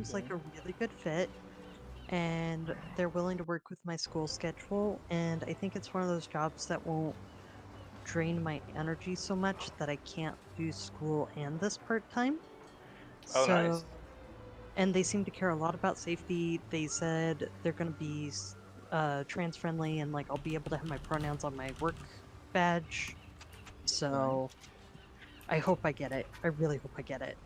seems like a really good fit, and they're willing to work with my school schedule, and I think it's one of those jobs that won't drain my energy so much that I can't do school and this part-time. Oh, nice. So, and they seem to care a lot about safety. They said they're going to be trans friendly, and like I'll be able to have my pronouns on my work badge. So I hope I get it. I really hope I get it.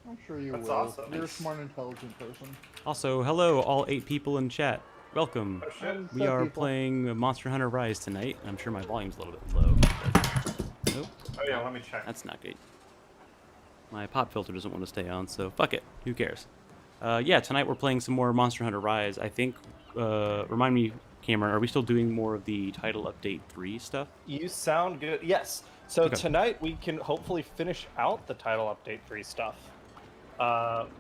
I'm sure you That's will. awesome. You're a Nice. smart, intelligent person. Also, hello, all 8 people in chat. Welcome. Oh shit. We are playing Monster Hunter Rise tonight. I'm sure my volume's a little bit low. Oh, Oh yeah, let me check. that's not good. My pop filter doesn't want to stay on, so fuck it. Who cares? Yeah, tonight we're playing some more Monster Hunter Rise. I think, remind me, Cameron, are we still doing more of the title update 3 stuff? You sound good. Yes. So Okay. tonight we can hopefully finish out the title update 3 stuff.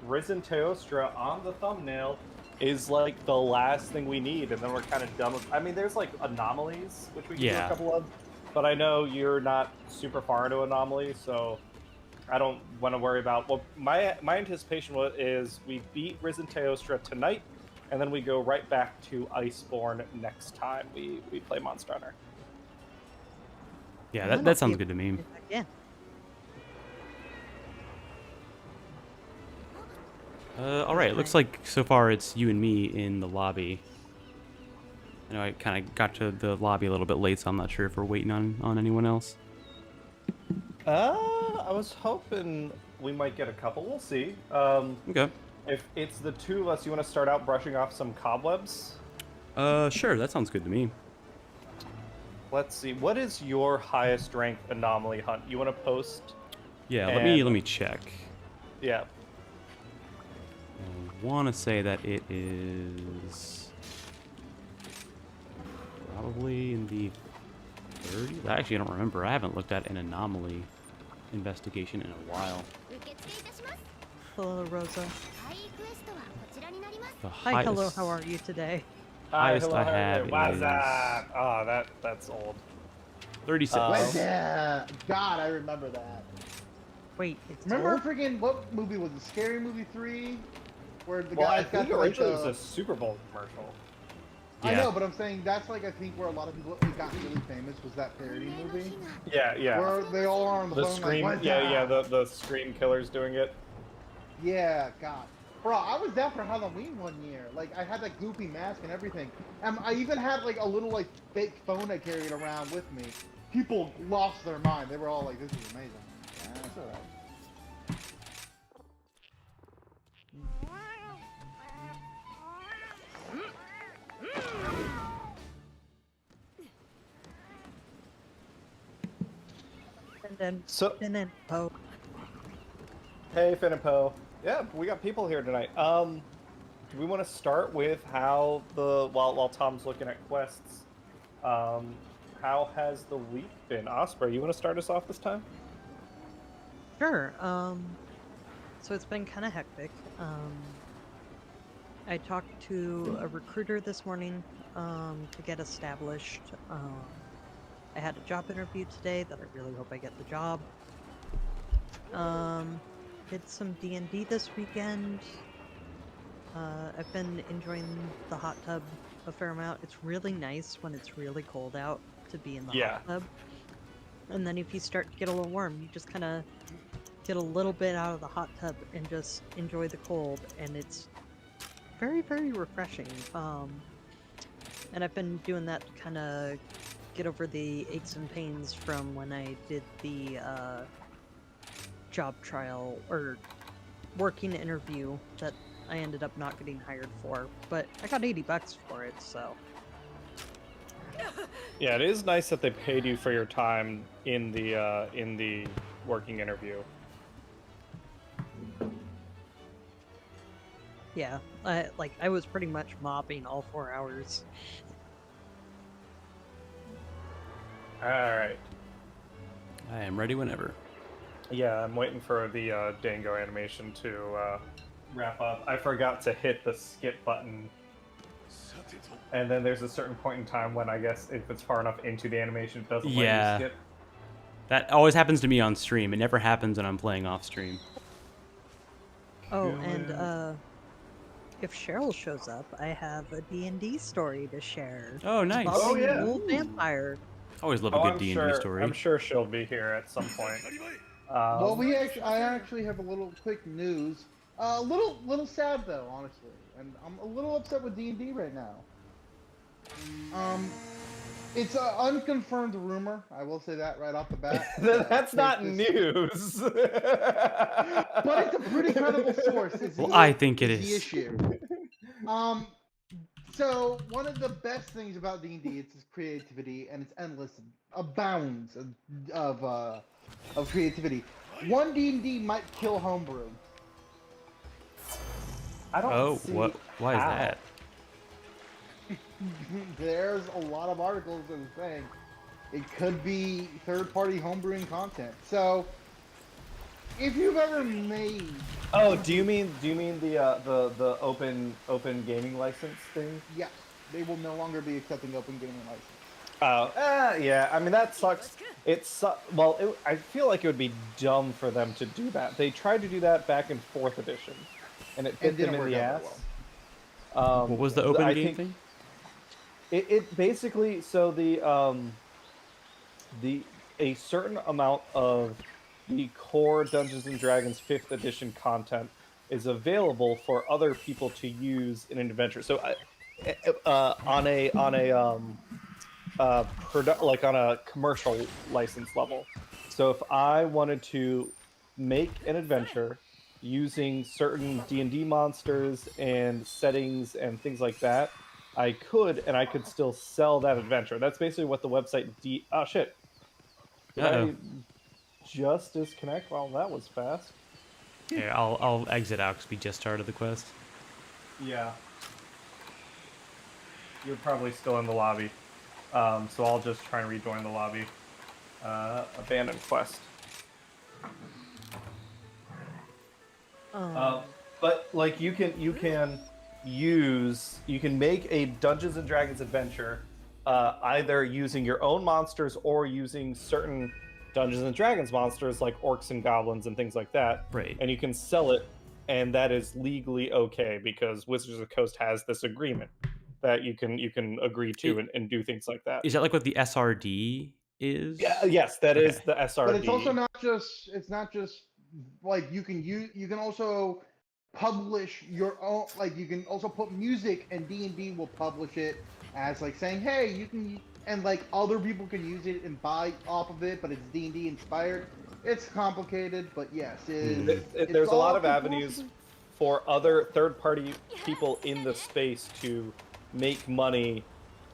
Risen Teostra on the thumbnail is like the last thing we need, and then we're kind of done with. I mean, there's like anomalies, which we can do a couple of, but I know you're not super far into anomalies, so I don't want to worry about. Well, my anticipation is we beat Risen Teostra tonight, and then we go right back to Iceborne next time we play Monster Hunter. Yeah, that sounds good to me. Yeah. All right, it looks like so far it's you and me in the lobby. I know I kind of got to the lobby a little bit late, so I'm not sure if we're waiting on anyone else. I was hoping we might get a couple. We'll see. Okay. If it's the two of us, you want to start out brushing off some cobwebs? Sure, that sounds good to me. Let's see. What is your highest rank anomaly hunt? You want to post? Yeah, let me check. Yeah. I want to say that it is probably in the 30s. Actually, I don't remember. I haven't looked at an anomaly investigation in a while. Hello, Rosa. The Hi, hello, how are you today? Highest I have What's is that? Oh, that's old. 36. Yeah, God, I remember that. Wait, it's Remember old? freaking what movie was it? Scary Movie 3, where the Well, I guys think got like originally it the. was a Super Bowl commercial. I Yeah. know, but I'm saying that's like I think where a lot of people got really famous was that parody movie Yeah, yeah. where they all are on the, The phone scream, like, yeah, the scream killers doing it. Yeah, God. Bro, I was there for Halloween one year. Like, I had that goofy mask and everything. And I even had, like, a little, like, fake phone I carried around with me. People lost their mind. They were all like, this is amazing. Yeah, that's alright. And then, So- Poe. Hey, Finn and Poe. Yeah, we got people here tonight. Do we want to start with how while Tom's looking at quests, how has the week been? Osprey, you want to start us off this time? Sure. So it's been kind of hectic. I talked to a recruiter this morning to get established. I had a job interview today that I really hope I get the job. Did some D&D this weekend. I've been enjoying the hot tub a fair amount. It's really nice when it's really cold out to be in the hot tub. And then if you start to get a little warm, you just kind of get a little bit out of the hot tub and just enjoy the cold, and it's very, very refreshing. And I've been doing that to kind of get over the aches and pains from when I did the job trial or working interview that I ended up not getting hired for, but I got $80 for it, so. Yeah, it is nice that they paid you for your time in the working interview. Yeah, I was pretty much mopping all 4 hours. All right. I am ready whenever. Yeah, I'm waiting for the Dango animation to wrap up. I forgot to hit the skip button. And then there's a certain point in time when I guess if it's far enough into the animation, it doesn't let you skip. That always happens to me on stream. It never happens when I'm playing off stream. Oh, and if Cheryl shows up, I have a D&D story to share. Oh, nice. Oh, Involving yeah. an old vampire. Always love a Oh, good I'm D&D sure. story. I'm sure she'll be here at some point. Well, I actually have a little quick news. A little sad though, honestly, and I'm a little upset with D&D right now. It's an unconfirmed rumor. I will say that right off the bat. That's not news. But it's a pretty credible source. Well, I think it the is. issue. So one of the best things about D&D is its creativity, and it's endless, abounds of creativity. One D&D might kill homebrew. I don't see what? Why is how. that? There's a lot of articles that are saying it could be third-party homebrewing content. So, if you've ever made, Oh, do you mean the open gaming license thing? yes, they will no longer be accepting open gaming license. Oh, yeah. I mean that sucks. Well, I feel like it would be dumb for them to do that. They tried to do that back in 4th edition, and it bit them in the ass. What was the open game thing? It basically, so a certain amount of the core Dungeons and Dragons 5th edition content is available for other people to use in an adventure. So on a commercial license level. So if I wanted to make an adventure using certain D&D monsters and settings and things like that, I could still sell that adventure. That's basically what the website oh shit. Did I just disconnect? Well, that was fast. Here, I'll exit out because we just started the quest. Yeah. You're probably still in the lobby. So I'll just try and rejoin the lobby. Abandon quest. But like you can make a Dungeons and Dragons adventure either using your own monsters or using certain Dungeons and Dragons monsters like orcs and goblins and things like that. Right. And you can sell it, and that is legally okay because Wizards of the Coast has this agreement that you can agree to and do things like that. Is that like what the SRD is? Yeah, yes, that is the SRD. But it's also not just like you can also publish your own, like you can also put music, and D&D will publish it as like saying, hey, you can, and like other people can use it and buy off of it, but it's D&D inspired. It's complicated, but yes, there's a lot of avenues for other third-party people in the space to make money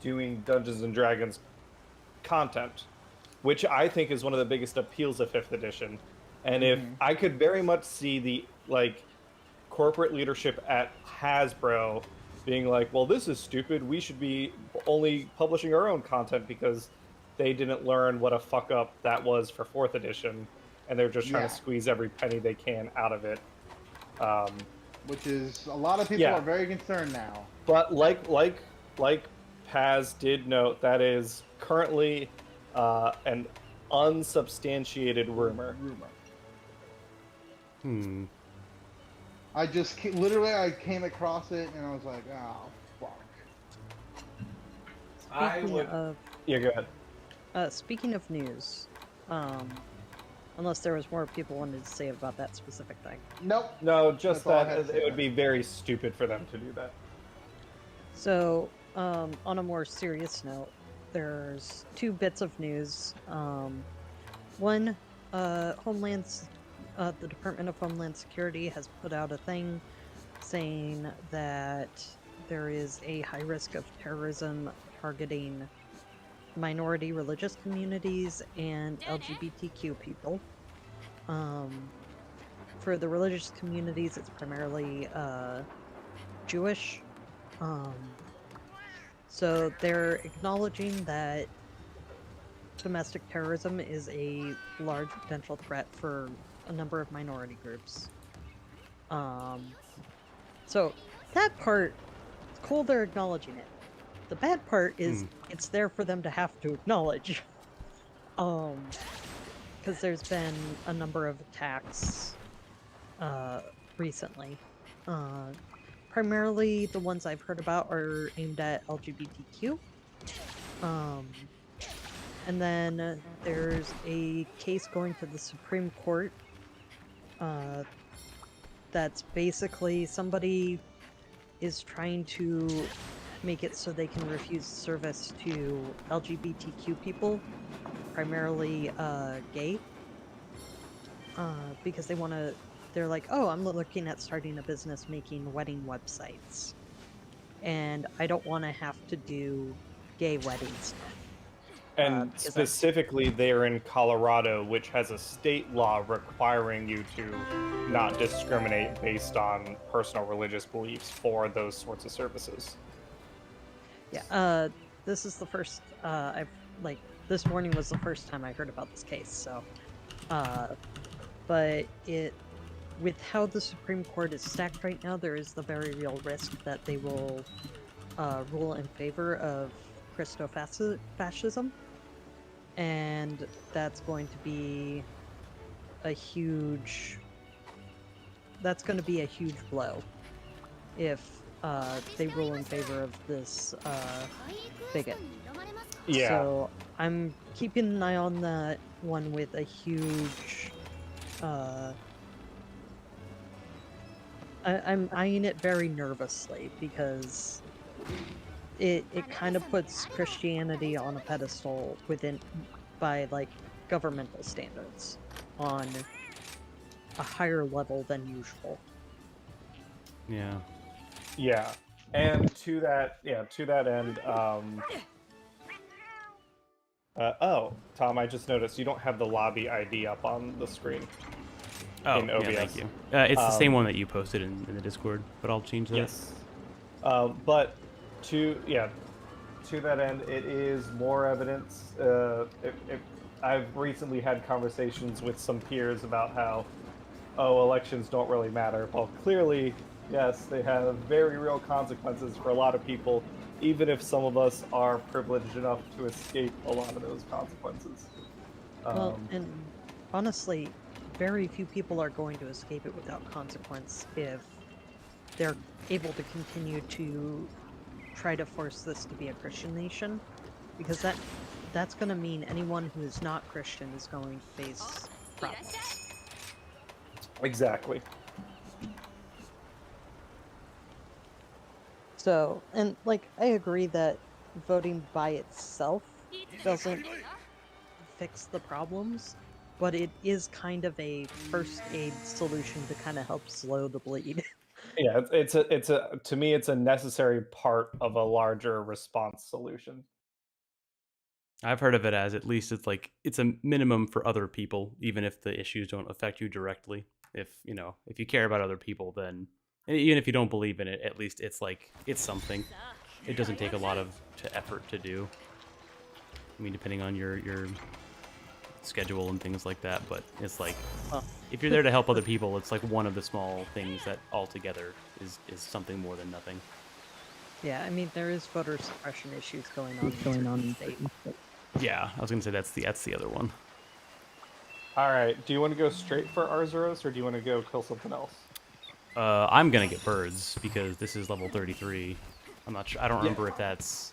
doing Dungeons and Dragons content, which I think is one of the biggest appeals of 5th edition. And if I could very much see the corporate leadership at Hasbro being like, well, this is stupid, we should be only publishing our own content because they didn't learn what a fuck up that was for 4th edition, and they're just trying to squeeze every penny they can out of it. Which is, a lot of people are very concerned now. But like Paz did note, that is currently an unsubstantiated rumor. I just I came across it and I was like, oh fuck. Yeah, go ahead. Speaking of news, unless there was more people wanted to say about that specific thing. Nope. No, just that it would be very stupid for them to do that. So, on a more serious note, there's 2 bits of news. One, the Department of Homeland Security has put out a thing saying that there is a high risk of terrorism targeting minority religious communities and LGBTQ people. For the religious communities, it's primarily Jewish. So they're acknowledging that domestic terrorism is a large potential threat for a number of minority groups. So that part, it's cool they're acknowledging it. The bad part is it's there for them to have to acknowledge. Because there's been a number of attacks recently. primarily the ones I've heard about are aimed at LGBTQ. And then there's a case going to the Supreme Court that's basically somebody is trying to make it so they can refuse service to LGBTQ people, primarily gay, because they want to. They're like, oh, I'm looking at starting a business making wedding websites, and I don't want to have to do gay wedding stuff. And specifically, they're in Colorado, which has a state law requiring you to not discriminate based on personal religious beliefs for those sorts of services. Yeah, this is the first, this morning was the first time I heard about this case, so, but with how the Supreme Court is stacked right now, there is the very real risk that they will rule in favor of Christo-fascism, and that's going to be a huge blow if they rule in favor of this bigot. Yeah. So I'm keeping an eye on that one with a huge I'm eyeing it very nervously because it kind of puts Christianity on a pedestal by like governmental standards on a higher level than usual. Yeah. Yeah. And to that end, oh, Tom, I just noticed you don't have the lobby ID up on the screen. Oh, in OBS. yeah, thank you. It's the same one that you posted in the Discord, but I'll change that. Yes. But to that end, it is more evidence. I've recently had conversations with some peers about how, elections don't really matter. Well, clearly, yes, they have very real consequences for a lot of people, even if some of us are privileged enough to escape a lot of those consequences. Well, and honestly, very few people are going to escape it without consequence if they're able to continue to try to force this to be a Christian nation, because that's going to mean anyone who is not Christian is going to face problems. Exactly. So, and like, I agree that voting by itself doesn't fix the problems, but it is kind of a first aid solution to kind of help slow the bleed. Yeah, to me, it's a necessary part of a larger response solution. I've heard of it as at least it's a minimum for other people, even if the issues don't affect you directly. If you care about other people, then even if you don't believe in it, at least it's something. It doesn't take a lot of effort to do. I mean, depending on your schedule and things like that, but it's like if you're there to help other people, it's like one of the small things that altogether is something more than nothing. Yeah, I mean, there is voter suppression issues going on in state. Yeah, I was gonna say that's the other one. All right, do you want to go straight for Arzuros, or do you want to go kill something else? I'm gonna get birds because this is level 33. I'm not sure. I don't remember if that's.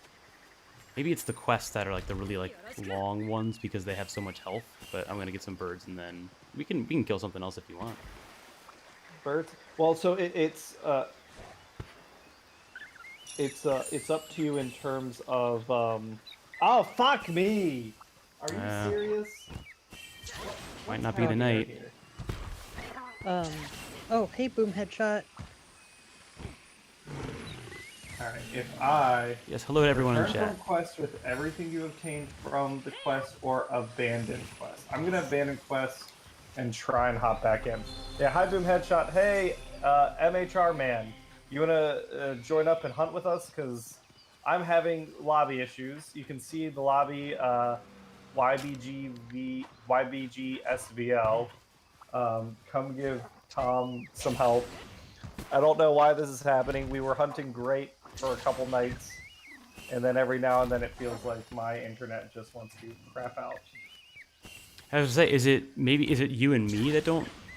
Maybe it's the quests that are like the really like long ones because they have so much health. But I'm gonna get some birds and then we can kill something else if you want. Birds. Well, so it's up to you in terms of. Oh fuck me! Are you serious? Might not be the night. Oh, hey, Boom Headshot. Alright, if I... Yes, hello to everyone in the chat. Return from quest with everything you obtained from the quest or abandon quest. I'm gonna abandon quest and try and hop back in. Yeah, hi Boom Headshot. Hey, MHR man. You wanna join up and hunt with us? Because I'm having lobby issues. You can see the lobby, YBGSVL. Come give Tom some help. I don't know why this is happening. We were hunting great for a couple nights, and then every now and then it feels like my internet just wants to crap out. I was gonna say, is it you and me that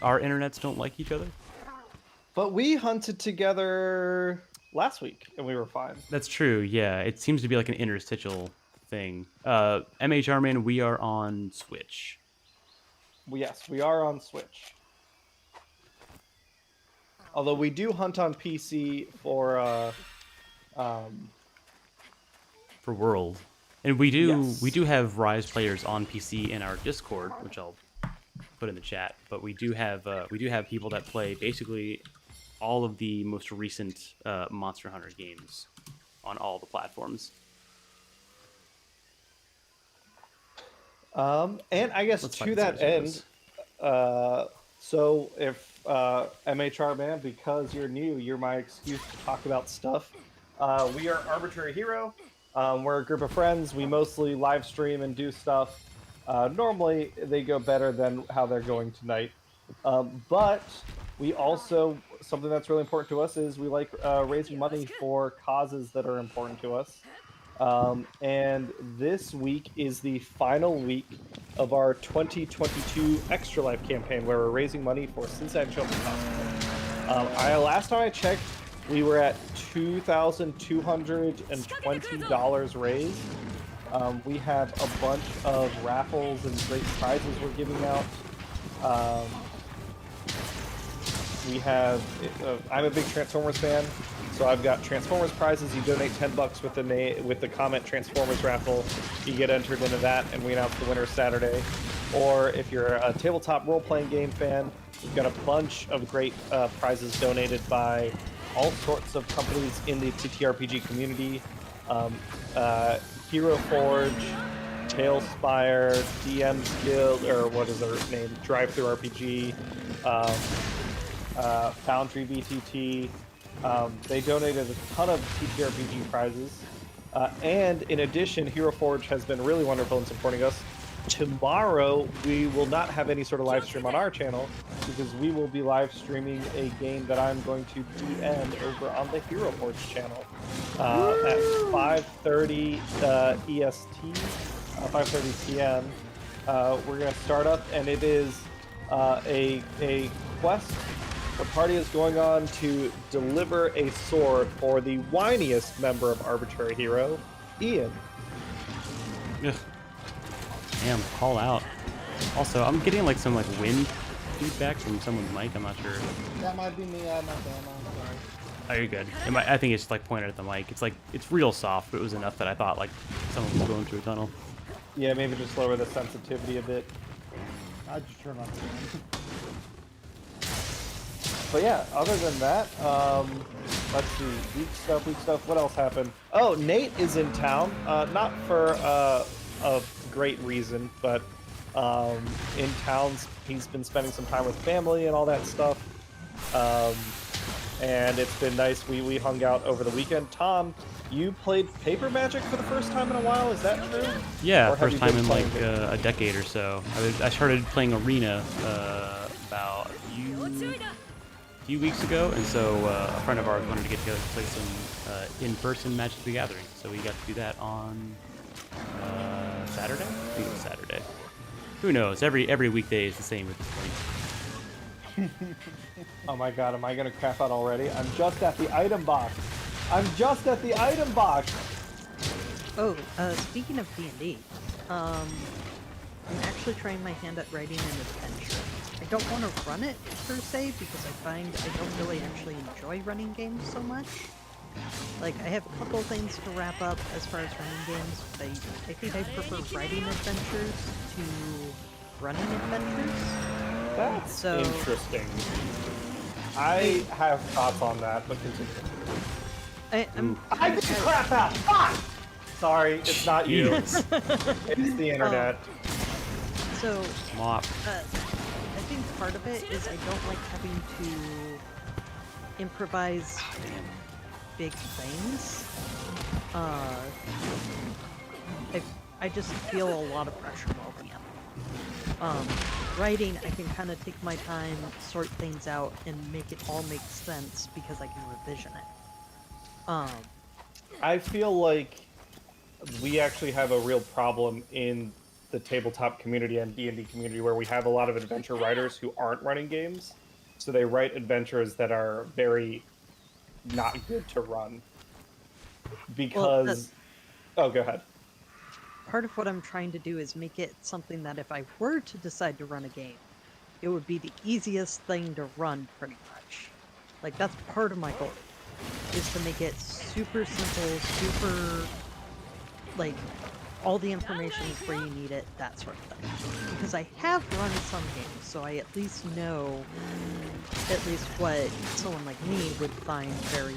our internets don't like each other? But we hunted together last week, and we were fine. That's true. Yeah, it seems to be like an interstitial thing. MHR Man, we are on Switch. Yes, we are on Switch. Although we do hunt on PC for World, and we Yes. do have Rise players on PC in our Discord, which I'll put in the chat. But we do have people that play basically all of the most recent Monster Hunter games on all the platforms. And I guess Let's to that end, so if MHR Man, because you're new, you're my excuse to talk about stuff. We are Arbitrary Hero. We're a group of friends. We mostly live stream and do stuff. Normally, they go better than how they're going tonight. But we also, something that's really important to us is we like raising money for causes that are important to us. And this week is the final week of our 2022 Extra Life campaign, where we're raising money for Cincinnati Children's Hospital. Last time I checked, we were at $2,220 raised. We have a bunch of raffles and great prizes we're giving out. I'm a big Transformers fan, so I've got Transformers prizes. You donate $10 with the comment Transformers raffle, you get entered into that, and we announce the winner Saturday. Or if you're a tabletop role-playing game fan, we've got a bunch of great prizes donated by all sorts of companies in the TTRPG community. Hero Forge, Tailspire, DM's Guild, or what is their name? Drive-Thru RPG, Foundry VTT. They donated a ton of TTRPG prizes. And in addition, Hero Forge has been really wonderful in supporting us. Tomorrow, we will not have any sort of live stream on our channel because we will be live streaming a game that I'm going to DM over on the Hero Forge channel at 5:30 EST, 5:30 PM. We're going to start up, and it is a quest. The party is going on to deliver a sword for the whiniest member of Arbitrary Hero, Ian. Ugh. Damn, call out. Also, I'm getting like some wind feedback from someone's mic. I'm not sure. That might be me. I have my fan on. Sorry. Oh, you're good. I think it's pointed at the mic. It's real soft, but it was enough that I thought someone was going through a tunnel. Yeah, maybe just lower the sensitivity a bit. I just turn on the fan. But yeah, other than that, let's see, week stuff. What else happened? Oh, Nate is in town. Not for a great reason, but in town, he's been spending some time with family and all that stuff. And it's been nice. We hung out over the weekend. Tom, you played Paper Magic for the first time in a while. Is that true? Yeah, first time in a decade or so. I started playing Arena about a few weeks ago, and so a friend of ours wanted to get together to play some in-person Magic the Gathering. So we got to do that on Saturday? I think it was Saturday. Who knows? Every weekday is the same at this point. Oh my god, am I gonna crap out already? I'm just at the item box. Oh, speaking of D&D, I'm actually trying my hand at writing an adventure. I don't want to run it per se because I find I don't really actually enjoy running games so much. Like, I have a couple things to wrap up as far as running games, but I think I prefer writing adventures to running adventures. That's interesting. I have thoughts on that, but continue. I get the crap out! Fuck! Sorry, it's not you. It's the internet. So, Mop. I think part of it is I don't like having to improvise big things. I just feel a lot of pressure while doing it. Writing, I can kind of take my time, sort things out, and make it all make sense because I can revision it. I feel like we actually have a real problem in the tabletop community and D&D community where we have a lot of adventure writers who aren't running games. so they write adventures that are very not good to run because. Oh, go ahead. Part of what I'm trying to do is make it something that if I were to decide to run a game, it would be the easiest thing to run, pretty much. Like, that's part of my goal, is to make it super simple, super, like, all the information is where you need it, that sort of thing. Because I have run some games, so I at least know what someone like me would find very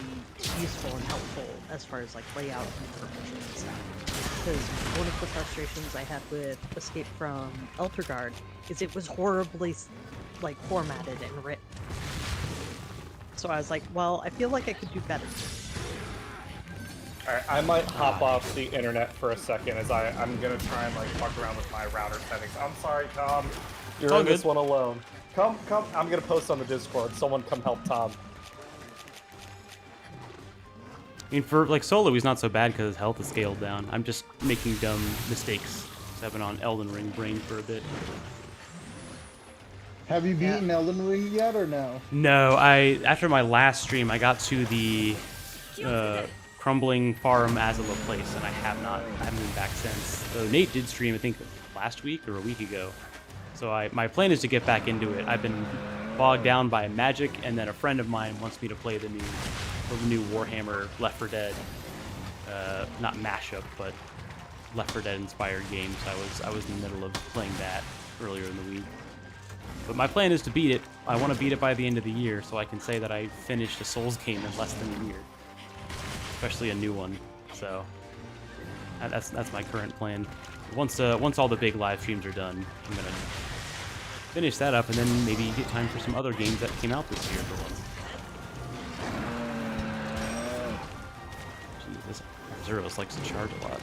useful and helpful as far as like layout and information and stuff. Because one of the frustrations I had with Escape from Eltergard is it was horribly like formatted and written. So I was like, well, I feel like I could do better. Alright, I might hop off the internet for a second as I'm gonna try and like fuck around with my router settings. I'm sorry, Tom. You're in this one alone. Come. I'm gonna post on the Discord. Someone come help Tom. I mean, for like solo, he's not so bad because his health is scaled down. I'm just making dumb mistakes. I've been on Elden Ring brain for a bit. Have you beaten Elden Ring yet or no? No, after my last stream, I got to the crumbling farm Azula place, and I haven't been back since. So Nate did stream, I think, last week or a week ago. So my plan is to get back into it. I've been bogged down by Magic, and then a friend of mine wants me to play the new Warhammer Left 4 Dead, not mashup, but Left 4 Dead inspired game. So I was in the middle of playing that earlier in the week. But my plan is to beat it. I want to beat it by the end of the year, so I can say that I finished a Souls game in less than a year, especially a new one. So that's my current plan. Once all the big live streams are done, I'm gonna finish that up, and then maybe get time for some other games that came out this year for once. Jeez, this Zerus likes to charge a lot.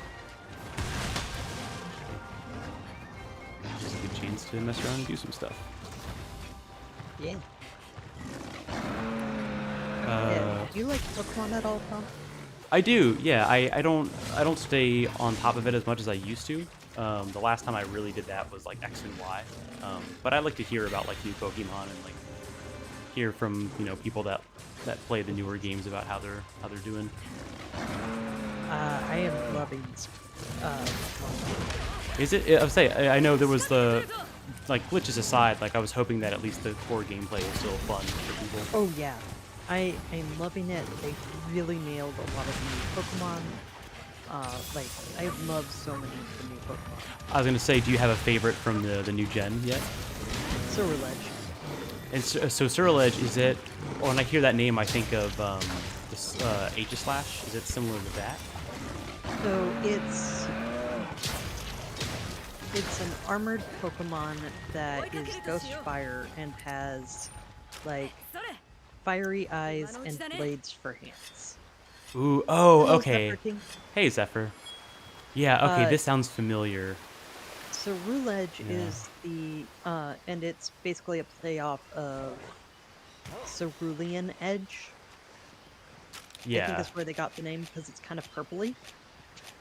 Just a good chance to mess around and do some stuff. Yeah. Yeah. Do you like Pokemon at all, Tom? I do, yeah. I don't stay on top of it as much as I used to. The last time I really did that was like X and Y. But I like to hear about like new Pokemon and like hear from people that play the newer games about how they're doing. I am loving. Is it? I say I know there was the like glitches aside. Like I was hoping that at least the core gameplay was still fun for people. Oh yeah. I am loving it. They really nailed a lot of the new Pokemon. Like, I love so many of the new Pokemon. I was gonna say, do you have a favorite from the new gen yet? Ceruledge. And so Ceruledge, is it? When I hear that name, I think of this Aegislash. Is it similar to that? So it's an armored Pokemon that is Ghost Fire and has like fiery eyes and blades for hands. Ooh, oh, Hello, okay. Zephyr King. Hey, Zephyr. Yeah, okay, this sounds familiar. Ceruledge is the, and it's basically a playoff of Cerulean Edge. Yeah. I think that's where they got the name because it's kind of purpley.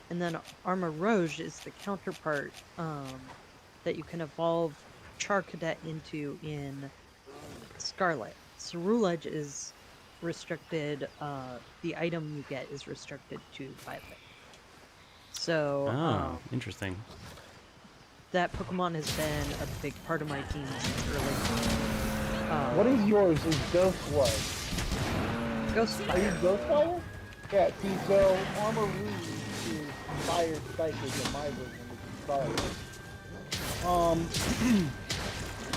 And then Armarouge is the counterpart that you can evolve Charcadet into in Scarlet. Ceruledge is restricted, the item you get is restricted to Violet. So, interesting. That Pokemon has been a big part of my team since early. What is yours? Is Ghost what? Ghost Fire. Are you Ghost Fire? Yeah, see, so Armarouge is Fire Psychic in my version, which is Fire.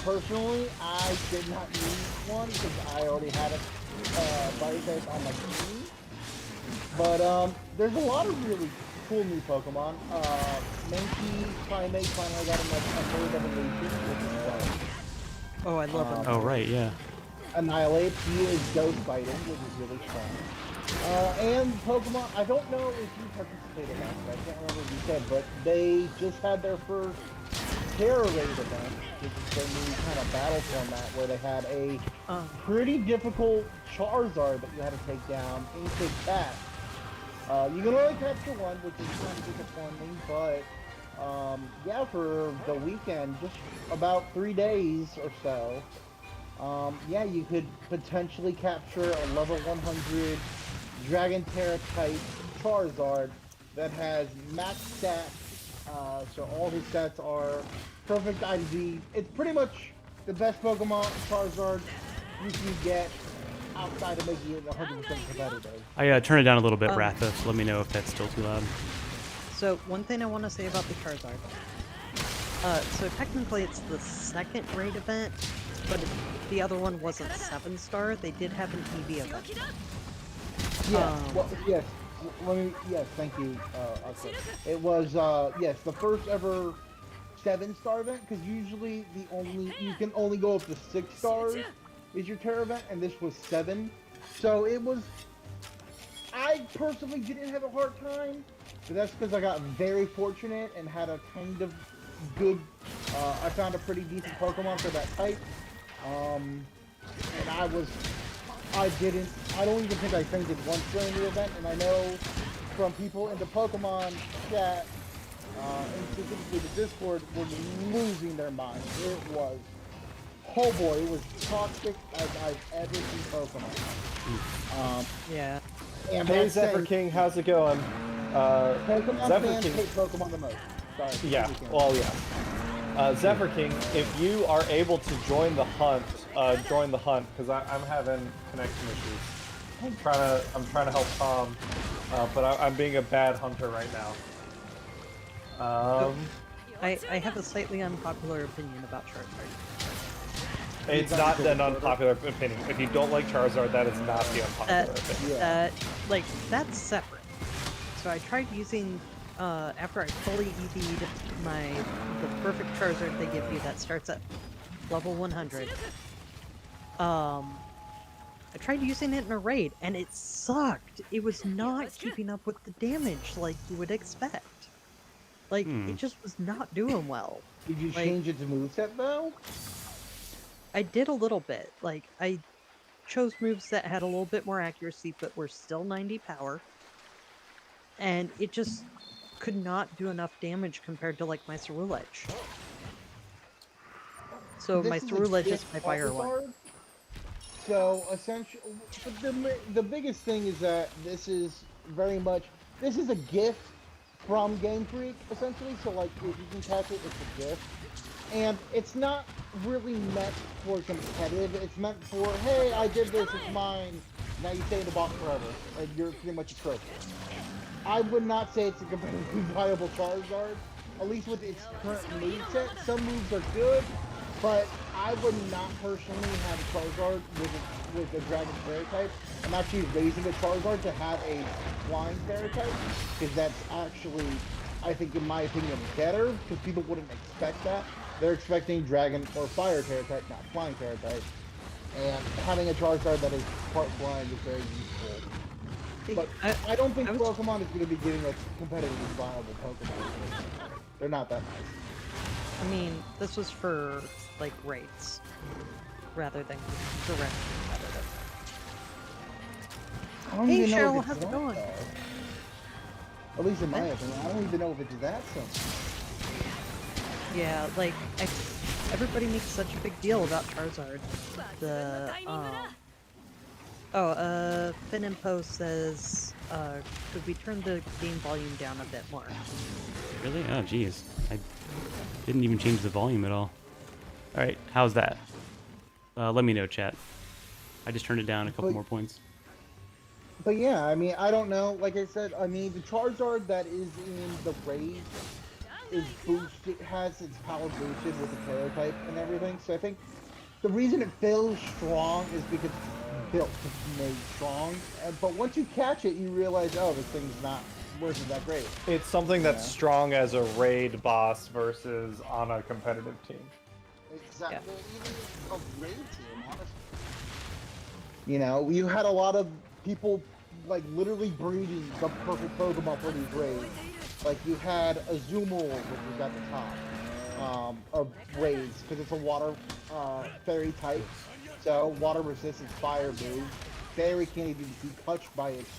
Personally, I did not need one because I already had a Fire type on my team. But there's a lot of really cool new Pokemon. Mankey Primate finally got a third evolution, which is fun. Oh, I love him. Oh, right, yeah. Annihilate, he is Ghost Fighting, which is really fun. And Pokemon, I don't know if you participated in that, I can't remember what you said, but they just had their first Terror Raid event, which is their new kind of battle format, where they had a pretty difficult Charizard that you had to take down, Ancient Cat. You can only capture one, which is kind of disappointing, but yeah, for the weekend, just about 3 days or so, Yeah, you could potentially capture a level 100 Dragon Terra type Charizard that has max stats, so all his stats are perfect IV. It's pretty much the best Pokemon Charizard you can get outside of making it 100% competitive. I turned it down a little bit, Ratha, so let me know if that's still too loud. So one thing I want to say about the Charizard. So technically it's the second raid event, but the other one wasn't 7-star. They did have an EV event. Yeah, well, yes. Yes, thank you, Aksa. It was, yes, the first ever 7-star event, because usually you can only go up to 6 stars is your Terra event, and this was 7. So it was, I personally didn't have a hard time, but that's because I got very fortunate and had a kind of good, I found a pretty decent Pokemon for that type. And I don't even think I fainted once during the event, and I know from people in the Pokemon chat, and specifically the Discord, were losing their minds. It was, oh boy, it was toxic as I've ever seen Pokemon. Yeah. And Hey Zephyr King, how's it going? Pokemon Zephyr fans King. hate Pokemon the most. Sorry. Yeah, well, yeah. Zephyr King, if you are able to join the hunt, because I'm having connection issues. I'm trying to help Tom, but I'm being a bad hunter right now. I have a slightly unpopular opinion about Charizard. It's not an unpopular opinion. If you don't like Charizard, that is not the unpopular opinion. Like, that's separate. So I tried using, after I fully EV'd the perfect Charizard they give you that starts at level 100. I tried using it in a raid, and it sucked. It was not keeping up with the damage like you would expect. Like, it just was not doing well. Did you change its moveset, though? I did a little bit. Like, I chose moves that had a little bit more accuracy, but were still 90 power. And it just could not do enough damage compared to, like, my Ceruledge. So my Ceruledge is my fire one. So, essentially, the biggest thing is that this is a gift from Game Freak, essentially. So, like, if you can catch it, it's a gift. And it's not really meant for competitive. It's meant for, hey, I did this, it's mine. Now you stay in the box forever, and you're pretty much a trophy. I would not say it's a competitively viable Charizard, at least with its current moveset. Some moves are good, but I would not personally have a Charizard with a Dragon Terra type. I'm actually raising a Charizard to have a Flying Terra type, because that's actually, I think, in my opinion, better, because people wouldn't expect that. They're expecting Dragon or Fire Terra type, not Flying Terra type. And having a Charizard that is part flying is very useful. But I don't think Pokemon is going to be giving us competitively viable Pokemon. They're not that nice. I mean, this was for, like, raids, rather than direct competitive. Hey, Cheryl, how's it going? At least in my opinion, I don't even know if it's that simple. Yeah, like, everybody makes such a big deal about Charizard. Finn and Post says, could we turn the game volume down a bit more? Really? Oh, geez. I didn't even change the volume at all. Alright, how's that? Let me know, chat. I just turned it down a couple more points. But yeah, I mean, I don't know. Like I said, I mean, the Charizard that is in the raid is boosted, has its power boosted with the Terra type and everything. So I think the reason it feels strong is because it's built to be made strong. But once you catch it, you realize, oh, this thing's not wasn't that great. It's something that's strong as a raid boss versus on a competitive team. Exactly. Yeah. Even a raid team, honestly. You know, you had a lot of people like literally breeding the perfect Pokemon for these raids. Like you had Azumarill, which was at the top of raids, because it's a water fairy type. So water resistance fire move. Fairy can't even be touched by its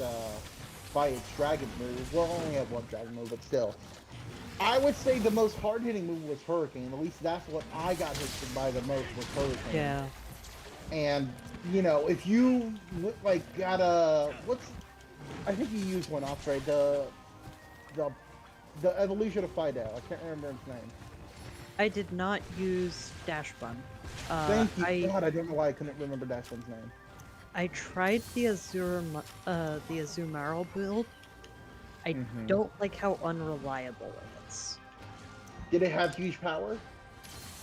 dragon move. Well, only have one dragon move, but still. I would say the most hard-hitting move was Hurricane. At least that's what I got hit by the most was Hurricane. Yeah. And you know, if you like got a I think you used one off, right? The the evolution of Fido. I can't remember its name. I did not use Dash Bun. Thank you. God, I don't know why I couldn't remember Dashbun's name. I tried the Azumaril build. I don't like how unreliable it is. Did it have huge power?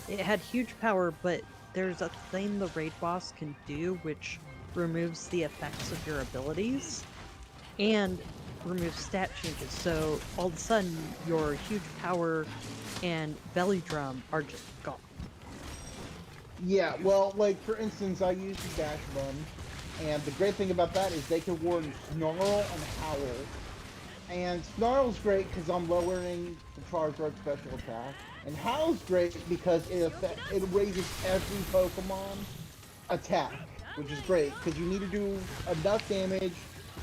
It had huge power, but there's a thing the raid boss can do which removes the effects of your abilities and removes stat changes. So all of a sudden, your huge power and belly drum are just gone. Yeah, well, like for instance, I used the Dash Bun, and the great thing about that is they can warn Snarl and Howl. And Snarl's great because I'm lowering the Charizard special attack, and Howl's great because it raises every Pokemon attack, which is great because you need to do enough damage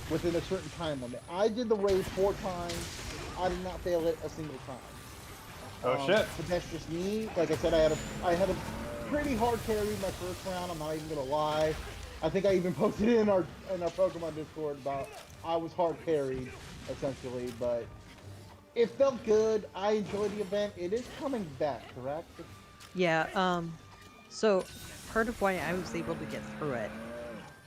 within a certain time limit. I did the raid 4 times. I did not fail it a single time. Oh shit! But that's just me. Like I said, I had a pretty hard carry my first round. I'm not even gonna lie. I think I even posted it in our Pokemon Discord about I was hard carried essentially, but it felt good. I enjoyed the event. It is coming back, correct? Yeah. So part of why I was able to get through it,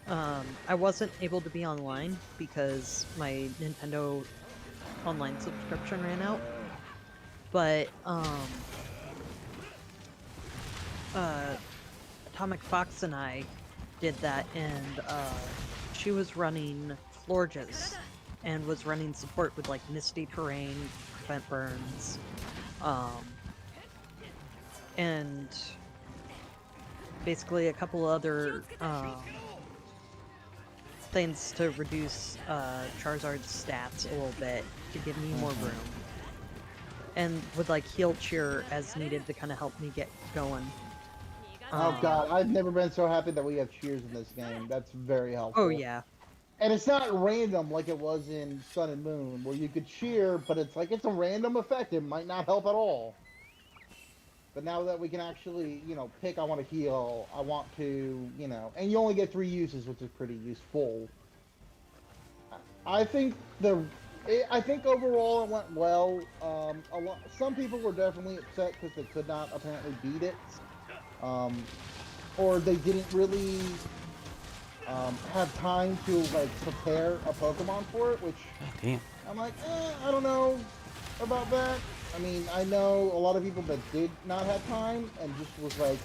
I wasn't able to be online because my Nintendo online subscription ran out. But Atomic Fox and I did that, and she was running Florges and was running support with like Misty Terrain, Prevent Burns, and basically a couple other things to reduce Charizard's stats a little bit to give me more room. And would like heal cheer as needed to kind of help me get going. Oh god, I've never been so happy that we have cheers in this game. That's very helpful. Oh yeah. And it's not random like it was in Sun and Moon, where you could cheer, but it's like it's a random effect. It might not help at all. But now that we can actually, you know, pick, I want to heal, I want to, you know, and you only get 3 uses, which is pretty useful. I think overall it went well. Some people were definitely upset because they could not apparently beat it, or they didn't really have time to like prepare a Pokemon for it. Which I'm like, I don't know about that. I mean, I know a lot of people that did not have time and just was like,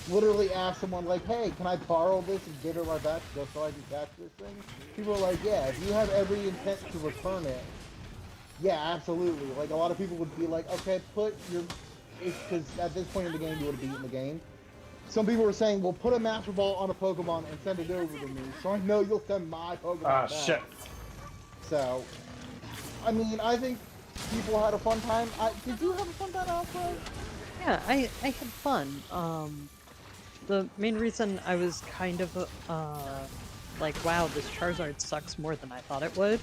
literally asked someone like, hey, can I borrow this and get it right back just so I can catch this thing? People are like, yeah, if you have every intent to return it, yeah, absolutely. Like, a lot of people would be like, okay, put your... Because at this point in the game, you would have beaten the game. Some people were saying, well, put a Master Ball on a Pokemon and send it over to me, so I know you'll send my Pokemon back. Shit. So, I mean, I think people had a fun time. Did you have a fun time, Alfred? Yeah, I had fun. The main reason I was kind of like, wow, this Charizard sucks more than I thought it would,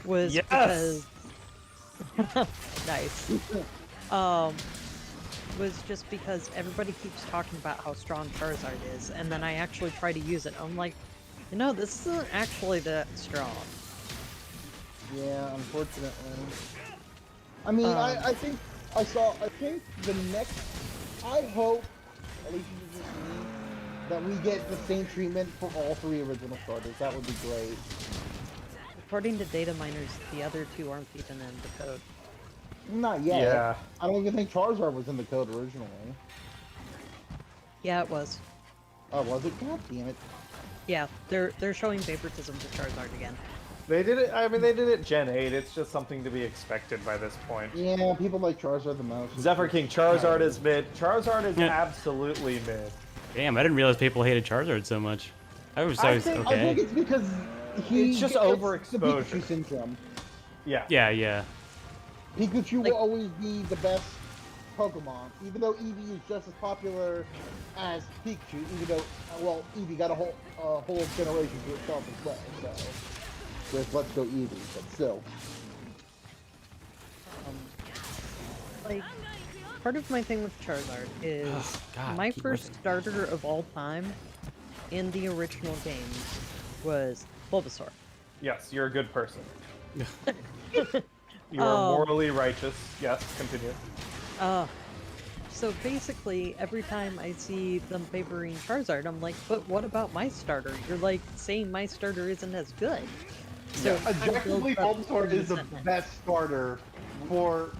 was because nice. Was just because everybody keeps talking about how strong Charizard is, and then I actually try to use it. I'm like, you know, this isn't actually that strong. Yeah, unfortunately. I mean, I think the next, I hope, at least this is me, that we get the same treatment for all 3 original starters. That would be great. According to data miners, the other 2 aren't even in the code. Not yet. Yeah. I don't even think Charizard was in the code originally. Yeah, it was. Oh, was it? God damn it. Yeah, they're showing favoritism to Charizard again. They did it. I mean, they did it Gen 8. It's just something to be expected by this point. Yeah, people like Charizard the most. Zephyr King, Charizard is mid. Charizard is absolutely mid. Damn, I didn't realize people hated Charizard so much. I was always okay. I think it's because it's just overexposure. The Pikachu syndrome. Yeah. Yeah. Pikachu will always be the best Pokemon, even though Eevee is just as popular as Pikachu. Even though, well, Eevee got a whole generation to itself as well. So, with Let's Go Eevee, but still. Like, part of my thing with Charizard is my first starter of all time in the original games was Bulbasaur. Yes, you're a good person. You are morally righteous. Yes, continue. So basically, every time I see them favoring Charizard, I'm like, but what about my starter? You're like saying my starter isn't as good. So Yeah. Objectively, Bulbasaur is the best starter for.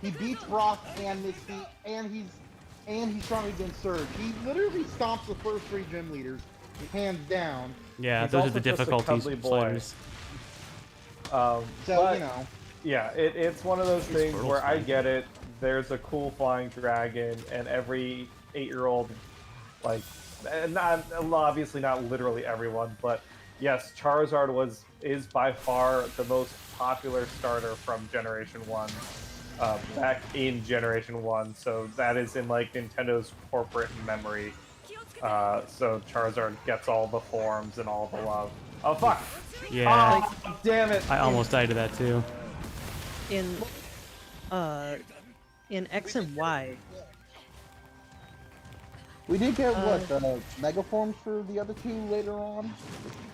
He beats Brock and Misty, and he's strong against Surge. He literally stomps the first 3 gym leaders, hands down. Yeah, He's those are also the just a difficulties cuddly with boy. fighters. So But, you know. yeah, it's one of those things Squirtle's where I fine. get it. There's a cool flying dragon, and every 8-year-old, like, and not obviously not literally everyone, but yes, Charizard is by far the most popular starter from Generation 1. Back in Generation 1, so that is in like Nintendo's corporate memory. So Charizard gets all the forms and all the love. Oh fuck! Yeah, Oh, damn it! I almost died to that too. In X and Y, We did get the Mega Forms for the other 2 later on.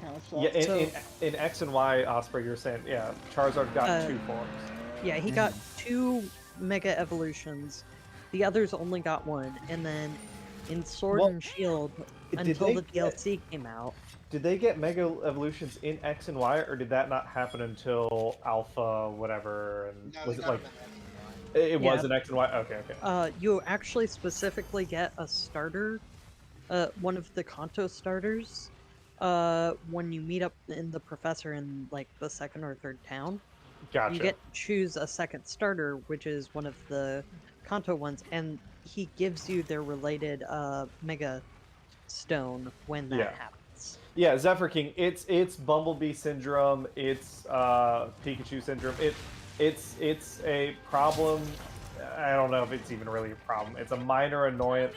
Kind of sucks. Yeah, in X and Y, Osprey, you're saying, yeah, Charizard got 2 forms. yeah, he got 2 Mega Evolutions. The others only got 1, and then in Sword and Shield, until the DLC came out. Did they get Mega Evolutions in X and Y, or did that not happen until Alpha, whatever? And No, was they it got like them in X and it Yeah. was in X and Y? Okay, okay. You actually specifically get a starter, one of the Kanto starters, when you meet up in the professor in like the 2nd or 3rd town. Gotcha. You get to choose a second starter, which is one of the Kanto ones, and he gives you their related Mega Stone when that happens. Yeah, Zephyr King. It's Bumblebee syndrome. It's Pikachu syndrome. It's a problem. I don't know if it's even really a problem. It's a minor annoyance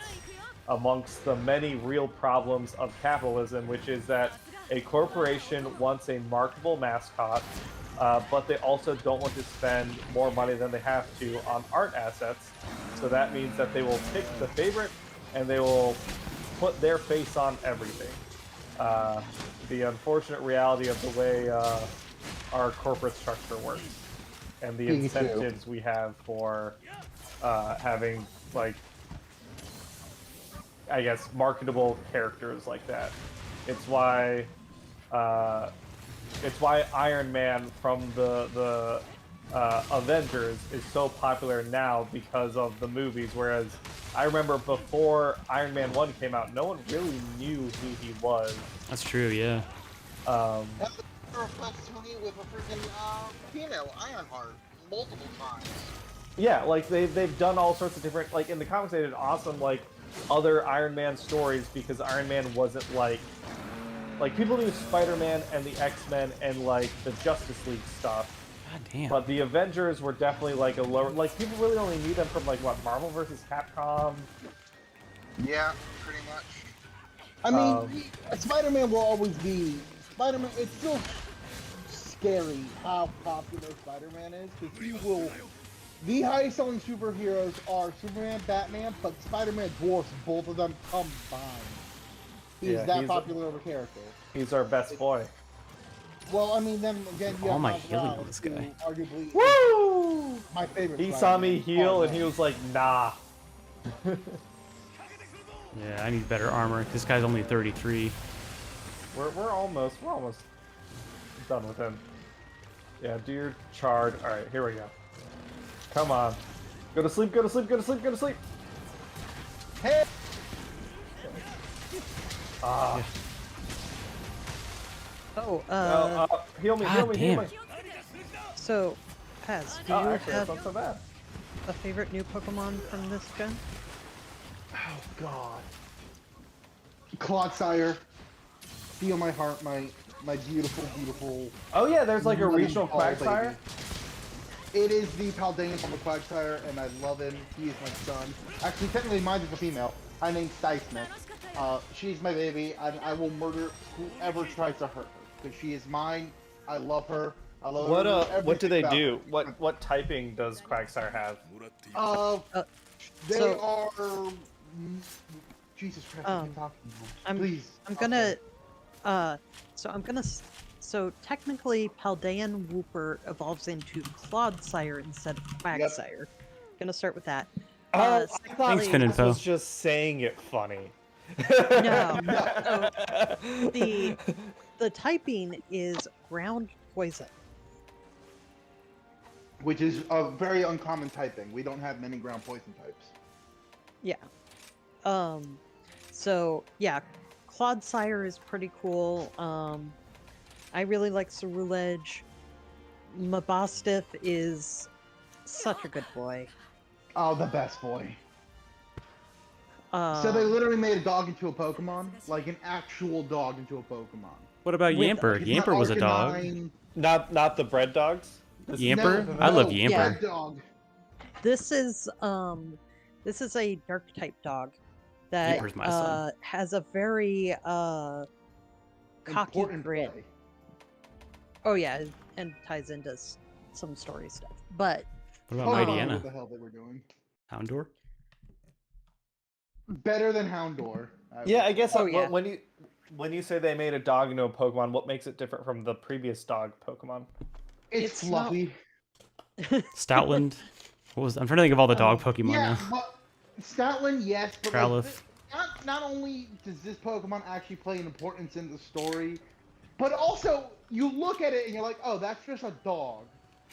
amongst the many real problems of capitalism, which is that a corporation wants a marketable mascot, but they also don't want to spend more money than they have to on art assets. So that means that they will pick the favorite and they will put their face on everything. The unfortunate reality of the way our corporate structure works and the incentives we have for having, like, I guess, marketable characters like that. It's why Iron Man from the Avengers is so popular now because of the movies, whereas I remember before Iron Man 1 came out, no one really knew who he was. That's true, yeah. with a freaking female Ironheart multiple times. Yeah, like they've done all sorts of different, like in the comics they did awesome like other Iron Man stories because Iron Man wasn't like people knew Spider-Man and the X-Men and like the Justice League stuff. God damn. But the Avengers were definitely like a lower, like people really only knew them from like what, Marvel vs. Capcom. Yeah, pretty much. I mean, Spider-Man will always be Spider-Man. It's still scary how popular Spider-Man is because he will. The highest selling superheroes are Superman, Batman, but Spider-Man dwarfs both of them combined. He's that popular of a character. He's our best boy. Well, I mean, then again, you have my Miles healing Morales, on this guy. who arguably Woo! is my favorite. He saw Spider-Man. me heal and he was like, nah. Yeah, I need better armor. This guy's only 33. We're almost done with him. Yeah, do your charge. All right, here we go. Come on, go to sleep. Go to sleep. Go to sleep. Go to sleep. Hey! Ah. Heal me. Heal God me. Heal damn. me. So, Paz, do you Actually, have that's not so bad. a favorite new Pokemon from this gen? Oh God. Clodsire. Feel my heart, my beautiful, beautiful. Oh yeah, there's like a Running regional ball, Quagsire. baby. It is the Paldean from the Quagsire, and I love him. He is my son. Actually, technically, mine is a female. I named Sticeman. She's my baby. I will murder whoever tries to hurt her because she is mine. I love her. I love her. What do they about do? her. What typing does Quagsire have? They So- are Jesus Christ, I keep talking. Please. I'm gonna. So technically, Paldean Wooper evolves into Clodsire instead of Quagsire. Gonna start with that. I thought Thanks, secondly- this Fininfo. was just saying it funny. No. So the typing is ground poison. Which is a very uncommon typing. We don't have many ground poison types. Yeah. So yeah, Clodsire is pretty cool. I really like Cerulege. Mabostiff is such a good boy. Oh, the best boy. So they literally made a dog into a Pokemon? Like an actual dog into a Pokemon. What about Yamper? It's Yamper not was a dog. Arcanine. Not the bread dogs. Yamper? No, I love no, Yamper. bad dog. This is a dark type dog that Yamper's my son. has a very cocky Important grin. play. Oh yeah, and ties into some story stuff. But What about Hold on, Mightyena? what the hell they were doing? Houndour? Better than Houndour. Yeah, I guess Oh, yeah. when you say they made a dog into a Pokemon, what makes it different from the previous dog Pokemon? It's it's not- fluffy. Stoutland? I'm trying to think of all the dog Pokemon Yeah, now. but Stoutland, yes, but like, Growlithe. not only does this Pokemon actually play an importance in the story, but also you look at it and you're like, oh, that's just a dog.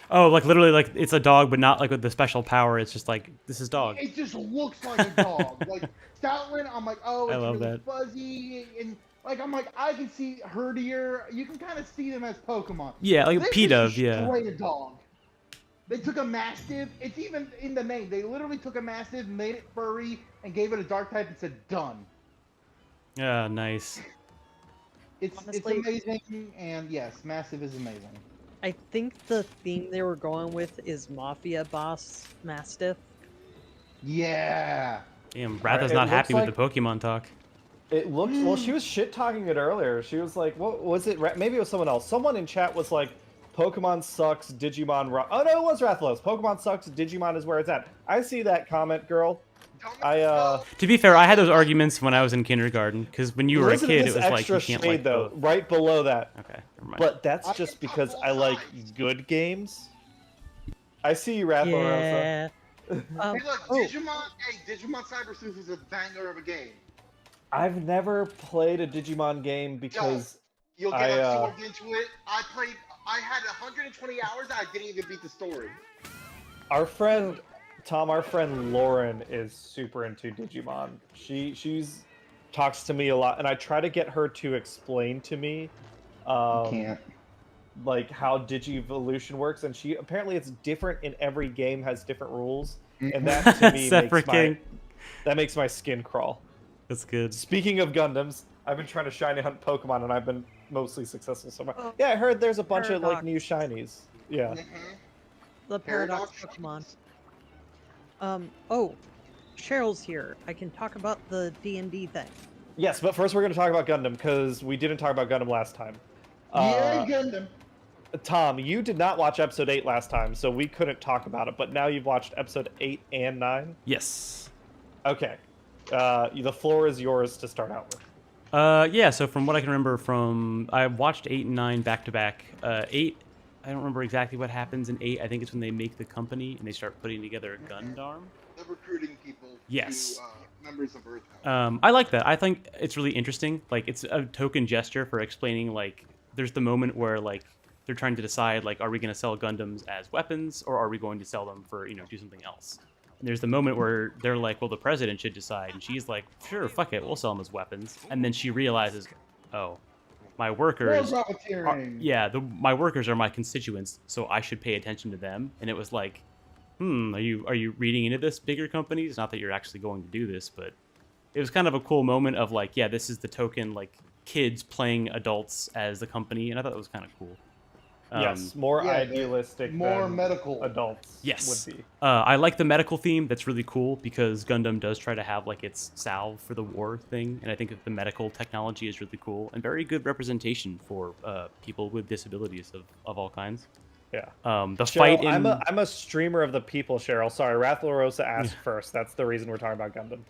Oh, like literally, like it's a dog, but not like with the special power. It's just like this is dog. It just looks like a dog. Like Stoutland, I'm like, oh, it's I love really that. fuzzy, and like I'm like, I can see Herdier. You can kind of see them as Pokemon. Yeah, like This P-Dove. is Yeah. straight a dog. They took a Mastiff. It's even in the name. They literally took a Mastiff, made it furry, and gave it a dark type and said, done. Yeah, nice. It's Honestly- amazing, and yes, Mastiff is amazing. I think the theme they were going with is Mafia Boss Mastiff. Yeah. Damn, Alright, Ratha's it not looks happy with like- the Pokemon talk. It looked well. She was shit talking it earlier. She was like, "What was it? Maybe it was someone else. Someone in chat was like, Pokemon sucks. Digimon. Oh no, it was Rathalos. Pokemon sucks. Digimon is where it's at. I see that comment, girl. To be fair, I had those arguments when I was in kindergarten, because when you were a Listen to kid, this it was like extra you can't shade like though. both. Right below that. Okay, never mind. But that's I just can because talk I both like sides. good games. I see you, Rathalos. Yeah. Hey, look, oh. Digimon Cyber Sleuth is a banger of a game. I've never played a Digimon game because You'll I, get absorbed into it. I had 120 hours, I didn't even beat the story. our friend Tom, our friend Lauren is super into Digimon. She's talks to me a lot, and I try to get her to explain to me, like how Digivolution works. And she apparently it's different in every game, has different rules, and that to me Separate game. makes my skin crawl. That's good. Speaking of Gundams, I've been trying to shiny hunt Pokemon, and I've been mostly successful so far. Oh. Yeah, I heard there's a bunch of like Paradox. new shinies. Yeah. The Paradox Pokemon. Oh, Cheryl's here. I can talk about the D&D thing. Yes, but first we're going to talk about Gundam because we didn't talk about Gundam last time. Yeah, Gundam. Tom, you did not watch episode 8 last time, so we couldn't talk about it. But now you've watched episode 8 and 9. Yes. Okay, the floor is yours to start out with. Yeah, so from what I can remember I watched 8 and 9 back to back. 8, I don't remember exactly what happens in 8. I think it's when they make the company and they start putting together a Gundam. They're recruiting people Yes. to members of Earth. I like that. I think it's really interesting. Like, it's a token gesture for explaining, like, there's the moment where, like, they're trying to decide, like, are we going to sell Gundams as weapons or are we going to sell them for, do something else? And there's the moment where they're like, well, the president should decide. And she's like, sure, fuck it, we'll sell them as weapons. And then she realizes, oh, my workers are, my workers are my constituents, so I should pay attention to them. And it was like, are you reading into this, bigger companies? Not that you're actually going to do this, but it was kind of a cool moment of like, yeah, this is the token, like, kids playing adults as the company, and I thought that was kind of cool. Yes, more idealistic, more than medical adults. Yes. Would be. I like the medical theme. That's really cool because Gundam does try to have like its salve for the war thing, and I think that the medical technology is really cool and very good representation for people with disabilities of all kinds. Yeah. The Cheryl, fight in I'm a streamer of the people, Cheryl. Sorry, Rathlorosa asked first. That's the reason we're talking about Gundam.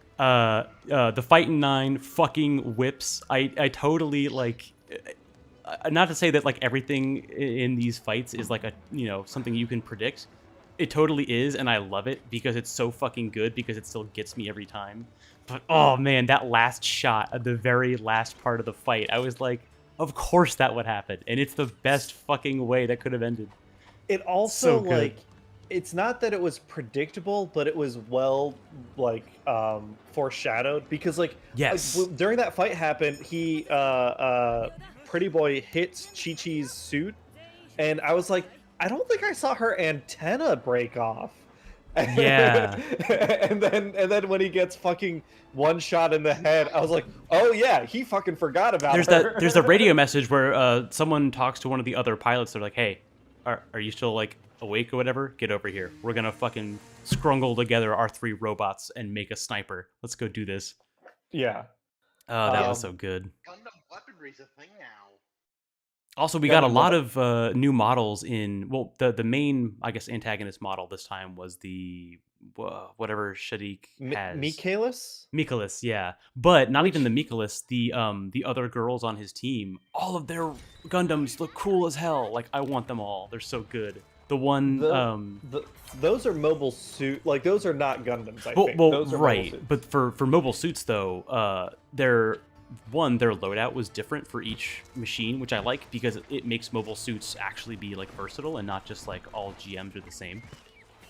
the fight in 9 fucking whips. I totally like. Not to say that like everything in these fights is like a something you can predict. It totally is, and I love it because it's so fucking good because it still gets me every time. But oh man, that last shot at the very last part of the fight, I was like, of course that would happen, and it's the best fucking way that could have ended. It also So good. like, it's not that it was predictable, but it was well like foreshadowed because like Yes. during that fight happened, he Pretty Boy hits Chi-Chi's suit, and I was like, I don't think I saw her antenna break off. Yeah. and then when he gets fucking one shot in the head, I was like, oh yeah, he fucking forgot about her. There's a radio message where someone talks to one of the other pilots. They're like, hey, are you still like awake or whatever? Get over here. We're gonna fucking scrungle together our 3 robots and make a sniper. Let's go do this. Yeah. That was so good. Gundam weaponry's a thing now. Also, we got a lot of new models in. Well, the main, I guess, antagonist model this time was the whatever Shadiq has. Mikalis, yeah. But not even the Mikalis. The other girls on his team. All of their Gundams look cool as hell. Like I want them all. They're so good. The one, those are mobile suit. Like those are not Gundams. I think. Well, Those are right. But for mobile suits though, their loadout was different for each machine, which I like because it makes mobile suits actually be like versatile and not just like all GMs are the same.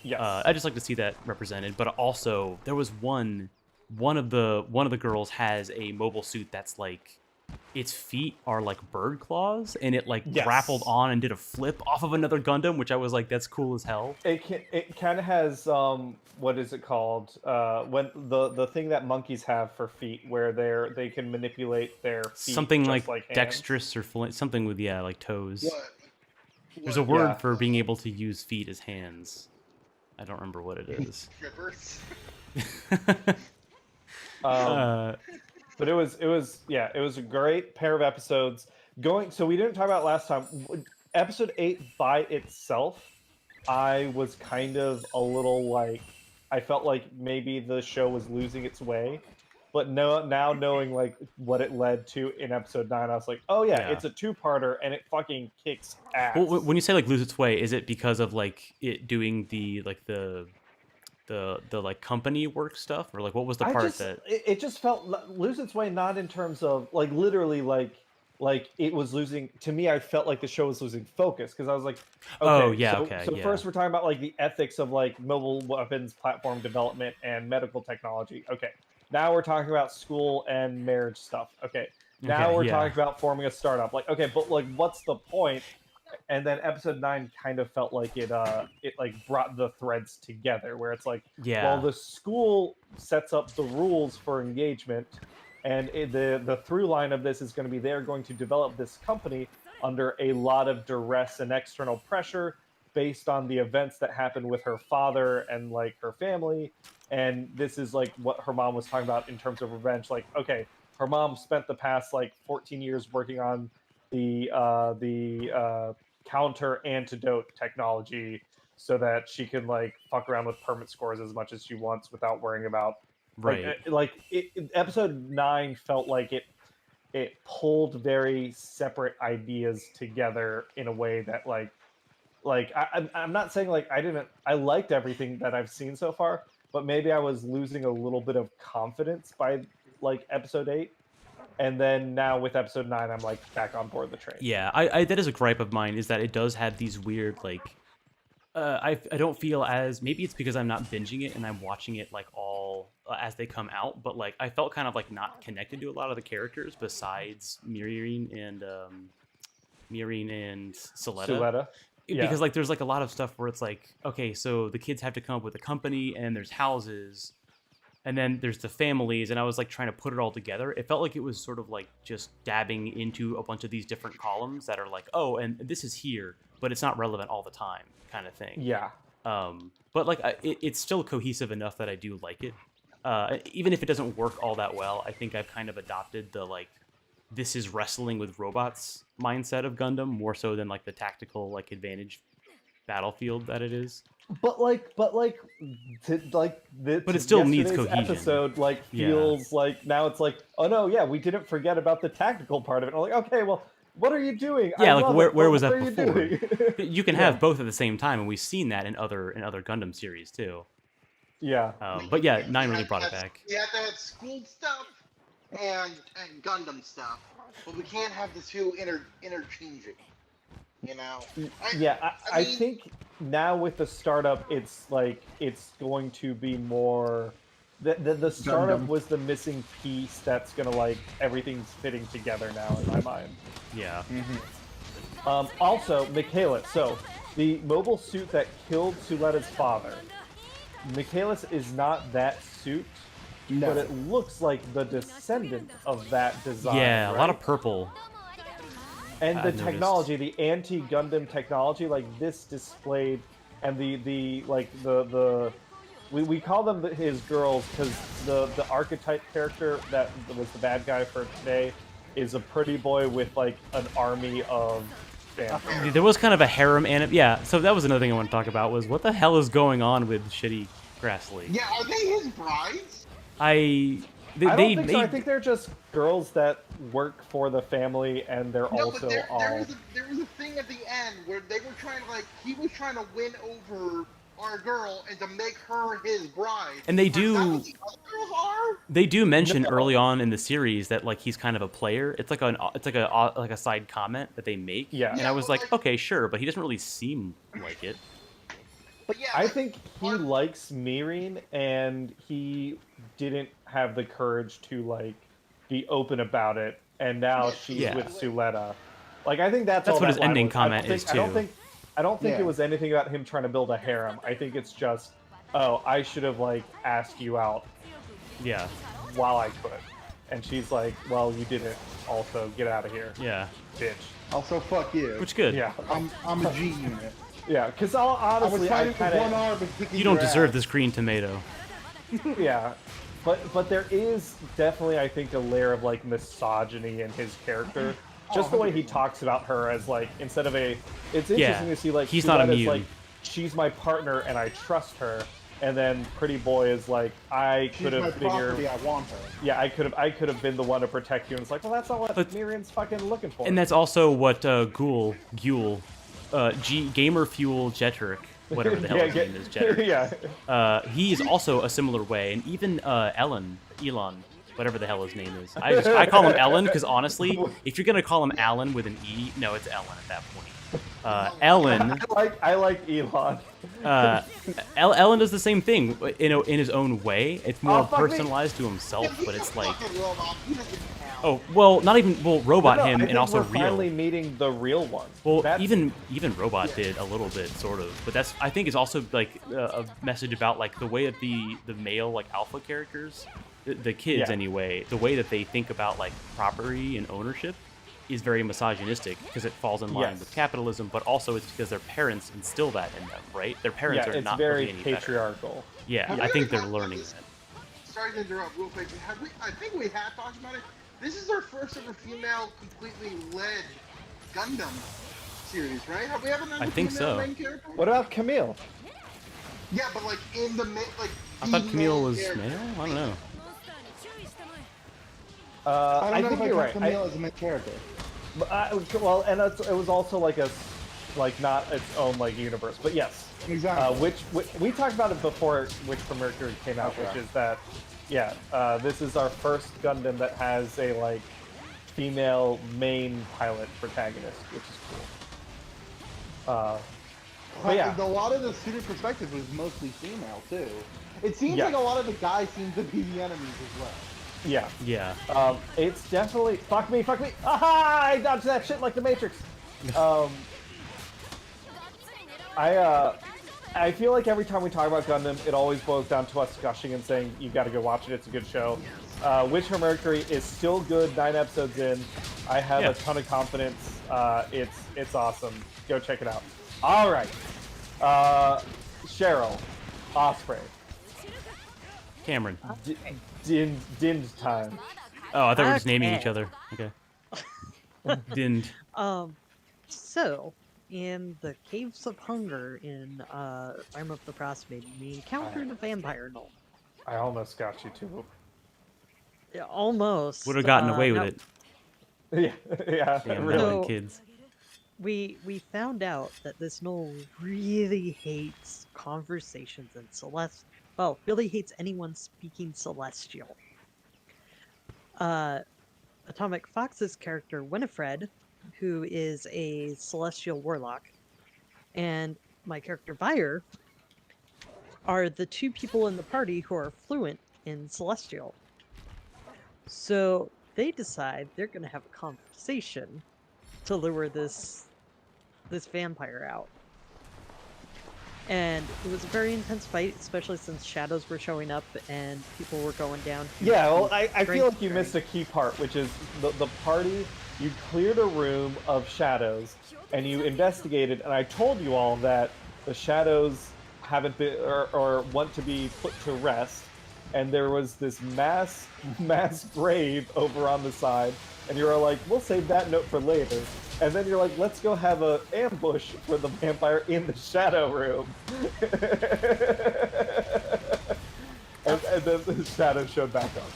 Yes. I just like to see that represented. But also there was one of the girls has a mobile suit that's like its feet are like bird claws, and it like grappled on and did a flip off of another Gundam, which I was like, that's cool as hell. It kind of has what is it called? When the thing that monkeys have for feet, where they can manipulate their feet, something just like hands. dexterous or something with like toes. What? There's a word for being able to use feet as hands. I don't remember what it is. Trippers. But it was a great pair of episodes. So we didn't talk about last time. Episode 8 by itself, I was kind of a little like, I felt like maybe the show was losing its way. But now knowing like what it led to in episode 9, I was like, oh yeah, it's a 2-parter and it fucking kicks ass. Well, when you say like lose its way, is it because of like it doing the like company work stuff, or like what was the part that it just felt lose its way, not in terms of like literally like it was losing to me. I felt like the show was losing focus because I was like, okay, so first we're talking about like the ethics of like mobile weapons platform development and medical technology. Okay, now we're talking about school and marriage stuff. Okay, now we're talking about forming a startup. Like, okay, but like what's the point? And then episode 9 kind of felt like it like brought the threads together, where it's like, well, the school sets up the rules for engagement, and the through line of this is going to be they're going to develop this company under a lot of duress and external pressure based on the events that happened with her father and like her family. And this is like what her mom was talking about in terms of revenge. Like, okay, her mom spent the past like 14 years working on the counter antidote technology so that she can like fuck around with permit scores as much as she wants without worrying about episode 9 felt like it pulled very separate ideas together in a way that I'm not saying like I liked everything that I've seen so far, but maybe I was losing a little bit of confidence by like episode 8. And then now with episode 9, I'm like back on board the train. Yeah, I that is a gripe of mine, is that it does have these weird like I don't feel as, maybe it's because I'm not binging it and I'm watching it like all as they come out, but like I felt kind of like not connected to a lot of the characters besides Miriam and Soletta. Because like there's like a lot of stuff where it's like, okay, so the kids have to come up with a company and there's houses. And then there's the families, and I was like trying to put it all together. It felt like it was sort of like just dabbing into a bunch of these different columns that are like, oh, and this is here, but it's not relevant all the time, kind of thing. Yeah. But like it's still cohesive enough that I do like it. Even if it doesn't work all that well, I think I've kind of adopted the like, this is wrestling with robots mindset of Gundam more so than like the tactical like advantage battlefield that it is. But But it still needs yesterday's cohesion. episode feels like now it's like, oh no, yeah, we didn't forget about the tactical part of it. I'm like, okay, well, what are you doing? Yeah, I like love where it, was but that what before? are you doing? You can have both at the same time, and we've seen that in other Gundam series too. Yeah. But yeah, 9 really brought it back. We have to have school stuff and Gundam stuff, but we can't have the two interchanging. You know? I think now with the startup, it's going to be more. The startup Gundam. was the missing piece that's gonna everything's fitting together now in my mind. Yeah. Also, Michaelis. So the mobile suit that killed Suletta's father. Michaelis is not that suit, but it looks like the descendant of that design. Yeah, right? a lot of purple. And the I've technology, the anti-Gundam technology, like this displayed, and we call them his girls because the archetype character that was the bad guy for today is a pretty boy with an army of bandits. There was kind of a harem yeah, so that was another thing I want to talk about was what the hell is going on with shitty Grassley? Yeah, are they his brides? I don't think so. I think they're just girls that work for the family, and they're also all. There was a thing at the end where they were trying to he was trying to win over our girl and to make her his bride. And they Is that do. what the other girls are? They do mention early on in the series that he's kind of a player. It's like a side comment that they make. Yeah. And I was like, okay, sure, but he doesn't really seem like it. But yeah, I think he likes Mirin, and he didn't have the courage to be open about it. And now she's with Suletta. I think that's all what his that line ending was. comment is too. I don't think it was anything about him trying to build a harem. I think it's just, oh, I should have asked you out. Yeah. While I could. And she's like, well, you didn't. Also, get out of here. Yeah. Bitch. Also, fuck you. Which good. Yeah. I'm a G unit. Yeah, because honestly, I kind of. You don't deserve this green tomato. Yeah, but there is definitely, I think, a layer of misogyny in his character. Just the way he talks about her as instead of a. It's interesting to see he's not immune. She's my partner and I trust her, and then Pretty Boy is I could have been your. I want her. Yeah, I could have been the one to protect you, and it's well, that's not what Mirin's fucking looking for. And that's also what Ghoul, Gamer Fuel Jetrick, whatever the hell his name is, Jetrick. He is also a similar way, and even Elon, whatever the hell his name is. I call him Ellen because honestly, if you're gonna call him Alan with an E, no, it's Ellen at that point. Ellen. I like Elon. Ellen does the same thing in his own way. It's more personalized to himself, but it's oh well, not even Robot him and also we're real. Finally meeting the real one. Well, even Robot did a little bit, sort of, but that's I think is also a message about the way that the male alpha characters, the kids anyway, the way that they think about property and ownership is very misogynistic because it falls in line with capitalism, but also it's because their parents instill that in them, right? Their parents are not very really any patriarchal. Better. Yeah, I think they're learning that. Sorry to interrupt real quick. I think we have talked about it. This is our first ever female completely led Gundam series, right? Have we ever done I think so. main character? What about Camille? Yeah, but in the I thought Camille was male? I don't know. I think you're right. Camille is a main character. Well, and it was also not its own universe, but yes, exactly. Which we talked about it before, which from Mercury came out, which is that, this is our first Gundam that has a female main pilot protagonist, which is cool. A lot of the student perspective was mostly female too. It seems like a lot of the guys seem to be the enemies as well. Yeah. Yeah. It's definitely fuck me. Aha! I dodged that shit like the Matrix. I feel like every time we talk about Gundam, it always boils down to us gushing and saying you got to go watch it. It's a good show. Witch for Mercury is still good. 9 episodes in, I have a ton of confidence. It's awesome. Go check it out. All right, Cheryl, Osprey, Cameron. Din time. Oh, I thought we were just naming each other. Okay. Dinned. So, in the Caves of Hunger in Rime of the Frost Maiden, we encountered a vampire gnoll. I almost got you too. Yeah, almost. Would have gotten away with now, it. Yeah, yeah, Damn really. Melon So- kids. we found out that this gnoll really hates conversations in Celestial. Well, really hates anyone speaking Celestial. Atomic Fox's character Winifred, who is a Celestial warlock, and my character Vire are the two people in the party who are fluent in Celestial. So they decide they're going to have a conversation to lure this vampire out. And it was a very intense fight, especially since shadows were showing up and people were going down. Yeah, well, I feel like you missed a key part, which is the party. You cleared a room of shadows, and you investigated, and I told you all that the shadows haven't been, or want to be put to rest, and there was this mass grave over on the side, and you were like, we'll save that note for later. And then you're like, let's go have an ambush for the vampire in the shadow room. and then the shadow showed back up.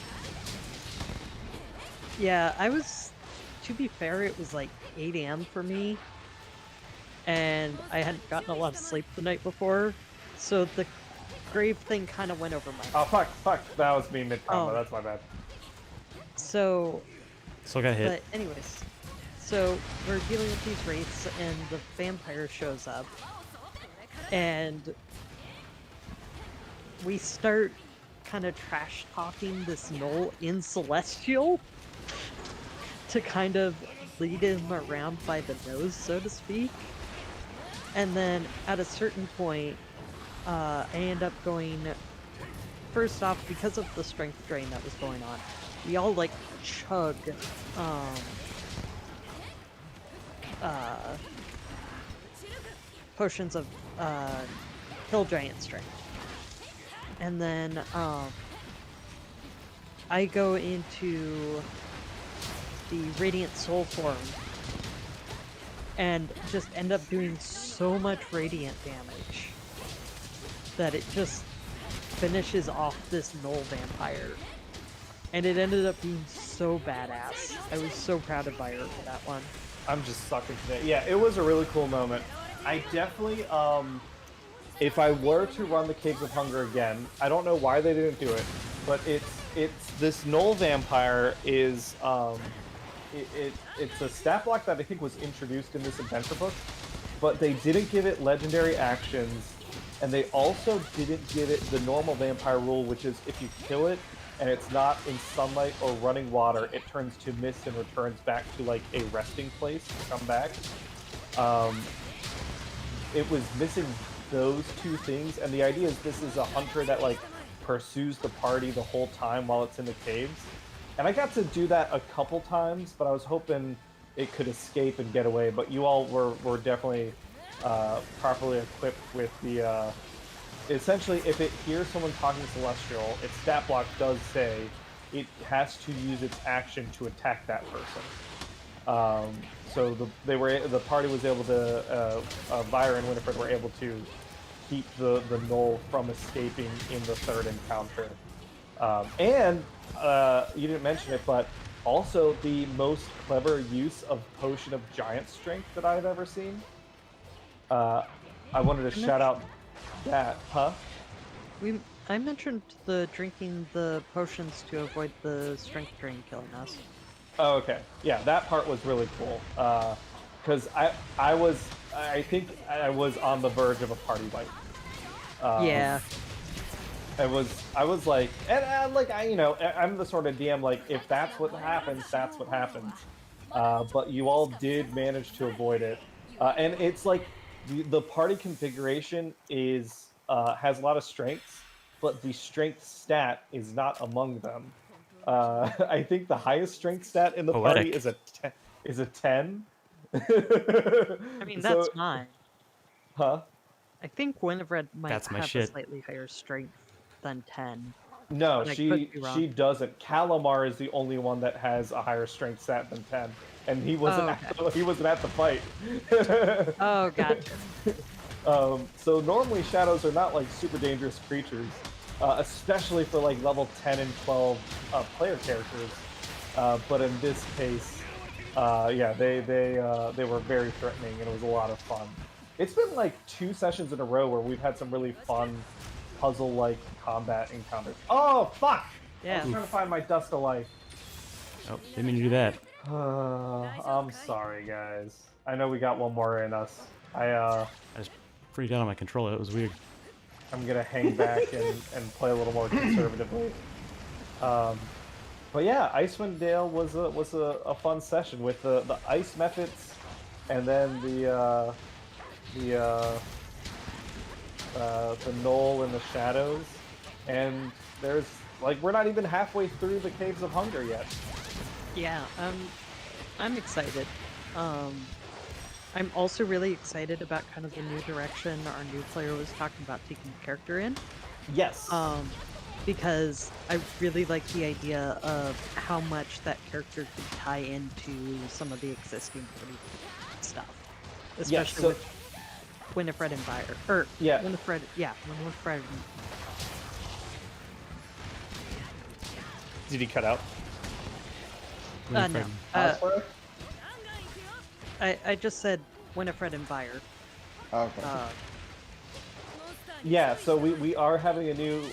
Yeah, to be fair, it was like 8 a.m. for me. And I hadn't gotten a lot of sleep the night before. So the grave thing kind of went over my head. Oh, fuck. That was me mid-combo. Oh. That's my bad. So, Still got hit. but anyways. So we're dealing with these wraiths, and the vampire shows up, and we start kind of trash talking this gnoll in Celestial to kind of lead him around by the nose, so to speak. And then at a certain point, I end up going. First off, because of the strength drain that was going on, we all like chug. Potions of Hill Giant Strength. And then I go into the Radiant Soul form and just end up doing so much radiant damage that it just finishes off this gnoll vampire. And it ended up being so badass. I was so proud of Vire for that one. I'm just sucking today. Yeah, it was a really cool moment. I definitely, if I were to run the Caves of Hunger again, I don't know why they didn't do it, but it's this gnoll vampire is, it's a stat block that I think was introduced in this adventure book, but they didn't give it legendary actions, and they also didn't give it the normal vampire rule, which is if you kill it, and it's not in sunlight or running water, it turns to mist and returns back to like a resting place to come back. It was missing those two things, and the idea is this is a hunter that like pursues the party the whole time while it's in the caves. And I got to do that a couple times, but I was hoping it could escape and get away. But you all were definitely properly equipped with the essentially, if it hears someone talking Celestial, its stat block does say it has to use its action to attack that person. So the party was able to, Vire and Winifred were able to keep the gnoll from escaping in the third encounter. And you didn't mention it, but also the most clever use of Potion of Giant Strength that I've ever seen. I wanted to shout out that, huh? I mentioned the drinking the potions to avoid the strength drain killing us. Oh, okay. Yeah, that part was really cool. Because I think I was on the verge of a party wipe. Yeah. I was like, and like I'm the sort of DM like if that's what happens, that's what happens. But you all did manage to avoid it, and it's like the party configuration is has a lot of strengths, but the strength stat is not among them. I think the highest strength stat in the party is a 10. I mean, that's So, mine. huh? I think Winifred might That's my have shit. a slightly higher strength than 10. No, But I she could be wrong. doesn't. Calamar is the only one that has a higher strength stat than 10. and he wasn't he wasn't at the fight. Oh, gotcha. So normally shadows are not like super dangerous creatures, especially for like level 10 and 12 player characters. But in this case, yeah, they were very threatening, and it was a lot of fun. It's been like 2 sessions in a row where we've had some really fun puzzle-like combat encounters. Oh fuck! Yeah. I was trying to find my dust of life. Oh, didn't mean to do that. I'm sorry, guys. I know we got one more in us. I just freaked out on my controller. It was weird. I'm gonna hang back and play a little more conservatively. But yeah, Icewind Dale was a fun session with the ice methods, and then the knoll and the shadows, and there's like we're not even halfway through the Caves of Hunger yet. Yeah, I'm excited. I'm also really excited about kind of the new direction our new player was talking about taking the character in. Yes. Because I really like the idea of how much that character could tie into some of the existing stuff, especially with Winifred and Byre. Or yeah, Winifred. Yeah, Winifred. Did he cut out? No. I just said Winifred and Byre. Okay. Yeah, so we are having a new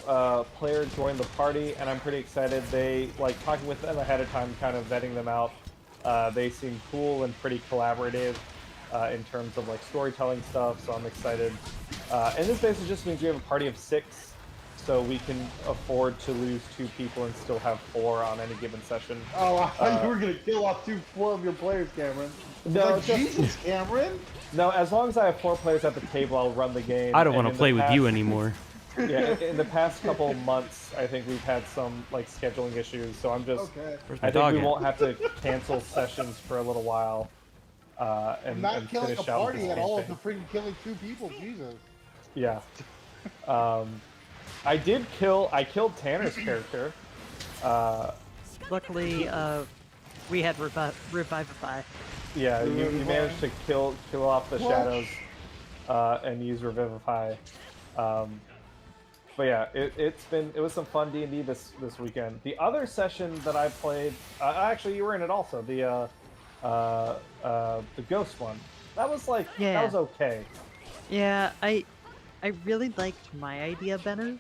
player join the party, and I'm pretty excited. They, like, talking with them ahead of time, kind of vetting them out. They seem cool and pretty collaborative in terms of, like, storytelling stuff, so I'm excited. And this basically just means we have a party of 6, so we can afford to lose 2 people and still have 4 on any given session. Oh, I thought you were going to kill off 4 of your players, Cameron. No, like, Jesus, Cameron! No, as long as I have 4 players at the table, I'll run the game. I don't want to play with you anymore. Yeah, in the past couple months, I think we've had some like scheduling issues, so I'm just. Okay. I think we won't have to cancel sessions for a little while. And not killing finish a out party this at all campaign. for freaking killing 2 people, Jesus. Yeah. I killed Tanner's character. Luckily, we had Revivify. Yeah, you managed to kill off the shadows and use Revivify. But yeah, it was some fun D&D this weekend. The other session that I played, actually you were in it also. The Ghost one. That was like that was okay. Yeah, I really liked my idea better,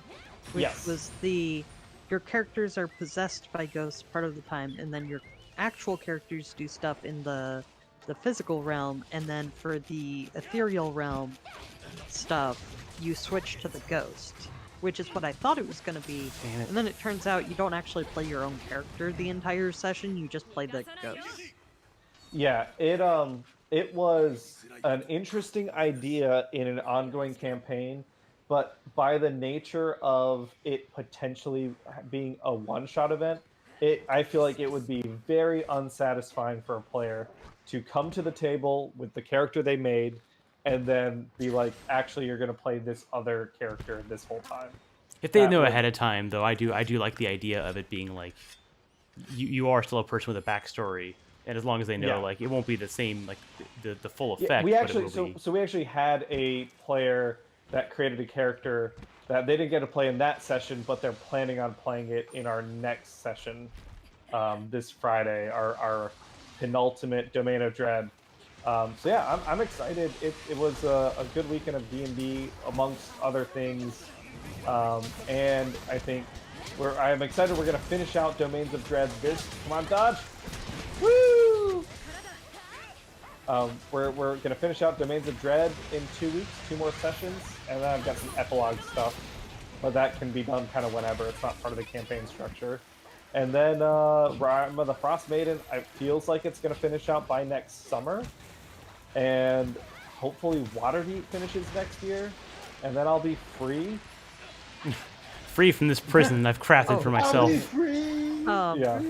which was your characters are possessed by ghosts part of the time, and then your actual characters do stuff in the physical realm, and then for the ethereal realm stuff, you switch to the ghost, which is what I thought it was going to be. And then it turns out you don't actually play your own character the entire session, you just play the ghost. Yeah, it was an interesting idea in an ongoing campaign, but by the nature of it potentially being a one-shot event, I feel like it would be very unsatisfying for a player to come to the table with the character they made and then be like, actually, you're going to play this other character this whole time. If they know ahead of time, though, I do like the idea of it being like, you are still a person with a backstory, and as long as they know, like, it won't be the same, like, the full effect. Yeah, we actually, but so we actually had a player that created a character that they didn't get to play in that session, but they're planning on playing it in our next session this Friday, our penultimate Domain of Dread. So yeah, I'm excited. It was a good weekend of D&D amongst other things, and I think I'm excited. We're gonna finish out Domains of Dread come on, Dodge! Woo! We're gonna finish out Domains of Dread in 2 weeks, 2 more sessions, and then I've got some epilogue stuff, but that can be done kind of whenever. It's not part of the campaign structure. And then Rime of the Frost Maiden, it feels like it's gonna finish out by next summer, and hopefully Waterdeep finishes next year, and then I'll be free. Free from this prison I've crafted for myself. I'll be free. Yeah.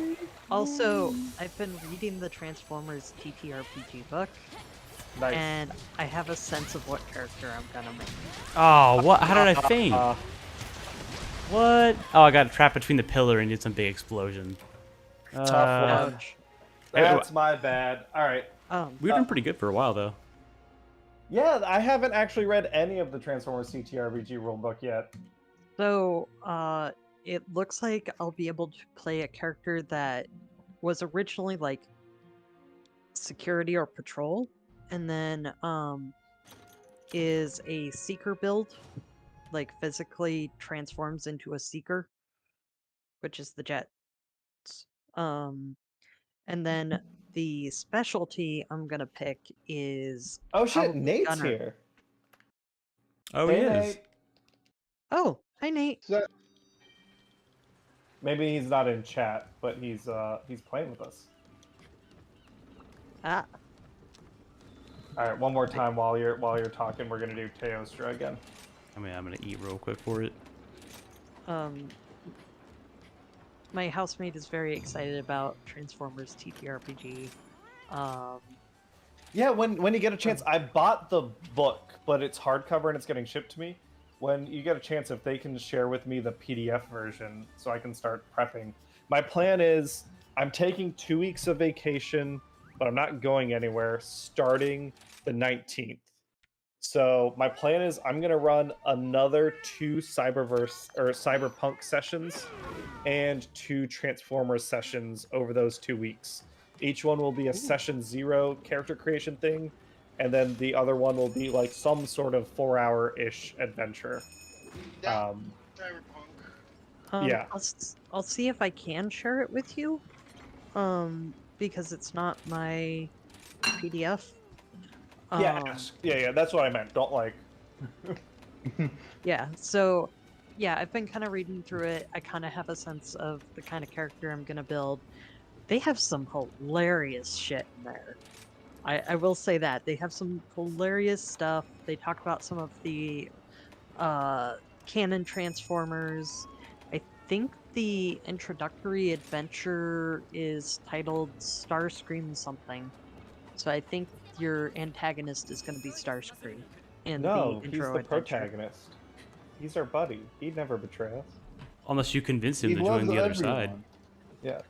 Also, I've been reading the Transformers TTRPG book, Nice. and I have a sense of what character I'm gonna make. Oh, what? How did I faint? What? Oh, I got trapped between the pillar and did some big explosion. Tough one. Ouch. That's my bad. All right. We were doing pretty good for a while, though. Yeah, I haven't actually read any of the Transformers CTRPG rulebook yet. So, it looks like I'll be able to play a character that was originally like security or patrol, and then is a seeker build, like physically transforms into a seeker, which is the Jets. And then the specialty I'm gonna pick is Oh shit, probably Nate's Gunner. here. Oh, Hey, he is. Nate. Oh, hi Nate. So, Maybe he's not in chat, but he's playing with us. Ah, All right, one more time while you're talking, we're gonna do Teostra again. I mean, I'm gonna eat real quick for it. my housemate is very excited about Transformers TTRPG. Yeah, when you get a chance, I bought the book, but it's hardcover and it's getting shipped to me. When you get a chance, if they can share with me the PDF version so I can start prepping. My plan is I'm taking 2 weeks of vacation, but I'm not going anywhere starting the 19th. So my plan is I'm going to run another 2 Cyberverse or Cyberpunk sessions and 2 Transformers sessions over those 2 weeks. Each one will be a session 0 character creation thing, and then the other one will be like some sort of 4-hour-ish adventure. Cyberpunk. Yeah. I'll see if I can share it with you. Because it's not my PDF. Yeah, that's what I meant. Don't like. Yeah, so yeah, I've been kind of reading through it. I kind of have a sense of the kind of character I'm gonna build. They have some hilarious shit in there. I will say that. They have some hilarious stuff. They talk about some of the canon Transformers. I think the introductory adventure is titled Starscream something. So I think your antagonist is going to be Starscream in the No, he's intro the adventure. protagonist. He's our buddy. He'd never betray us. Unless you convince him He to join loves the other side. everyone. Yeah.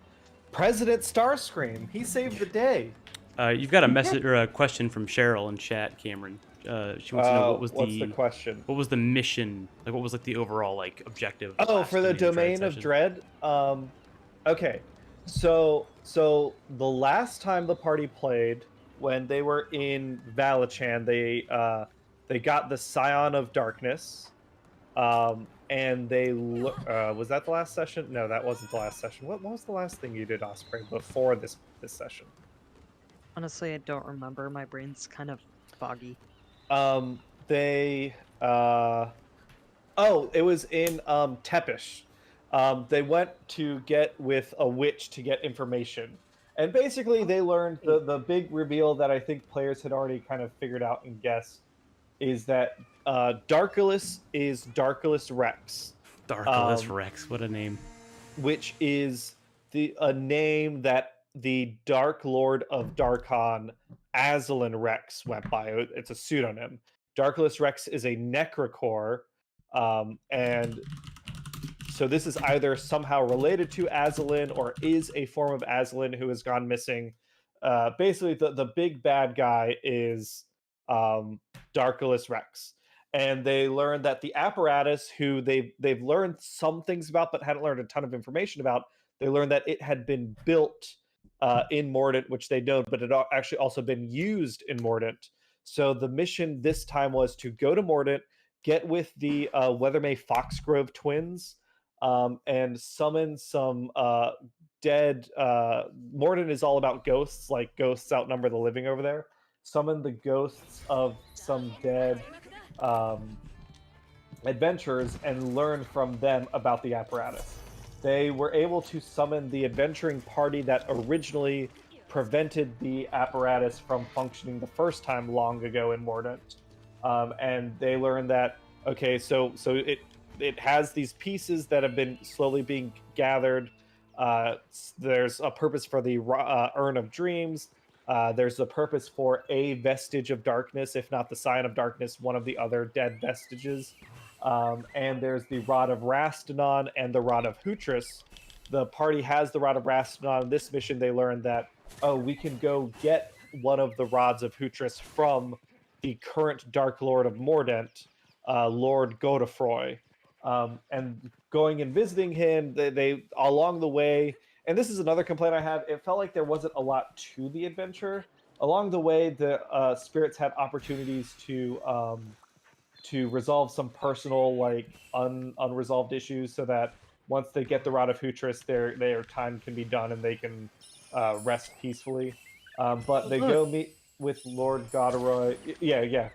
President Starscream. He saved the day. You've got a message or a question from Cheryl in chat, Cameron. She wants to know what was what's the question? What was the mission? Like, what was like the overall like objective? Of Oh, for the Domain of Dread. Okay, so the last time the party played, when they were in Valachan, they got the Scion of Darkness, and they was that the last session? No, that wasn't the last session. What was the last thing you did, Osprey, before this session? Honestly, I don't remember. My brain's kind of foggy. It was in Tepish. They went to get with a witch to get information, and basically they learned the big reveal that I think players had already kind of figured out and guessed is that Darkulus is Darkulus Rex. Darkulus Rex, what a name! Which is a name that the Dark Lord of Darkon, Azalin Rex, went by. It's a pseudonym. Darkulus Rex is a Necrocore, and so this is either somehow related to Azalin or is a form of Azalin who has gone missing. Basically, the big bad guy is Darkulus Rex. And they learned that the apparatus, who they've learned some things about but hadn't learned a ton of information about, they learned that it had been built in Mordant, which they know, but it actually also been used in Mordant. So the mission this time was to go to Mordant, get with the Weathermay Foxgrove twins, and summon some dead. Mordant is all about ghosts, like ghosts outnumber the living over there. Summon the ghosts of some dead adventurers and learn from them about the apparatus. They were able to summon the adventuring party that originally prevented the apparatus from functioning the first time long ago in Mordant. And they learned that, okay, so it has these pieces that have been slowly being gathered. There's a purpose for the Urn of Dreams. There's a purpose for a vestige of darkness, if not the Scion of Darkness, one of the other dead vestiges. And there's the Rod of Rastanon and the Rod of Hutris, the party has the Rod of Rastin. On this mission, they learned that, oh, we can go get one of the rods of Hutris from the current Dark Lord of Mordant, Lord Godefroy. And going and visiting him, they along the way, and this is another complaint I have, it felt like there wasn't a lot to the adventure. Along the way, the spirits had opportunities to resolve some personal, like, unresolved issues, so that once they get the Rod of Hutris, their time can be done and they can rest peacefully. But they go meet with Lord Goderoy. Yeah.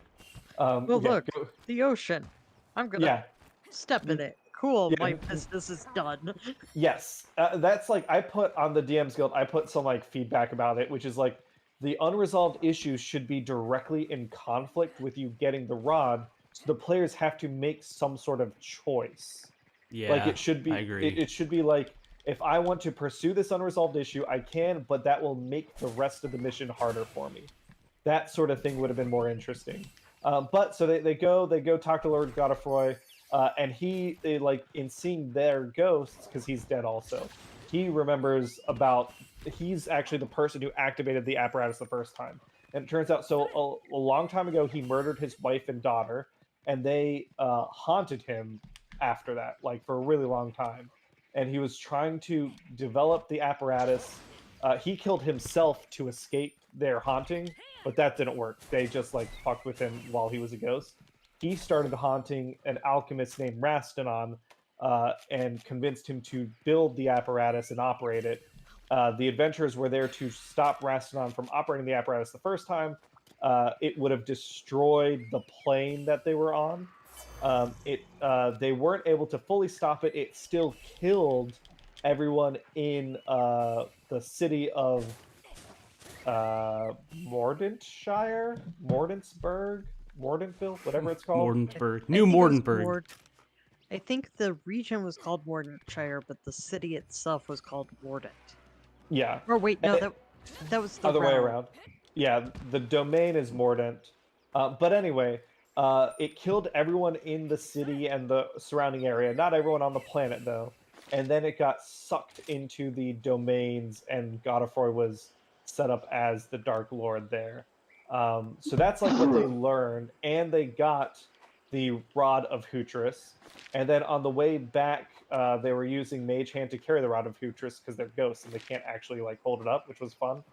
Well, look, the ocean. I'm gonna step in it. Cool, my business is done. Yes, that's like, I put on the DM's Guild, I put some like feedback about it, which is like, the unresolved issues should be directly in conflict with you getting the rod, so the players have to make some sort of choice. Yeah, like it should be. I agree. It should be like, if I want to pursue this unresolved issue, I can, but that will make the rest of the mission harder for me. That sort of thing would have been more interesting. But so they go talk to Lord Godefroy, and they, like, in seeing their ghosts, because he's dead also, he remembers about, he's actually the person who activated the apparatus the first time. And it turns out, so a long time ago, he murdered his wife and daughter, and they haunted him after that, like, for a really long time. And he was trying to develop the apparatus. He killed himself to escape their haunting, but that didn't work. They just, like, fucked with him while he was a ghost. He started haunting an alchemist named Rastinon, and convinced him to build the apparatus and operate it. The adventurers were there to stop Rastinon from operating the apparatus the first time. It would have destroyed the plane that they were on. They weren't able to fully stop it. It still killed everyone in the city of Mordantshire, Mordantville, whatever it's called. Mordantsburg, New Mordantsburg. I think the region was called Mordantshire, but the city itself was called Mordant. Yeah. Or wait, no, that was the other way around. Yeah, the domain is Mordant. But anyway, it killed everyone in the city and the surrounding area. Not everyone on the planet, though. And then it got sucked into the domains, and Godefroy was set up as the Dark Lord there. So that's like what they learned, and they got the Rod of Hutris. And then on the way back, they were using Mage Hand to carry the Rod of Hutris because they're ghosts and they can't actually, like, hold it up, which was fun.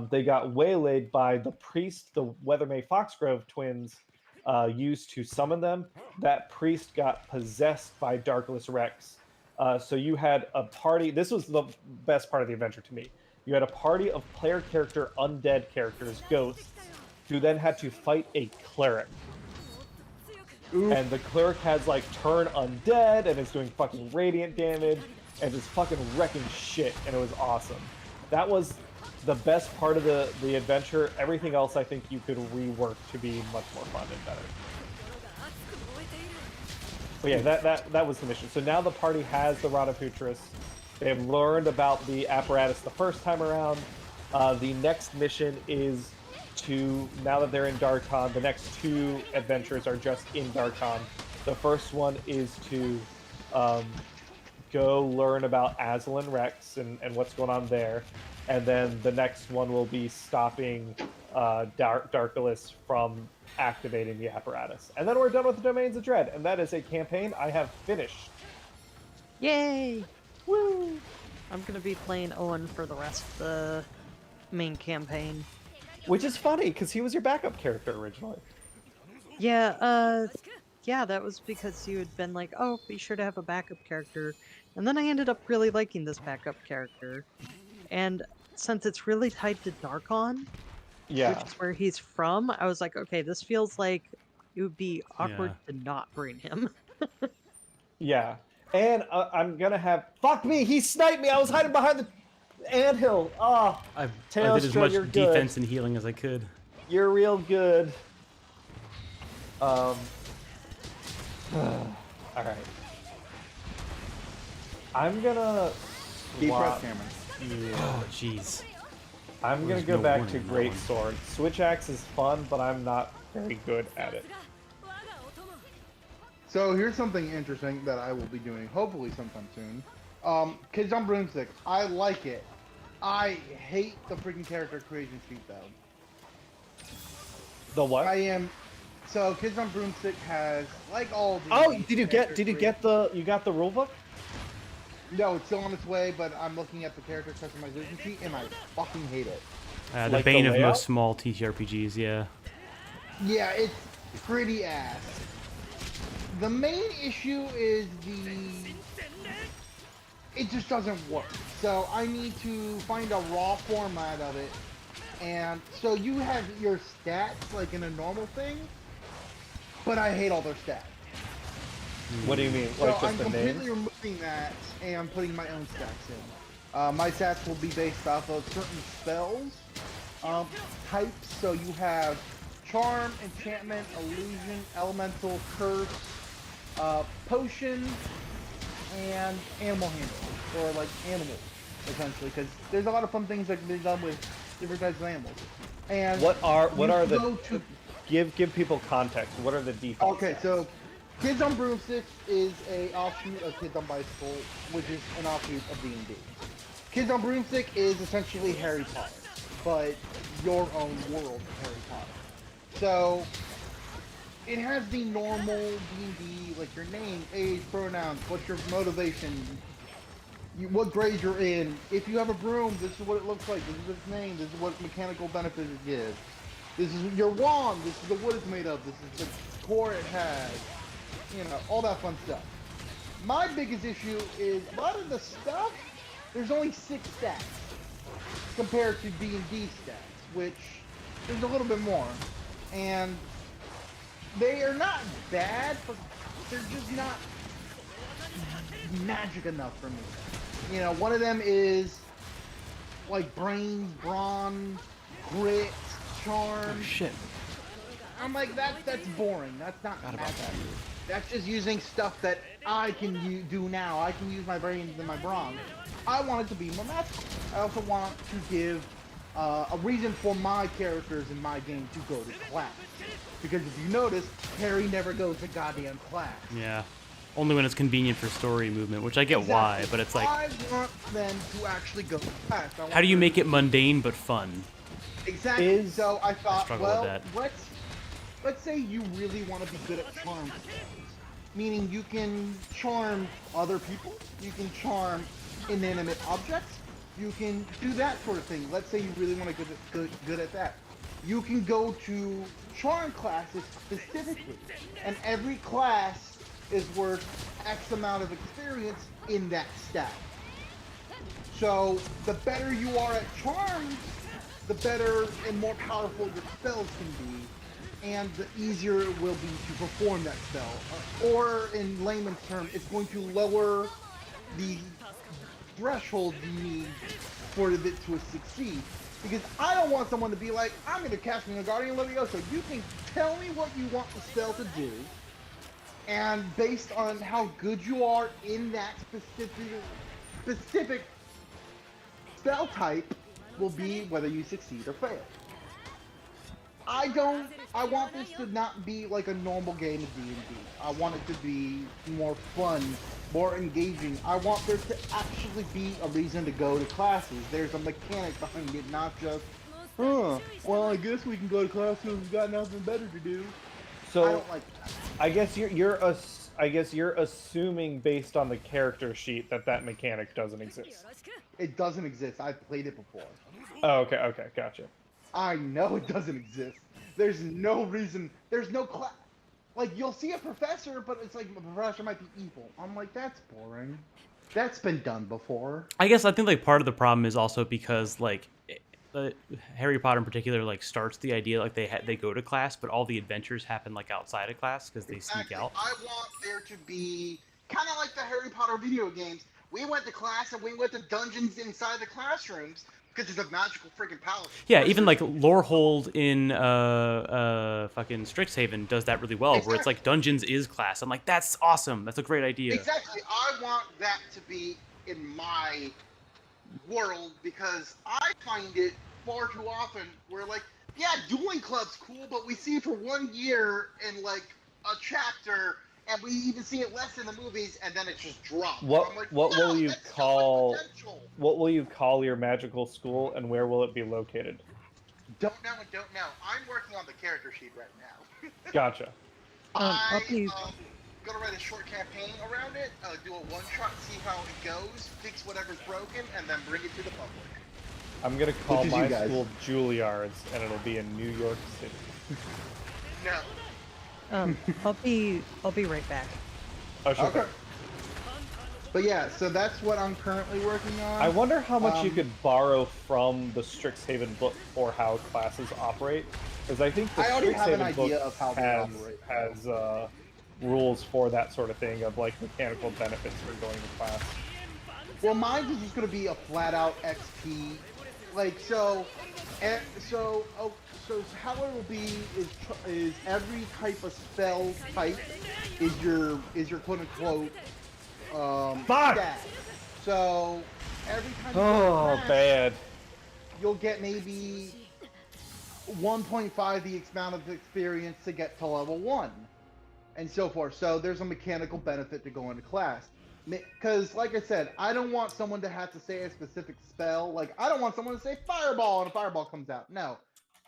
They got waylaid by the priest the Weathermay Foxgrove twins used to summon them. That priest got possessed by Darkless Rex. So you had a party. This was the best part of the adventure to me. You had a party of player character undead characters, ghosts, who then had to fight a cleric. Oof. And the cleric has, like, turn undead and is doing fucking radiant damage and just fucking wrecking shit, and it was awesome. That was the best part of the adventure. Everything else I think you could rework to be much more fun and better. But yeah, that was the mission. So now the party has the Rod of Hutris. They have learned about the apparatus the first time around. The next mission is to, now that they're in Darkon, the next two adventures are just in Darkon. The first one is to go learn about Azlan Rex and what's going on there. And then the next one will be stopping Darkulus from activating the apparatus. And then we're done with the Domains of Dread, and that is a campaign I have finished. Yay! Woo! I'm gonna be playing Owen for the rest of the main campaign. Which is funny, because he was your backup character originally. Yeah, yeah, that was because you had been like, oh, be sure to have a backup character. And then I ended up really liking this backup character. And since it's really tied to Darkon, yeah, which is where he's from, I was like, okay, this feels like it would be awkward to not bring him. Yeah. And I'm gonna have... Fuck me! He sniped me! I was hiding behind the anthill! Oh, I did as much defense and healing as I could. You're real good. Alright. I'm gonna... Deep breath, Cameron. Yeah. Oh, jeez. I'm gonna go back to Great Sword. Switch Axe is fun, but I'm not very good at it. So here's something interesting that I will be doing, hopefully sometime soon. Kids on Broomstick. I like it. I hate the freaking character creation sheet though. The what? So Kids on Broomstick has like all the. Oh, did you get the rule book? No, it's still on its way, but I'm looking at the character customization sheet and I fucking hate it. The Like bane the of layout? most small TTRPGs, yeah. Yeah, it's pretty ass. The main issue is it just doesn't work. So I need to find a raw format of it. And so you have your stats like in a normal thing, but I hate all their stats. What do you mean? So Like just I'm the completely names? removing that and I'm putting my own stats in. My stats will be based off of certain spells, types. So you have Charm, Enchantment, Illusion, Elemental, Curse, Potion, and Animal Handling, or like animals, essentially, because there's a lot of fun things that can be done with different types of animals. And What are the go to give people context? What are the default? Okay, stats? so Kids on Broomsticks is a offshoot of Kids on Bicycle, which is an offshoot of D&D. Kids on Broomstick is essentially Harry Potter, but your own world of Harry Potter. So it has the normal D&D, like your name, age, pronouns, what's your motivation, what grade you're in. If you have a broom, this is what it looks like. This is its name. This is what mechanical benefits it gives. This is your wand. This is the wood it's made of. This is the core it has. You know, all that fun stuff. My biggest issue is a lot of the stuff, there's only 6 stats compared to D&D stats, which there's a little bit more. And they are not bad, but they're just not magic enough for me. You know, one of them is like brains, brawn, grit, charm. Oh, shit. I'm like, that's boring. That's not magic. That's just using stuff that I can do now. I can use my brains and my brawn. I want it to be more magical. I also want to give a reason for my characters in my game to go to class. Because if you notice, Harry never goes to goddamn class. Yeah. Only when it's convenient for story movement, which I get why, but it's like... I want them to actually go to class. How do you make it mundane but fun? Exactly. So I thought, struggle well, with that. let's say you really want to be good at charm spells. Meaning you can charm other people, you can charm inanimate objects, you can do that sort of thing. Let's say you really want to get good at that. You can go to charm classes specifically, and every class is worth X amount of experience in that stat. So the better you are at charms, the better and more powerful your spells can be, and the easier it will be to perform that spell. Or in layman's terms, it's going to lower the threshold you need for it to succeed. Because I don't want someone to be like, I'm going to cast Wingardium Leviosa. You can tell me what you want the spell to do, and based on how good you are in that specific spell type will be whether you succeed or fail. I want this to not be like a normal game of D&D. I want it to be more fun, more engaging. I want there to actually be a reason to go to classes. There's a mechanic behind it, not just, well, I guess we can go to class because we've got nothing better to do. So I don't like that. I guess you're assuming based on the character sheet that mechanic doesn't exist. It doesn't exist. I've played it before. Oh, okay, gotcha. I know it doesn't exist. There's no reason. There's no class. Like, you'll see a professor, but it's like the professor might be evil. I'm like, that's boring. That's been done before. I guess I think like part of the problem is also because like Harry Potter in particular like starts the idea like they go to class, but all the adventures happen like outside of class because they sneak out. I want there to be kind of like the Harry Potter video games. We went to class and we went to dungeons inside the classrooms because it's a magical freaking palace. Yeah, even like Lorehold in fucking Strixhaven does that really well, where it's like dungeons is class. I'm like, that's awesome. That's a great idea. Exactly. I want that to be in my world because I find it far too often where like, yeah, dueling club's cool, but we see for 1 year in like a chapter and we even see it less in the movies, and then it just drops. What I'm like, what no, will you that's so call much potential. what will you call your magical school, and where will it be located? Don't know and don't know. I'm working on the character sheet right now. Gotcha. I'll be Gonna write a short campaign around it, do a one-shot, see how it goes, fix whatever's broken, and then bring it to the public. I'm gonna call Which is my you guys. school Juilliard's, and it'll be in New York City. No. I'll be right back. Oh, sure. Okay. But yeah, so that's what I'm currently working on. I wonder how much you could borrow from the Strixhaven book for how classes operate, because I think the I already have an Strixhaven idea book of how they operate. has rules for that sort of thing, of like mechanical benefits for going to class. Well, mine is just gonna be a flat-out XP, like so how it will be is every type of spell type is your quote-unquote stat. So every time you go to class, bad. you'll get maybe 1.5 the amount of experience to get to level 1, and so forth. So there's a mechanical benefit to going to class. Because, like I said, I don't want someone to have to say a specific spell. Like, I don't want someone to say fireball and a fireball comes out. No.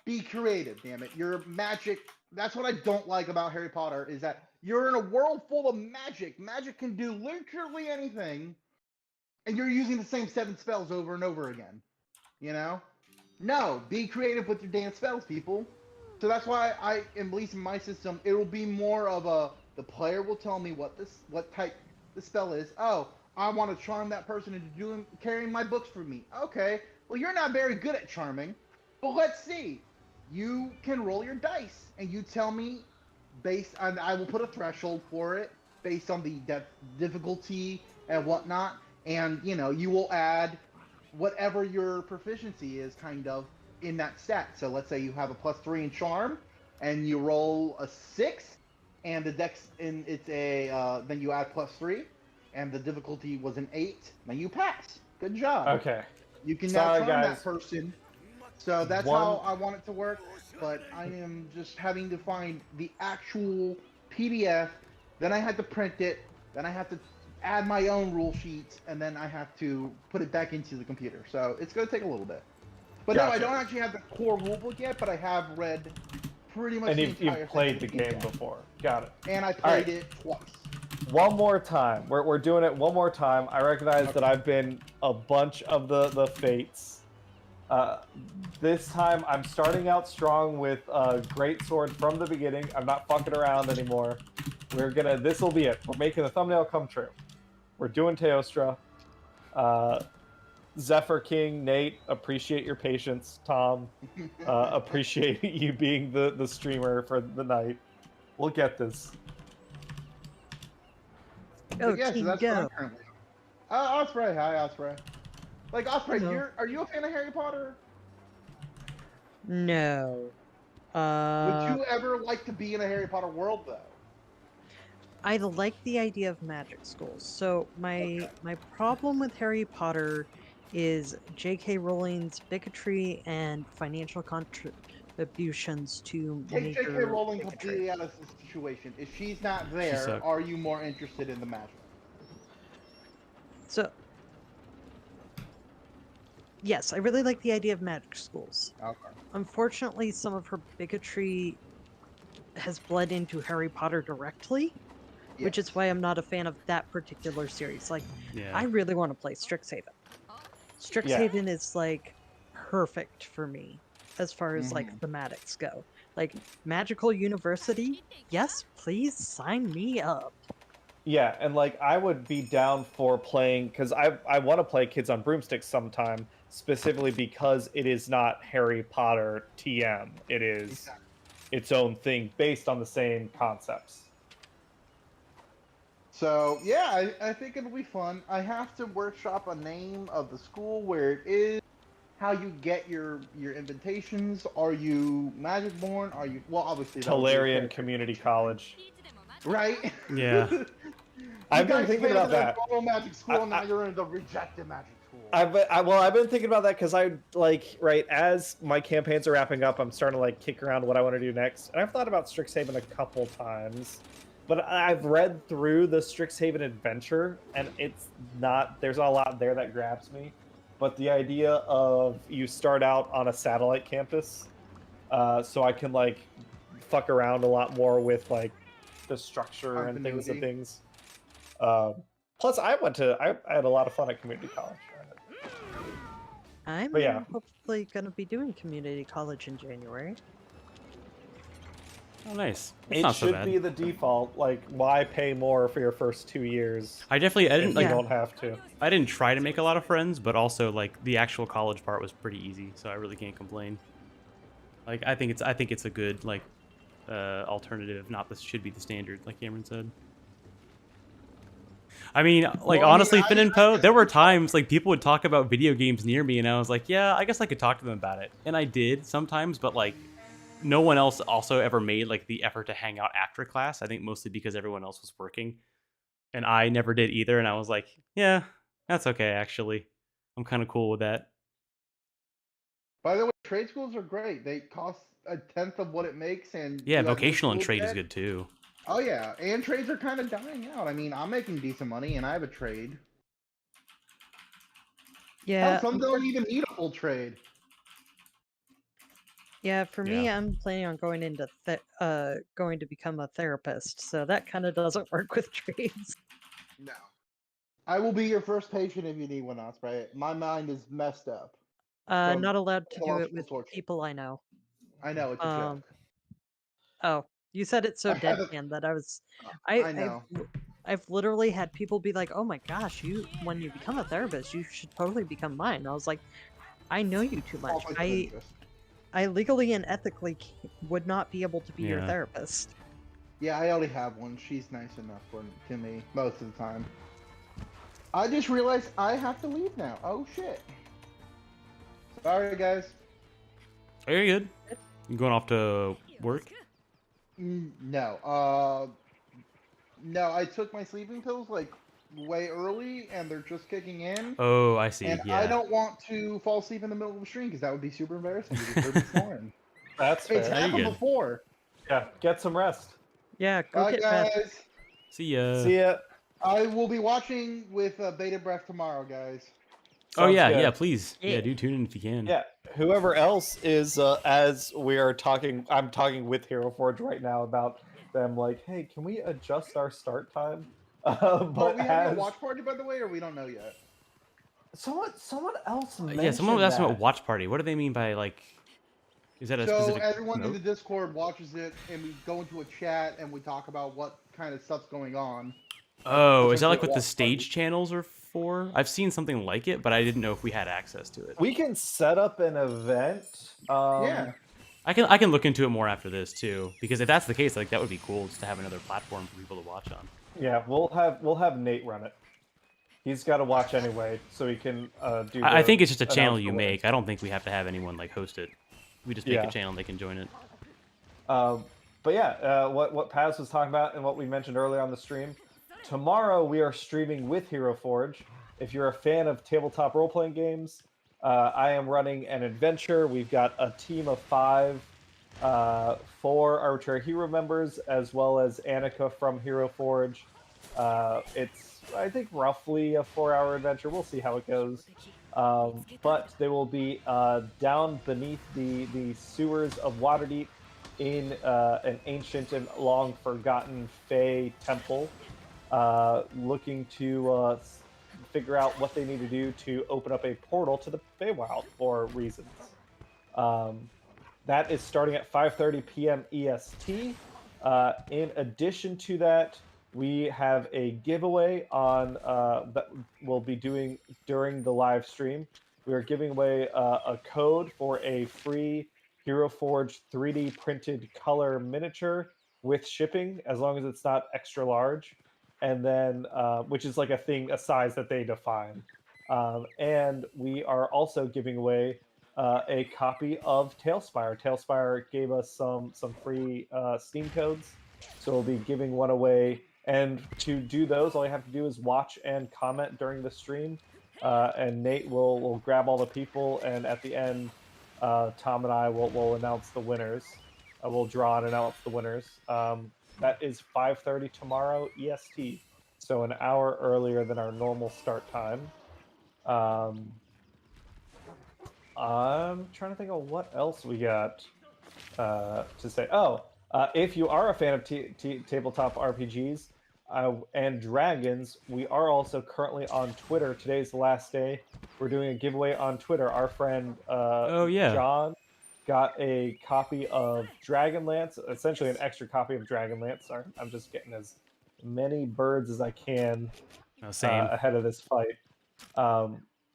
Be creative, damn it. Your magic... That's what I don't like about Harry Potter, is that you're in a world full of magic. Magic can do literally anything, and you're using the same 7 spells over and over again. You know? No. Be creative with your damn spells, people. So that's why at least in my system, it will be more of a... The player will tell me what type the spell is. Oh, I want to charm that person into carrying my books for me. Okay, well, you're not very good at charming, but let's see. You can roll your dice, and you tell me based on, I will put a threshold for it based on the difficulty and whatnot, and, you know, you will add whatever your proficiency is kind of in that stat. So let's say you have a +3 in charm, and you roll a 6, and the dex, and it's a, then you add +3, and the difficulty was an 8, then you pass. Good job. Okay. You can now charm guys. that person. So that's how I want it to work, but I am just having to find the actual PDF, then I have to print it, then I have to add my own rule sheets, and then I have to put it back into the computer. So it's going to take a little bit. But no, I don't actually have the core rulebook yet, but I have read pretty much And the entire you've played the thing game before. Got it. And I played it twice. One more time. We're doing it one more time. I recognize that I've been a bunch of the fates. This time I'm starting out strong with a great sword from the beginning. I'm not fucking around anymore. This will be it. We're making the thumbnail come true. We're doing Teostra. Zephyr King, Nate, appreciate your patience. Tom, appreciate you being the streamer for the night. We'll get this. Oh, yeah, team so that's go. what I'm currently. Osprey, hi Osprey. Like Osprey, Hello. are you a fan of Harry Potter? No. Would you ever like to be in a Harry Potter world, though? I like the idea of magic schools. So my problem with Harry Potter is J.K. Rowling's bigotry and financial contributions to Take major J.K. Rowling bigotry. completely out of the situation. If she's not there, sucked. are you more interested in the magic? So, yes, I really like the idea of magic schools. Okay. Unfortunately, some of her bigotry has bled into Harry Potter directly, which is why I'm not a fan of that particular series. Like, Yeah. I really want to play Strixhaven. Strixhaven is, like, perfect for me as far as, like, thematics go. Like, Magical University, yes, please sign me up. Yeah, and like I would be down for playing, because I want to play Kids on Broomsticks sometime, specifically because it is not Harry Potter TM. It is its own thing based on the same concepts. So yeah, I think it'll be fun. I have to workshop a name of the school, where it is, how you get your invitations. Are you Magic Born? Are you, well, obviously Talarian Community College. right? Yeah. I've been thinking about that. Magic school, now you're in the rejected magic school. I've been thinking about that because I like, right, as my campaigns are wrapping up, I'm starting to like kick around what I want to do next, and I've thought about Strixhaven a couple times. But I've read through the Strixhaven Adventure, and it's not. There's not a lot there that grabs me. But the idea of you start out on a satellite campus, so I can like fuck around a lot more with like the structure and things. Plus, I had a lot of fun at community college. I'm But yeah. hopefully going to be doing community college in January. Oh, nice. It's It not so should bad. be the default. Like, why pay more for your first 2 years? I didn't if like. you don't have to. I didn't try to make a lot of friends, but also like the actual college part was pretty easy, so I really can't complain. Like I think it's a good like alternative. Not this should be the standard, like Cameron said. I mean, like honestly, Finn and Poe, there were times like people would talk about video games near me, and I was like, yeah, I guess I could talk to them about it, and I did sometimes, but like no one else also ever made like the effort to hang out after class. I think mostly because everyone else was working, and I never did either. And I was like, yeah, that's okay. Actually, I'm kind of cool with that. By the way, trade schools are great. They cost a tenth of what it makes, and Yeah, you have no vocational and school trade is debt. good too. Oh yeah, and trades are kind of dying out. I mean, I'm making decent money, and I have a trade. Yeah. Hell, some don't even need a full trade. Yeah, for me, I'm planning on going into going to become a therapist, so that kind of doesn't work with trades. No. I will be your first patient if you need one, Osprey. My mind is messed up. Not allowed to do it psychological with torture. people I know. I know it's a joke. Oh, you said it so I have a- deadpan that I was. I know. I've literally had people be like, "Oh my gosh, when you become a therapist, you should totally become mine." And I was like, "I know you too much. Conflict of interest. I legally and ethically would not be able to be your Yeah. therapist." Yeah, I already have one. She's nice enough to me most of the time. I just realized I have to leave now. Oh shit. Sorry, guys. Oh, you're good. You going off to work? No. No, I took my sleeping pills like way early, and they're just kicking in. Oh, I see. And Yeah. I don't want to fall asleep in the middle of the stream because that would be super embarrassing. Because you'd hear me snoring. That's fair. It's happened before. Yeah, get some rest. Yeah, go Bye, get guys. rest. See ya. See ya. I will be watching with Beta Breath tomorrow, guys. Oh yeah, Sounds good. yeah. Please, Yeah. do tune in if you can. Yeah, whoever else is, as we are talking, I'm talking with Hero Forge right now about them. Like, hey, can we adjust our start time? But we having a watch party, by the way, or we don't know yet. Someone else mentioned Yeah, someone was asking that. about watch party. What do they mean by like? Is that a So specific? everyone in note? the Discord watches it, and we go into a chat and we talk about what kind of stuff's going on. Oh, is that like essentially what the watch stage party. channels are for? I've seen something like it, but I didn't know if we had access to it. We can set up an event. Yeah. I can look into it more after this too, because if that's the case, like that would be cool just to have another platform for people to watch on. Yeah, we'll have Nate run it. He's got to watch anyway, so he can do. I think it's just a channel you announcement. make. I don't think we have to have anyone like host it. We just make a channel and they can join it. But yeah, what Paz was talking about and what we mentioned earlier on the stream. Tomorrow we are streaming with Hero Forge. If you're a fan of tabletop role-playing games, I am running an adventure. We've got a team of 5, 4 Arbitrary Hero members, as well as Annika from Hero Forge. It's, I think, roughly a 4-hour adventure. We'll see how it goes. But they will be down beneath the sewers of Waterdeep in an ancient and long forgotten Fey temple, looking to figure out what they need to do to open up a portal to the Feywild for reasons. That is starting at 5:30 p.m. EST. In addition to that, we have a giveaway on that we'll be doing during the live stream. We are giving away a code for a free Hero Forge 3D printed color miniature with shipping, as long as it's not extra large, and then which is like a size that they define. And we are also giving away a copy of Tailspire. Tailspire gave us some free Steam codes, so we'll be giving one away. And to do those, all you have to do is watch and comment during the stream, and Nate will grab all the people, and at the end, Tom and I will announce the winners. We'll draw and announce the winners. That is 5:30 tomorrow EST, so an hour earlier than our normal start time. I'm trying to think of what else we got to say. If you are a fan of tabletop RPGs and dragons, we are also currently on Twitter. Today's the last day. We're doing a giveaway on Twitter. Our friend Oh yeah. John got a copy of Dragonlance, essentially an extra copy of Dragonlance. Sorry, I'm just getting as many birds as I can ahead of this fight.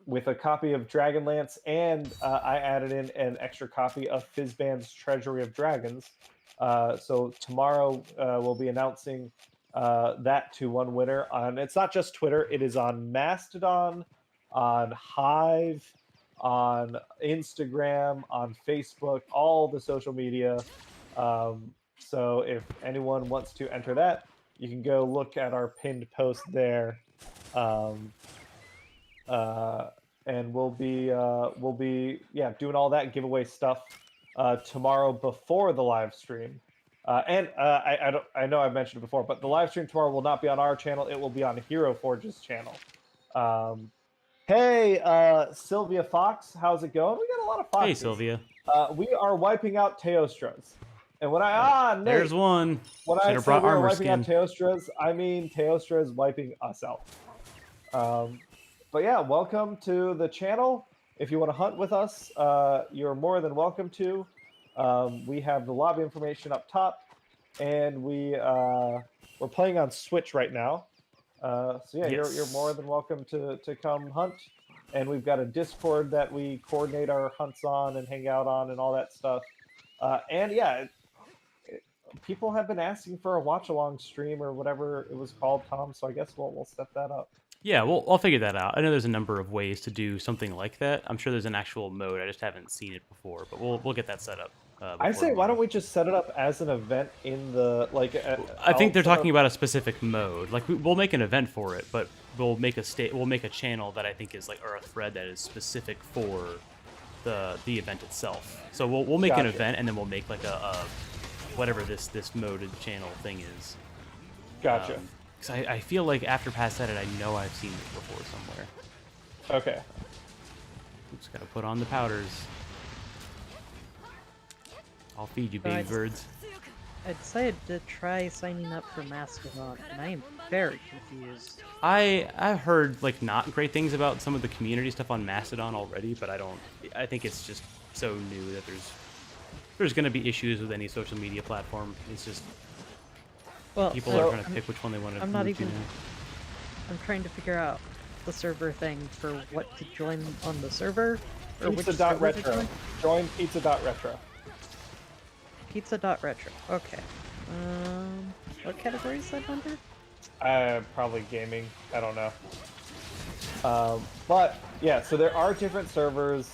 With a copy of Dragonlance, and I added in an extra copy of Fizban's Treasury of Dragons. So tomorrow we'll be announcing that to one winner. It's not just Twitter; it is on Mastodon, on Hive, on Instagram, on Facebook, all the social media. So if anyone wants to enter that, you can go look at our pinned post there. And we'll be doing all that giveaway stuff tomorrow before the live stream. I know I've mentioned it before, but the live stream tomorrow will not be on our channel. It will be on Hero Forge's channel. Hey, Sylvia Fox, how's it going? We got a lot of foxes. Hey, Sylvia. We are wiping out Teostras. And when Nate, there's one. When I say we're wiping out Teostras, I mean Teostra is wiping us out. But yeah, welcome to the channel. If you want to hunt with us, you're more than welcome to. We have the lobby information up top, and we're playing on Switch right now. So yeah, yes. you're more than welcome to come hunt. And we've got a Discord that we coordinate our hunts on and hang out on and all that stuff. And yeah, people have been asking for a watch-along stream or whatever it was called, Tom. So I guess we'll set that up. Yeah, well, I'll figure that out. I know there's a number of ways to do something like that. I'm sure there's an actual mode. I just haven't seen it before, but we'll get that set up. I say, why don't we just set it up as an event in the I think they're talking about a specific mode. Like we'll make an event for it, but we'll make a channel that I think is or a thread that is specific for the event itself. So we'll make an event, and then we'll make like a whatever this moded channel thing is. Gotcha. Because I feel like after Past Edit, I know I've seen it before somewhere. Okay. Just gotta put on the powders. I'll feed you, baby birds. I decided to try signing up for Mastodon, and I am very confused. I've heard not great things about some of the community stuff on Mastodon already, but I think it's just so new that there's gonna be issues with any social media platform. It's just people are trying to pick which one they want to move to now. I'm trying to figure out the server thing for what to join on the server. Or Pizza.retro. Join Pizza.retro. Pizza.retro. Okay. What category is that under? Probably gaming. I don't know. But yeah, so there are different servers.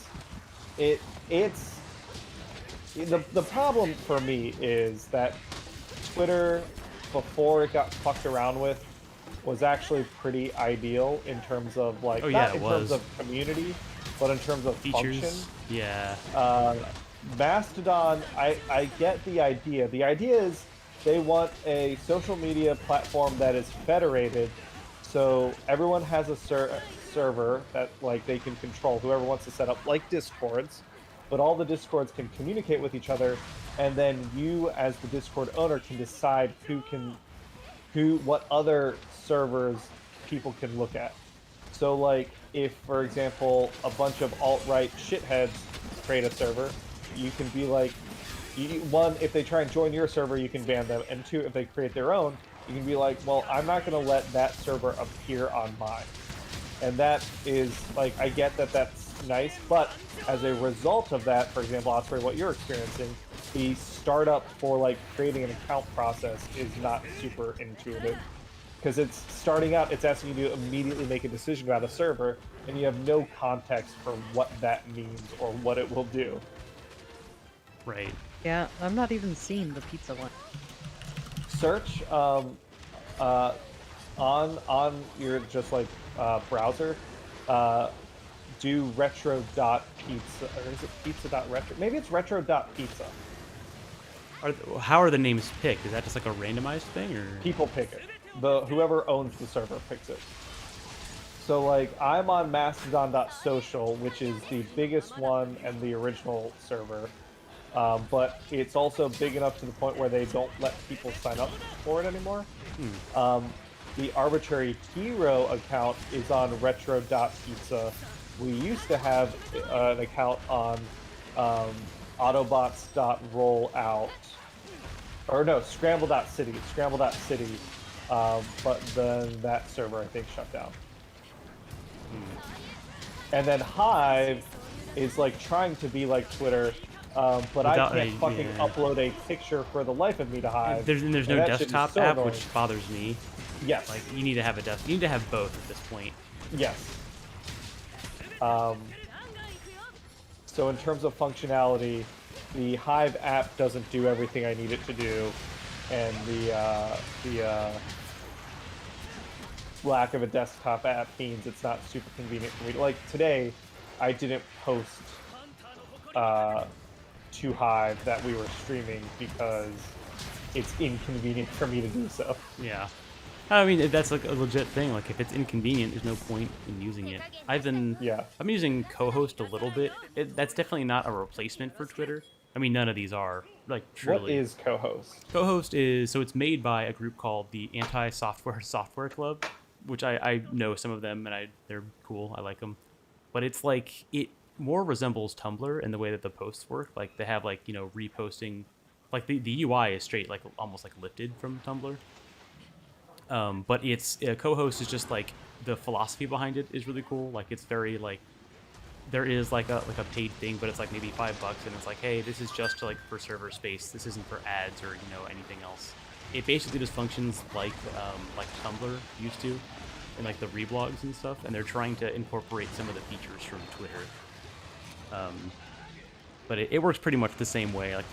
It's the problem for me is that Twitter, before it got fucked around with, was actually pretty ideal in terms of terms of community, but in terms of features. Function. Yeah. Mastodon, I get the idea. The idea is they want a social media platform that is federated, so everyone has a server that they can control, whoever wants to set up, like Discords, but all the Discords can communicate with each other, and then you as the Discord owner can decide what other servers people can look at. So if, for example, a bunch of alt-right shitheads create a server, you can be one, if they try and join your server, you can ban them, and two, if they create their own, you can be well, I'm not going to let that server appear on mine. And that is, I get that that's nice, but as a result of that, for example, Osprey, what you're experiencing, the startup for creating an account process is not super intuitive. Because it's starting out, it's asking you to immediately make a decision about a server, and you have no context for what that means or what it will do. Right. Yeah, I'm not even seeing the pizza one. Search on your just browser. Do retro.pizza, or is it pizza.retro? Maybe it's retro.pizza. How are the names picked? Is that just like a randomized thing, or People pick it. Whoever owns the server picks it. So like I'm on Mastodon.social, which is the biggest one and the original server, but it's also big enough to the point where they don't let people sign up for it anymore. The Arbitrary Hero account is on retro.pizza. We used to have an account on autobots.rollout, or no, scramble.city, but then that server I think shut down. And then Hive is like trying to be like Twitter, but I can't fucking upload a picture for the life of me to Hive. There's no desktop app, which bothers me. Yes. Like you need to have a desk. You need to have both at this point. Yes. So in terms of functionality, the Hive app doesn't do everything I need it to do, and the lack of a desktop app means it's not super convenient for me. Like today, I didn't post to Hive that we were streaming because it's inconvenient for me to do so. Yeah. I mean, that's like a legit thing. Like, if it's inconvenient, there's no point in using it. I'm using co-host a little bit. That's definitely not a replacement for Twitter. I mean, none of these are, like, truly. What is co-host? Co-host is, so it's made by a group called the Anti-Software Software Club, which I know some of them, and they're cool. I like them. But it's like, it more resembles Tumblr in the way that the posts work. Like, they have, like, you know, reposting. Like, the UI is straight, like, almost, like, lifted from Tumblr. But it's co-host is just like the philosophy behind it is really cool. Like it's very like there is like a paid thing, but it's like maybe $5, and it's like, hey, this is just like for server space. This isn't for ads or anything else. It basically just functions like Tumblr used to, and like the reblogs and stuff. And they're trying to incorporate some of the features from Twitter. But it works pretty much the same way. Like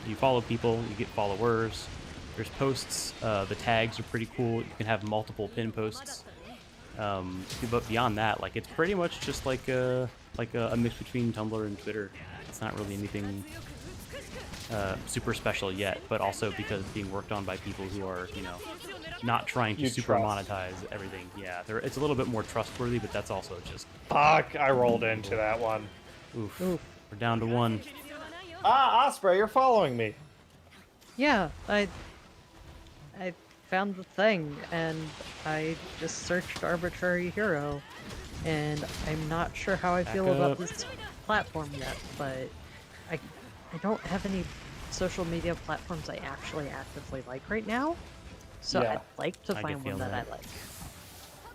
you follow people, you get followers. There's posts. The tags are pretty cool. You can have multiple pin posts. But beyond that, like it's pretty much just like a mix between Tumblr and Twitter. It's not really anything super special yet, but also because it's being worked on by people who are not trying to monetize everything. Yeah, it's a little bit more trustworthy, but that's also just fuck. I rolled into that one. Oof. We're down to one. Osprey, you're following me. Yeah, I found the thing, and I just searched Arbitrary Hero, and I'm not sure how I feel about this platform yet, but I don't have any social media platforms I actually actively like right now, so I'd like to find one that I like.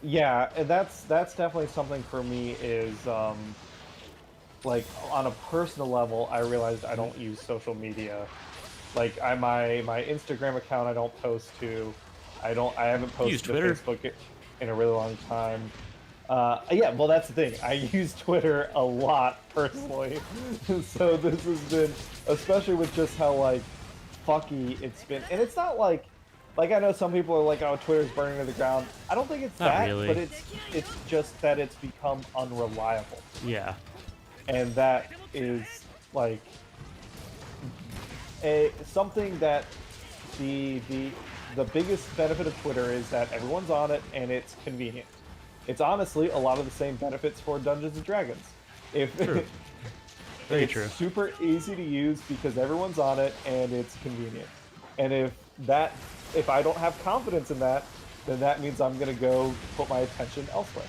Yeah, and that's definitely something for me is, like, on a personal level, I realized I don't use social media. Like my Instagram account, I don't post to. I haven't posted to Facebook in a really long time. Yeah, well that's the thing. I use Twitter a lot personally, so this has been, especially with just how like fucky it's been. And it's not like I know some people are like, oh, Twitter's burning to the ground. I don't think it's not that, really. But it's just that it's become unreliable. Yeah, and that is like something that the biggest benefit of Twitter is that everyone's on it and it's convenient. It's honestly a lot of the same benefits for Dungeons and Dragons. True. Very true. It's super easy to use because everyone's on it and it's convenient. And if I don't have confidence in that, then that means I'm gonna go put my attention elsewhere.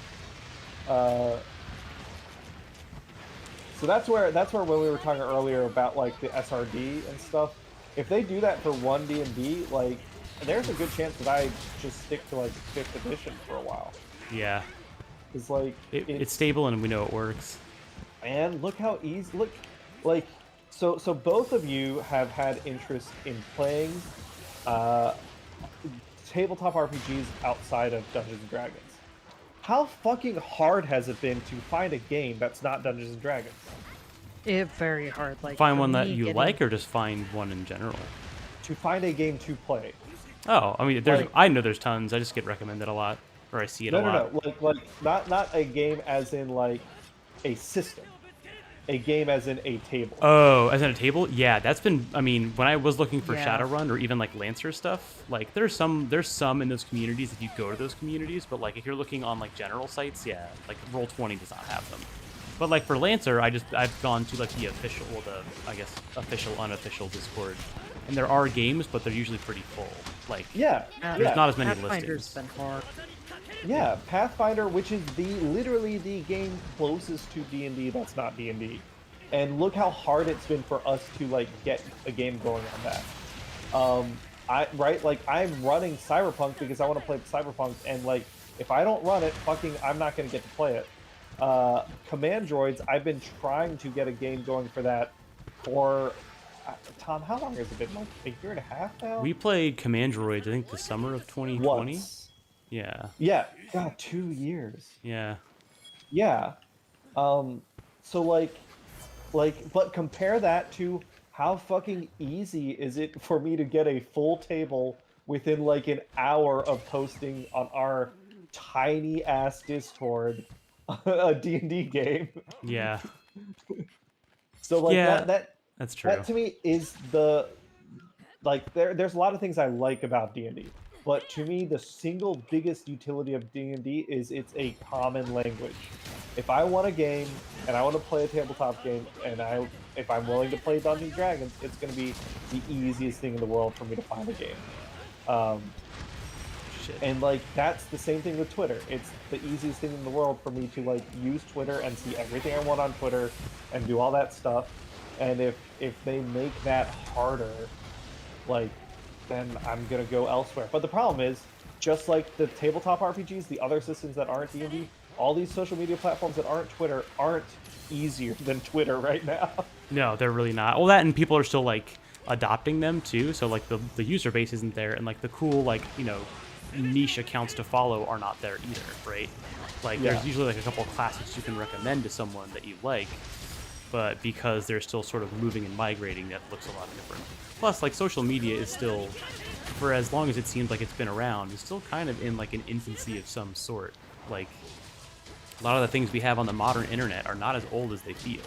So that's where when we were talking earlier about like the SRD and stuff, if they do that for one D&D, like there's a good chance that I just stick to like 5th edition for a while. Yeah. It's like it's stable and we know it works. And look how easy so both of you have had interest in playing tabletop RPGs outside of Dungeons and Dragons. How fucking hard has it been to find a game that's not Dungeons and Dragons? It's very hard. Like find one that you like, or just find one in general? To find a game to play. Oh, I mean, I know there's tons. I just get recommended a lot, or I see it a lot. No. Like not a game as in like a system. a game as in a table. Oh, as in a table? Yeah, that's been. I mean, when I was looking for Yeah. Shadowrun or even like Lancer stuff, like there's some in those communities if you go to those communities. But like if you're looking on like general sites, yeah, like Roll20 does not have them. But like for Lancer, I've gone to like the official, well, the I guess official, unofficial Discord, and there are games, but they're usually pretty full. Like Yeah, there's not as many Pathfinder's listings. been hard. yeah. Pathfinder, which is literally the game closest to D&D that's not D&D, and look how hard it's been for us to like get a game going on that. Like I'm running Cyberpunk because I want to play Cyberpunk, and like if I don't run it, I'm not gonna get to play it. Command Droids, I've been trying to get a game going for that for Tom, how long has it been? Like a year and a half now? We played Command Droids, I think the summer of 2020. Once. Yeah. Yeah. God, 2 years. Yeah. Yeah. So like, but compare that to how fucking easy is it for me to get a full table within like an hour of posting on our tiny ass Discord a D&D game. Yeah. So like Yeah, that that's true. That to me is the like there's a lot of things I like about D&D, but to me the single biggest utility of D&D is it's a common language. If I want a game and I want to play a tabletop game and if I'm willing to play Dungeons and Dragons, it's going to be the easiest thing in the world for me to find a game. Shit. And like that's the same thing with Twitter. It's the easiest thing in the world for me to like use Twitter and see everything I want on Twitter and do all that stuff. And if they make that harder, like, then I'm gonna go elsewhere. But the problem is, just like the tabletop RPGs, the other systems that aren't D&D, all these social media platforms that aren't Twitter aren't easier than Twitter right now. No, they're really not. Well, that and people are still like adopting them too. So like the user base isn't there, and like the cool like niche accounts to follow are not there either, right? Like there's usually like a couple of classics you can recommend to someone that you like, but because they're still sort of moving and migrating, that looks a lot different. Plus, like social media is still, for as long as it seems like it's been around, it's still kind of in like an infancy of some sort. Like a lot of the things we have on the modern internet are not as old as they feel.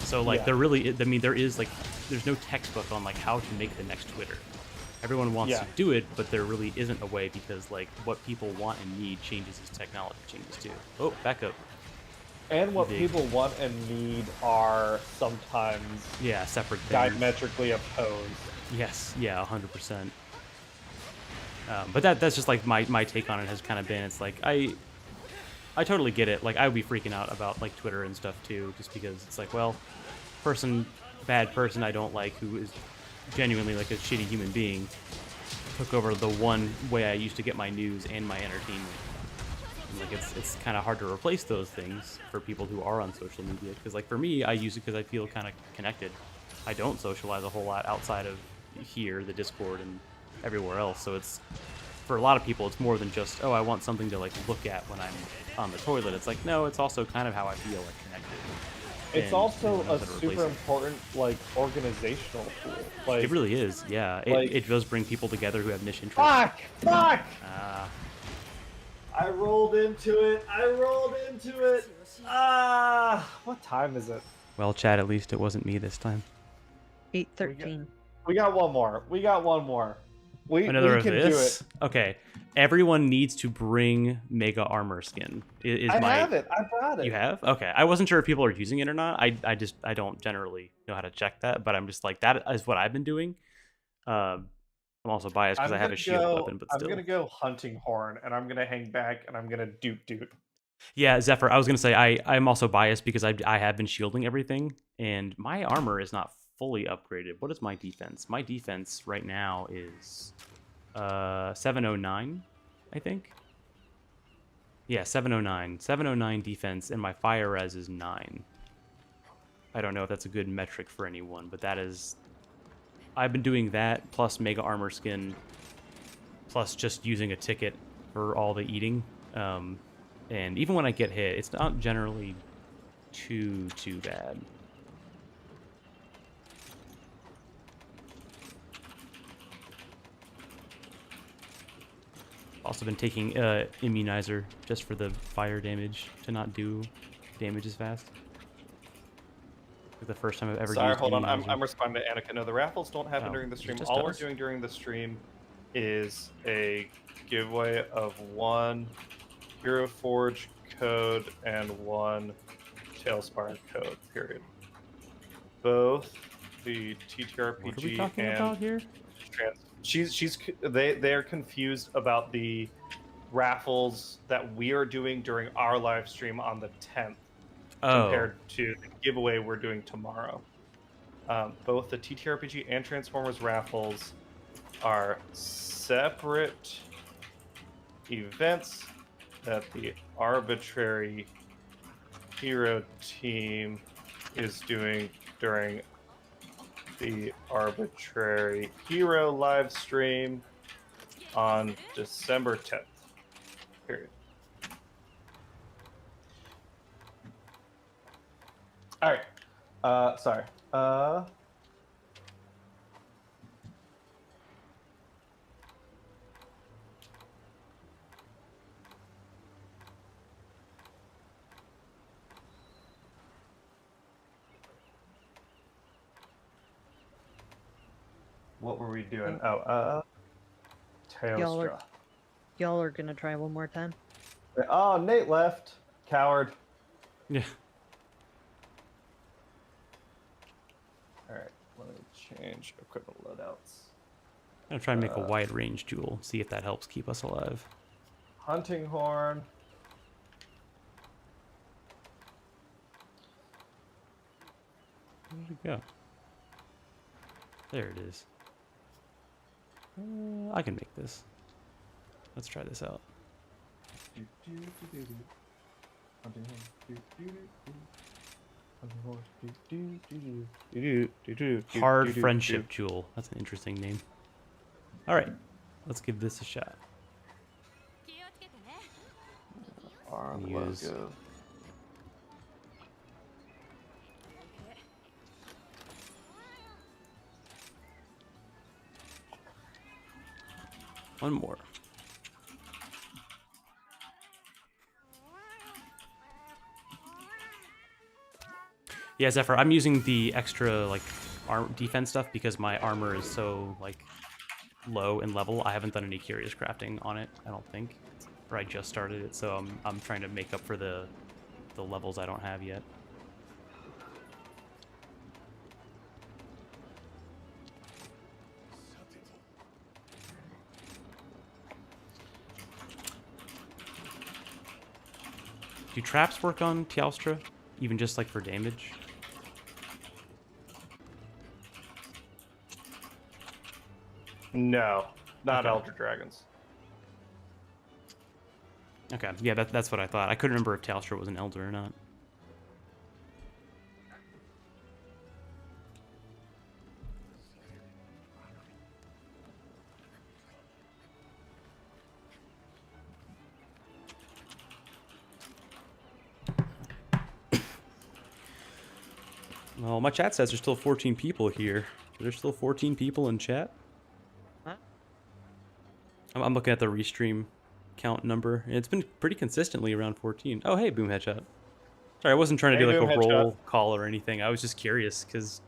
So like there really, I mean, there's no textbook on like how to make the next Twitter. Everyone wants to do it, but there really isn't a way because like what people want and need changes as technology changes too. Oh, back up. And what people want and need are sometimes separate things. diametrically opposed. Yes, 100%. But that's just like my take on it has kind of been. It's like I totally get it. Like I would be freaking out about like Twitter and stuff too, just because it's like, well, bad person I don't like who is genuinely like a shitty human being took over the one way I used to get my news and my entertainment. And like it's kind of hard to replace those things for people who are on social media, because like for me, I use it because I feel kind of connected. I don't socialize a whole lot outside of here, the Discord, and everywhere else. So it's, for a lot of people, it's more than just, oh, I want something to like look at when I'm on the toilet. It's like, no, it's also kind of how I feel like connected. It's also a super important like organizational tool. Like it really is, yeah. It does bring people together who have niche interests. Fuck! I rolled into it. What time is it? Well, Chad, at least it wasn't me this time. 8:13. We got one more. We Another can of do this? it. Okay. Everyone needs to bring Mega Armor Skin. I have it. I brought it. You have? Okay. I wasn't sure if people are using it or not. I don't generally know how to check that, but I'm just like, that is what I've been doing. I'm also biased because I have a shield weapon, but still. I'm gonna go hunting horn, and I'm gonna hang back, and I'm gonna doot. Yeah, Zephyr, I was gonna say I'm also biased because I have been shielding everything, and my armor is not fully upgraded. What is my defense? My defense right now is 709, I think. Yeah, 709. 709 defense, and my fire res is 9. I don't know if that's a good metric for anyone, but that is... I've been doing that, plus Mega Armor Skin, plus just using a ticket for all the eating. And even when I get hit, it's not generally too bad. Also been taking immunizer just for the fire damage to not do damage as fast. It's the first time I've ever Sorry, used hold on. immunizer. I'm responding to Anakin. No, the raffles don't happen Oh, during the it stream. just All we're does? doing during the stream is a giveaway of 1 Hero Forge code and 1 Tailspire code, period. Both the TTRPG What are we talking and about here? they are confused about the raffles that we are doing during our live stream on the 10th compared to the giveaway we're doing tomorrow. Both the TTRPG and Transformers raffles are separate events that the Arbitrary Hero team is doing during the Arbitrary Hero live stream on December 10th. Period. All right. Sorry. What were we doing? Teostra. Y'all are gonna try one more time? Oh, Nate left. Coward. Yeah. Alright, let me change equipment loadouts. I'm gonna try and make a wide range jewel, see if that helps keep us alive. Hunting horn. Where did it go? There it is. I can make this. Let's try this out. Hard friendship jewel. That's an interesting name. All right, let's give this a shot. Use one more. Yeah, Zephyr, I'm using the extra like defense stuff because my armor is so like low in level. I haven't done any curious crafting on it, I don't think. Or I just started it, so I'm trying to make up for the levels I don't have yet. Do traps work on Teostra, even just like for damage? No, not Okay. Elder Dragons. Okay, yeah, that's what I thought. I couldn't remember if Teostra was an Elder or not. Well, my chat says there's still 14 people here. There's still 14 people in chat. Huh? I'm looking at the restream count number. It's been pretty consistently around 14. Oh, hey, Boom Headshot. Sorry, I wasn't trying to do like Boom a Headshot. roll call or anything. I was just curious because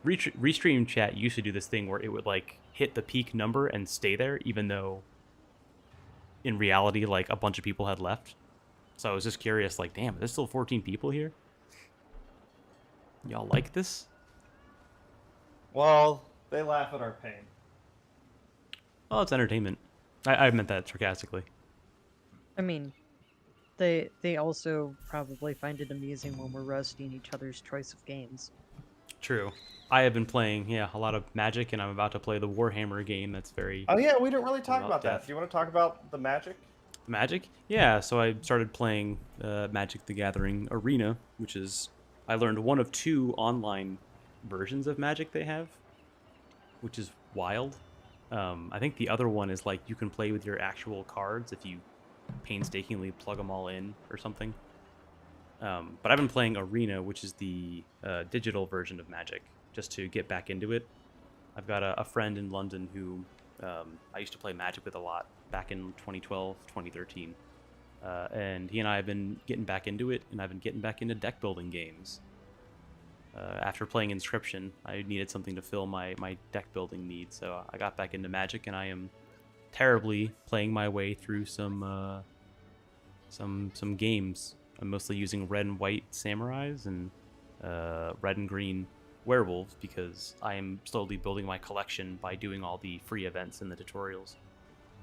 restream chat used to do this thing where it would like hit the peak number and stay there, even though in reality, like a bunch of people had left. So I was just curious, like, damn, there's still 14 people here? Y'all like this? Well, they laugh at our pain. Oh, it's entertainment. I meant that sarcastically. I mean, they also probably find it amusing when we're roasting each other's choice of games. True. I have been playing, a lot of Magic, and I'm about to play the Warhammer game that's very... Oh yeah, we didn't really talk about death. that. Do you want to talk about the Magic? Magic? Yeah, so I started playing Magic the Gathering Arena, which is... I learned one of 2 online versions of Magic they have, which is wild. I think the other one is like you can play with your actual cards if you painstakingly plug them all in or something. But I've been playing Arena, which is the digital version of Magic, just to get back into it. I've got a friend in London who I used to play Magic with a lot back in 2012, 2013. And he and I have been getting back into it, and I've been getting back into deck building games. After playing Inscription, I needed something to fill my deck building needs, so I got back into Magic, and I am terribly playing my way through some games. I'm mostly using red and white samurais and red and green werewolves because I am slowly building my collection by doing all the free events and the tutorials.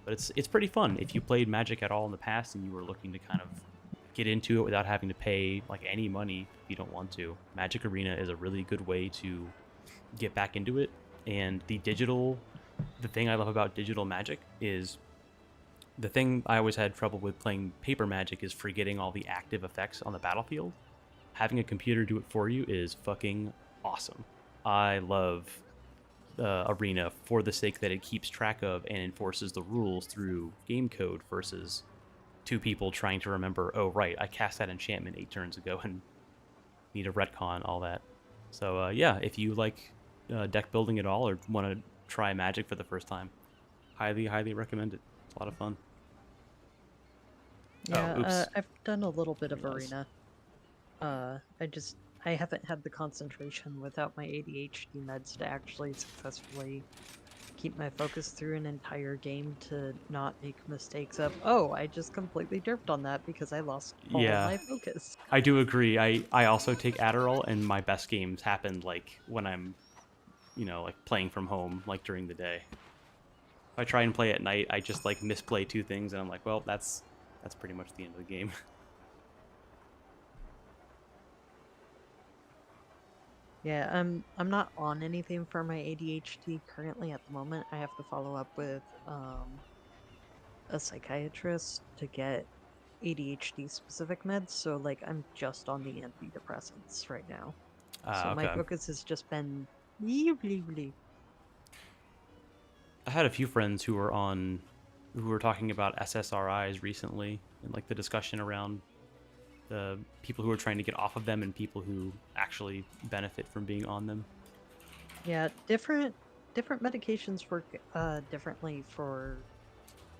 But it's pretty fun. If you played Magic at all in the past and you were looking to kind of get into it without having to pay like any money if you don't want to, Magic Arena is a really good way to get back into it. And the thing I love about digital Magic is the thing I always had trouble with playing paper Magic is forgetting all the active effects on the battlefield. Having a computer do it for you is fucking awesome. I love Arena for the sake that it keeps track of and enforces the rules through game code versus two people trying to remember, oh right, I cast that enchantment 8 turns ago and need a retcon, all that. So yeah, if you like deck building at all or want to try Magic for the first time, highly recommend it. It's a lot of fun. Yeah, I've done a little bit of Arena. I haven't had the concentration without my ADHD meds to actually successfully keep my focus through an entire game to not make mistakes of, oh, I just completely derped on that because I lost all my focus. I do agree. I also take Adderall, and my best games happen like when I'm, like playing from home, like during the day. If I try and play at night, I just like misplay 2 things, and I'm like, well, that's pretty much the end of the game. Yeah, I'm not on anything for my ADHD currently at the moment. I have to follow up with a psychiatrist to get ADHD specific meds, so like I'm just on the antidepressants right now. So my focus has just been really. I had a few friends who were talking about SSRIs recently, and like the discussion around the people who are trying to get off of them and people who actually benefit from being on them. Yeah, different medications work differently for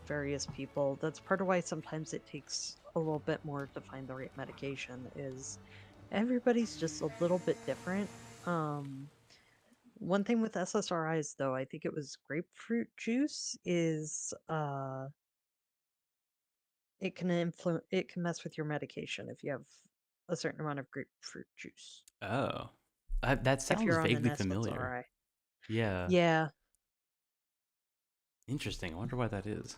various people. That's part of why sometimes it takes a little bit more to find the right medication, is everybody's just a little bit different. One thing with SSRIs though, I think it was grapefruit juice, is it can mess with your medication if you have a certain amount of grapefruit juice. Oh, that If sounds you're on an vaguely familiar. SSRI. Yeah. Yeah. Interesting. I wonder why that is.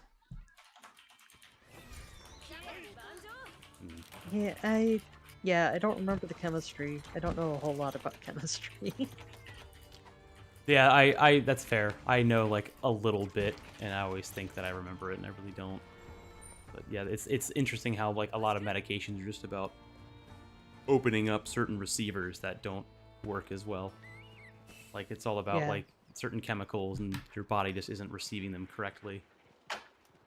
Yeah, I don't remember the chemistry. I don't know a whole lot about chemistry. Yeah, I that's fair. I know like a little bit, and I always think that I remember it, and I really don't. But yeah, it's interesting how like a lot of medications are just about opening up certain receivers that don't work as well. Like it's all about like certain chemicals, and your body just isn't receiving them correctly.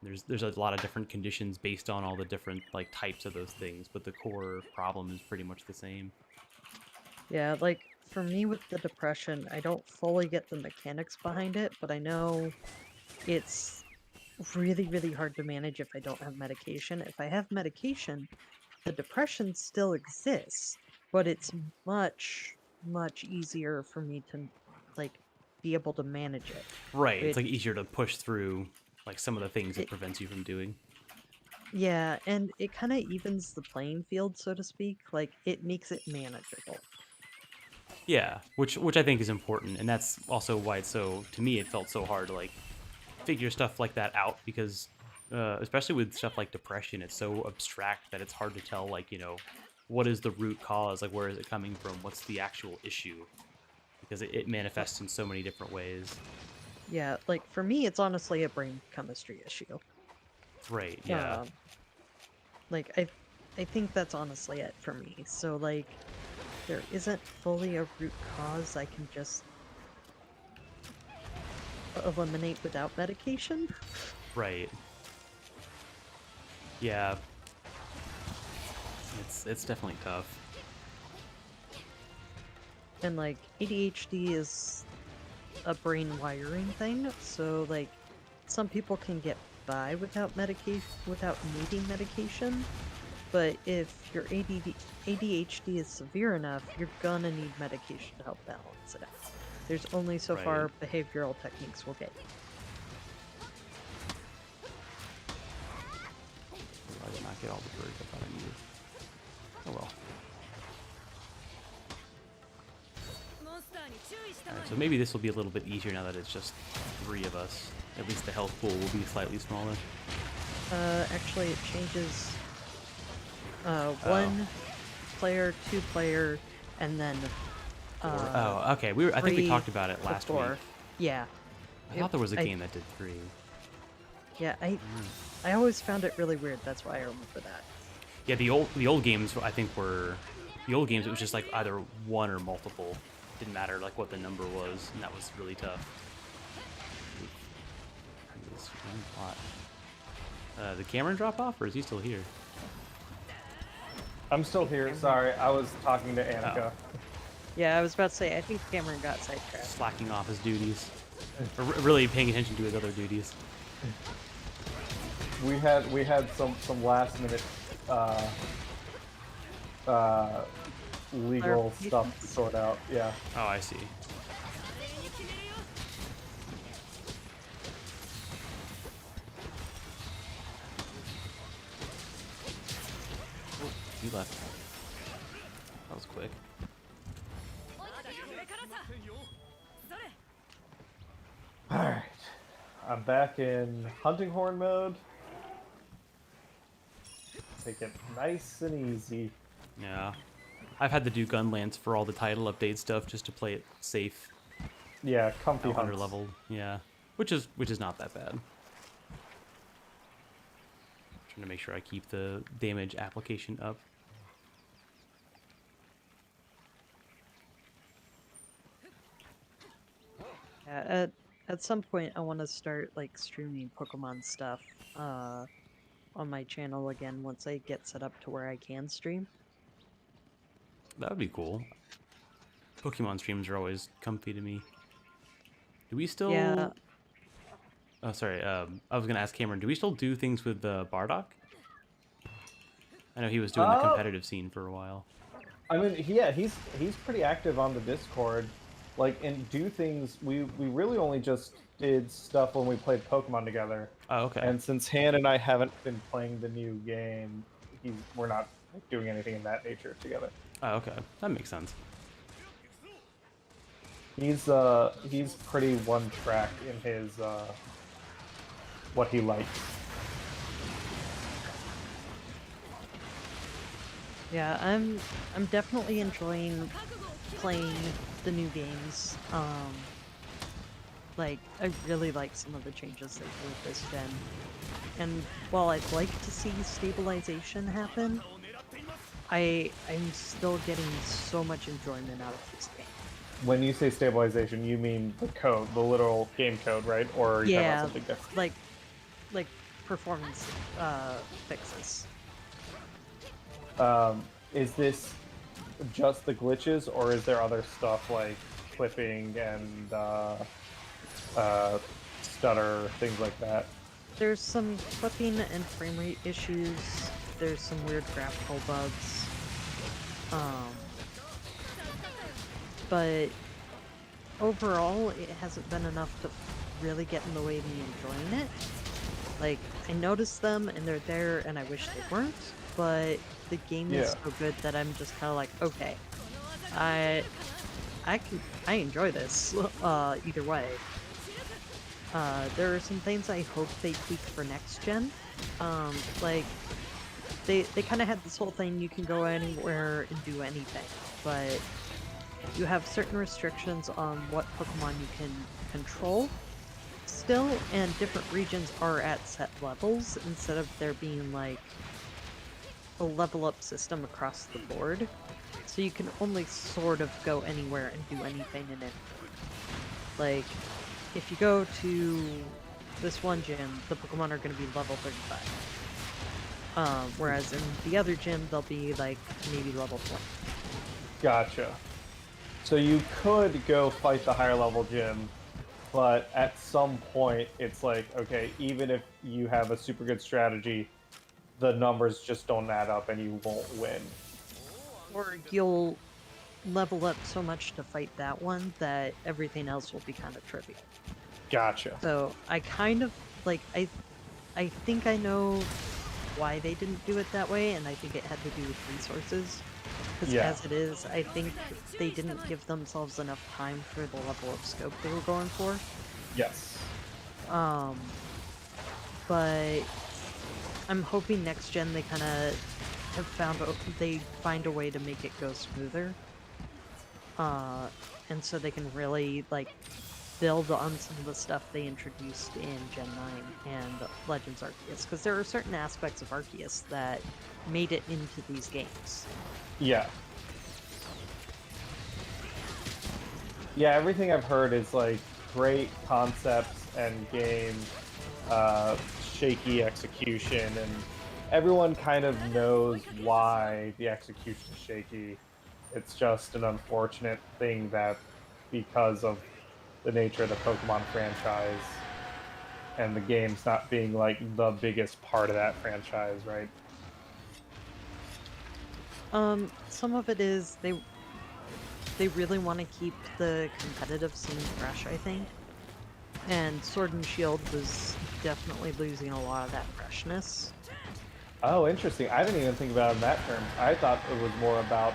There's a lot of different conditions based on all the different like types of those things, but the core problem is pretty much the same. Yeah, like for me with the depression, I don't fully get the mechanics behind it, but I know it's really hard to manage if I don't have medication. If I have medication, the depression still exists, but it's much easier for me to like be able to manage it. Right, it's like easier to push through like some of the things it prevents you from doing. Yeah, and it kind of evens the playing field, so to speak. Like it makes it manageable. Yeah, which I think is important, and that's also why to me it felt so hard to like figure stuff like that out, because especially with stuff like depression, it's so abstract that it's hard to tell like what is the root cause, like where is it coming from, what's the actual issue, because it manifests in so many different ways. Yeah, like for me, it's honestly a brain chemistry issue. Right. Yeah. Like I think that's honestly it for me. So like, there isn't fully a root cause I can just eliminate without medication. Right. Yeah. It's definitely tough. And like ADHD is a brain wiring thing, so like some people can get by without medication, without needing medication, but if your ADHD is severe enough, you're gonna need medication to help balance it out. There's only so far behavioral techniques will get you. I did not get all the birds I thought I needed. Oh well. Alright, so maybe this will be a little bit easier now that it's just 3 of us. At least the health pool will be slightly smaller. Actually it changes 1 player, 2 player, and then oh, okay. I think we talked about it last week. Yeah. I thought there was a game that did 3. Yeah, I always found it really weird. That's why I remember that. Yeah, the old games I think were the old games. It was just like either 1 or multiple. Didn't matter like what the number was, and that was really tough. Did Cameron drop off, or is he still here? I'm still here. Sorry, I was talking to Annika. Oh. Yeah, I was about to say, I think Cameron got sidetracked. Slacking off his duties. Or really paying attention to his other duties. We had some last minute legal stuff to sort out. Yeah. Oh, I see. Oh, he left. That was quick. Alright. I'm back in hunting horn mode. Take it nice and easy. Yeah. I've had to do Gunlance for all the title update stuff just to play it safe. Yeah, comfy Under hunts. leveled. Yeah. Which is not that bad. Trying to make sure I keep the damage application up. Yeah, at some point I want to start like streaming Pokemon stuff on my channel again once I get set up to where I can stream. That would be cool. Pokemon streams are always comfy to me. Do we still... Yeah. Oh, sorry. I was going to ask Cameron, do we still do things with Bardock? I know he was doing the competitive scene for a while. I mean, yeah, he's pretty active on the Discord. Like, and do things... We really only just did stuff when we played Pokemon together. Oh, okay. And since Han and I haven't been playing the new game, we're not doing anything in that nature together. Oh, okay. That makes sense. He's pretty one track in his what he likes. Yeah, I'm definitely enjoying playing the new games. Like I really like some of the changes they made this gen. And while I'd like to see stabilization happen, I'm still getting so much enjoyment out of this game. When you say stabilization, you mean the code, the literal game code, right? Or are you talking about something different? Like performance fixes. Is this just the glitches, or is there other stuff like clipping and stutter, things like that? There's some clipping and frame rate issues. There's some weird graphical bugs. But overall, it hasn't been enough to really get in the way of me enjoying it. Like, I notice them and they're there and I wish they weren't, but the game is so good that I'm just kind of like, okay, I enjoy this either way. There are some things I hope they tweak for next gen. Like, they kind of had this whole thing, you can go anywhere and do anything, but you have certain restrictions on what Pokemon you can control still, and different regions are at set levels instead of there being like a level up system across the board. So you can only sort of go anywhere and do anything in it. Like, if you go to this one gym, the Pokemon are going to be level 35. Whereas in the other gym, they'll be like maybe level 20. Gotcha. So you could go fight the higher level gym, but at some point it's like, okay, even if you have a super good strategy, the numbers just don't add up and you won't win. Or you'll level up so much to fight that one that everything else will be kind of trivial. Gotcha. So I kind of like I think I know why they didn't do it that way, and I think it had to do with resources. Because as it is, I think they didn't give themselves enough time for the level of scope they were going for. Yes. But I'm hoping next gen they kind of have they find a way to make it go smoother. And so they can really like build on some of the stuff they introduced in Gen 9 and Legends Arceus, because there are certain aspects of Arceus that made it into these games. Yeah. Yeah, everything I've heard is like great concepts and game, shaky execution, and everyone kind of knows why the execution is shaky. It's just an unfortunate thing that because of the nature of the Pokemon franchise and the games not being like the biggest part of that franchise, right? Some of it is they really want to keep the competitive scene fresh, I think. And Sword and Shield was definitely losing a lot of that freshness. Oh, interesting. I didn't even think about it in that term. I thought it was more about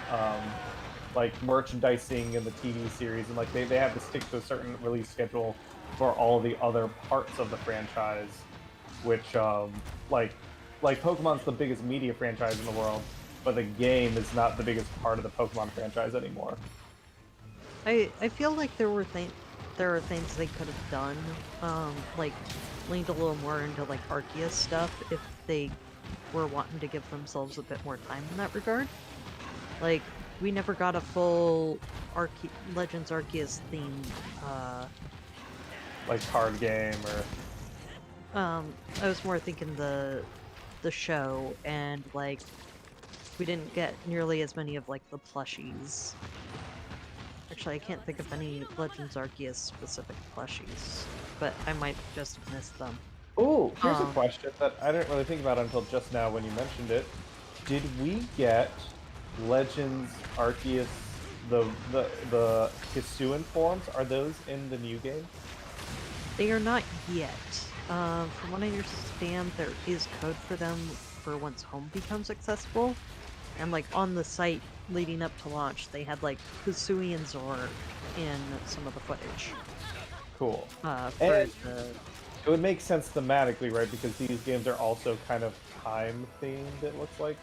like merchandising in the TV series, and like they have to stick to a certain release schedule for all the other parts of the franchise, which like Pokemon's the biggest media franchise in the world, but the game is not the biggest part of the Pokemon franchise anymore. I feel like there are things they could have done, like leaned a little more into like Arceus stuff if they were wanting to give themselves a bit more time in that regard. Like, we never got a full Legends Arceus themed, like card game or... I was more thinking the show, and like, we didn't get nearly as many of like the plushies. Actually, I can't think of any Legends Arceus specific plushies, but I might just have missed them. Oh, here's a question that I didn't really think about until just now when you mentioned it. Did we get Legends Arceus, the Hisuian forms? Are those in the new game? They are not yet. From what I understand, there is code for them for once home becomes accessible. And like on the site leading up to launch, they had like Hisuian Zor in some of the footage. Cool. It would make sense thematically, right? Because these games are also kind of time themed, it looks like.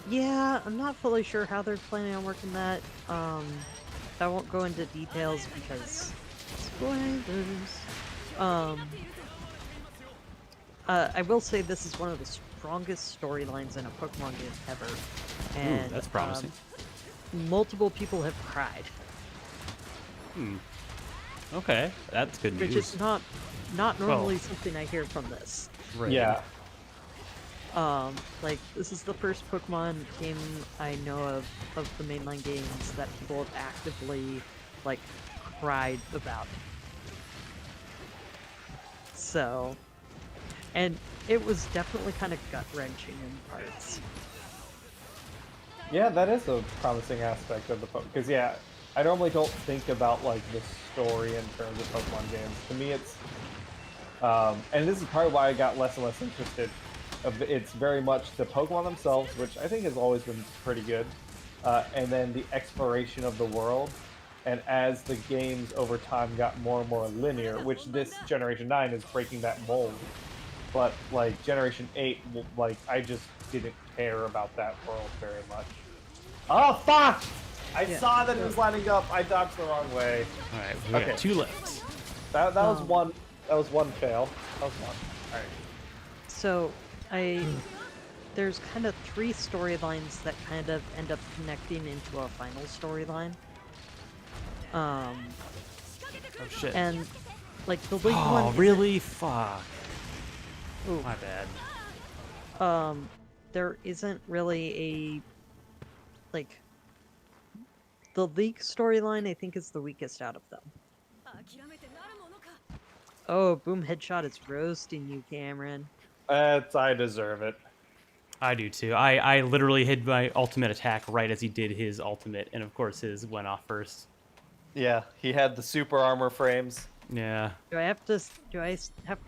Yeah, I'm not fully sure how they're planning on working that. I won't go into details because spoilers. I will say this is one of the strongest storylines in a Pokemon game ever. And ooh, that's promising. Multiple people have cried. Okay, that's good news. Which is not normally something I hear from this. Right. Yeah. Like, this is the first Pokemon game I know of the mainline games that people have actively, like, cried about. So, and it was definitely kind of gut-wrenching in parts. Yeah, that is a promising aspect of the Pokemon. Because, yeah, I normally don't think about, like, the story in terms of Pokemon games. To me, it's... and this is probably why I got less and less interested. It's very much the Pokemon themselves, which I think has always been pretty good, and then the exploration of the world. And as the games over time got more and more linear, which this Generation 9 is breaking that mold, but like Generation 8, like I just didn't care about that world very much. Oh fuck! I saw that it was lining up. I dodged the wrong way. All right, we got 2 left. That was one. That was one fail. That was one. All right. So there's kind of 3 storylines that kind of end up connecting into a final storyline. Oh shit. And like the league one. Oh really? Fuck. Ooh. My bad. There isn't really a like the league storyline. I think is the weakest out of them. Oh, boom headshot is roasting you, Cameron. I deserve it. I do too. I literally hit my ultimate attack right as he did his ultimate, and of course his went off first. Yeah, he had the super armor frames. Yeah. Do I have to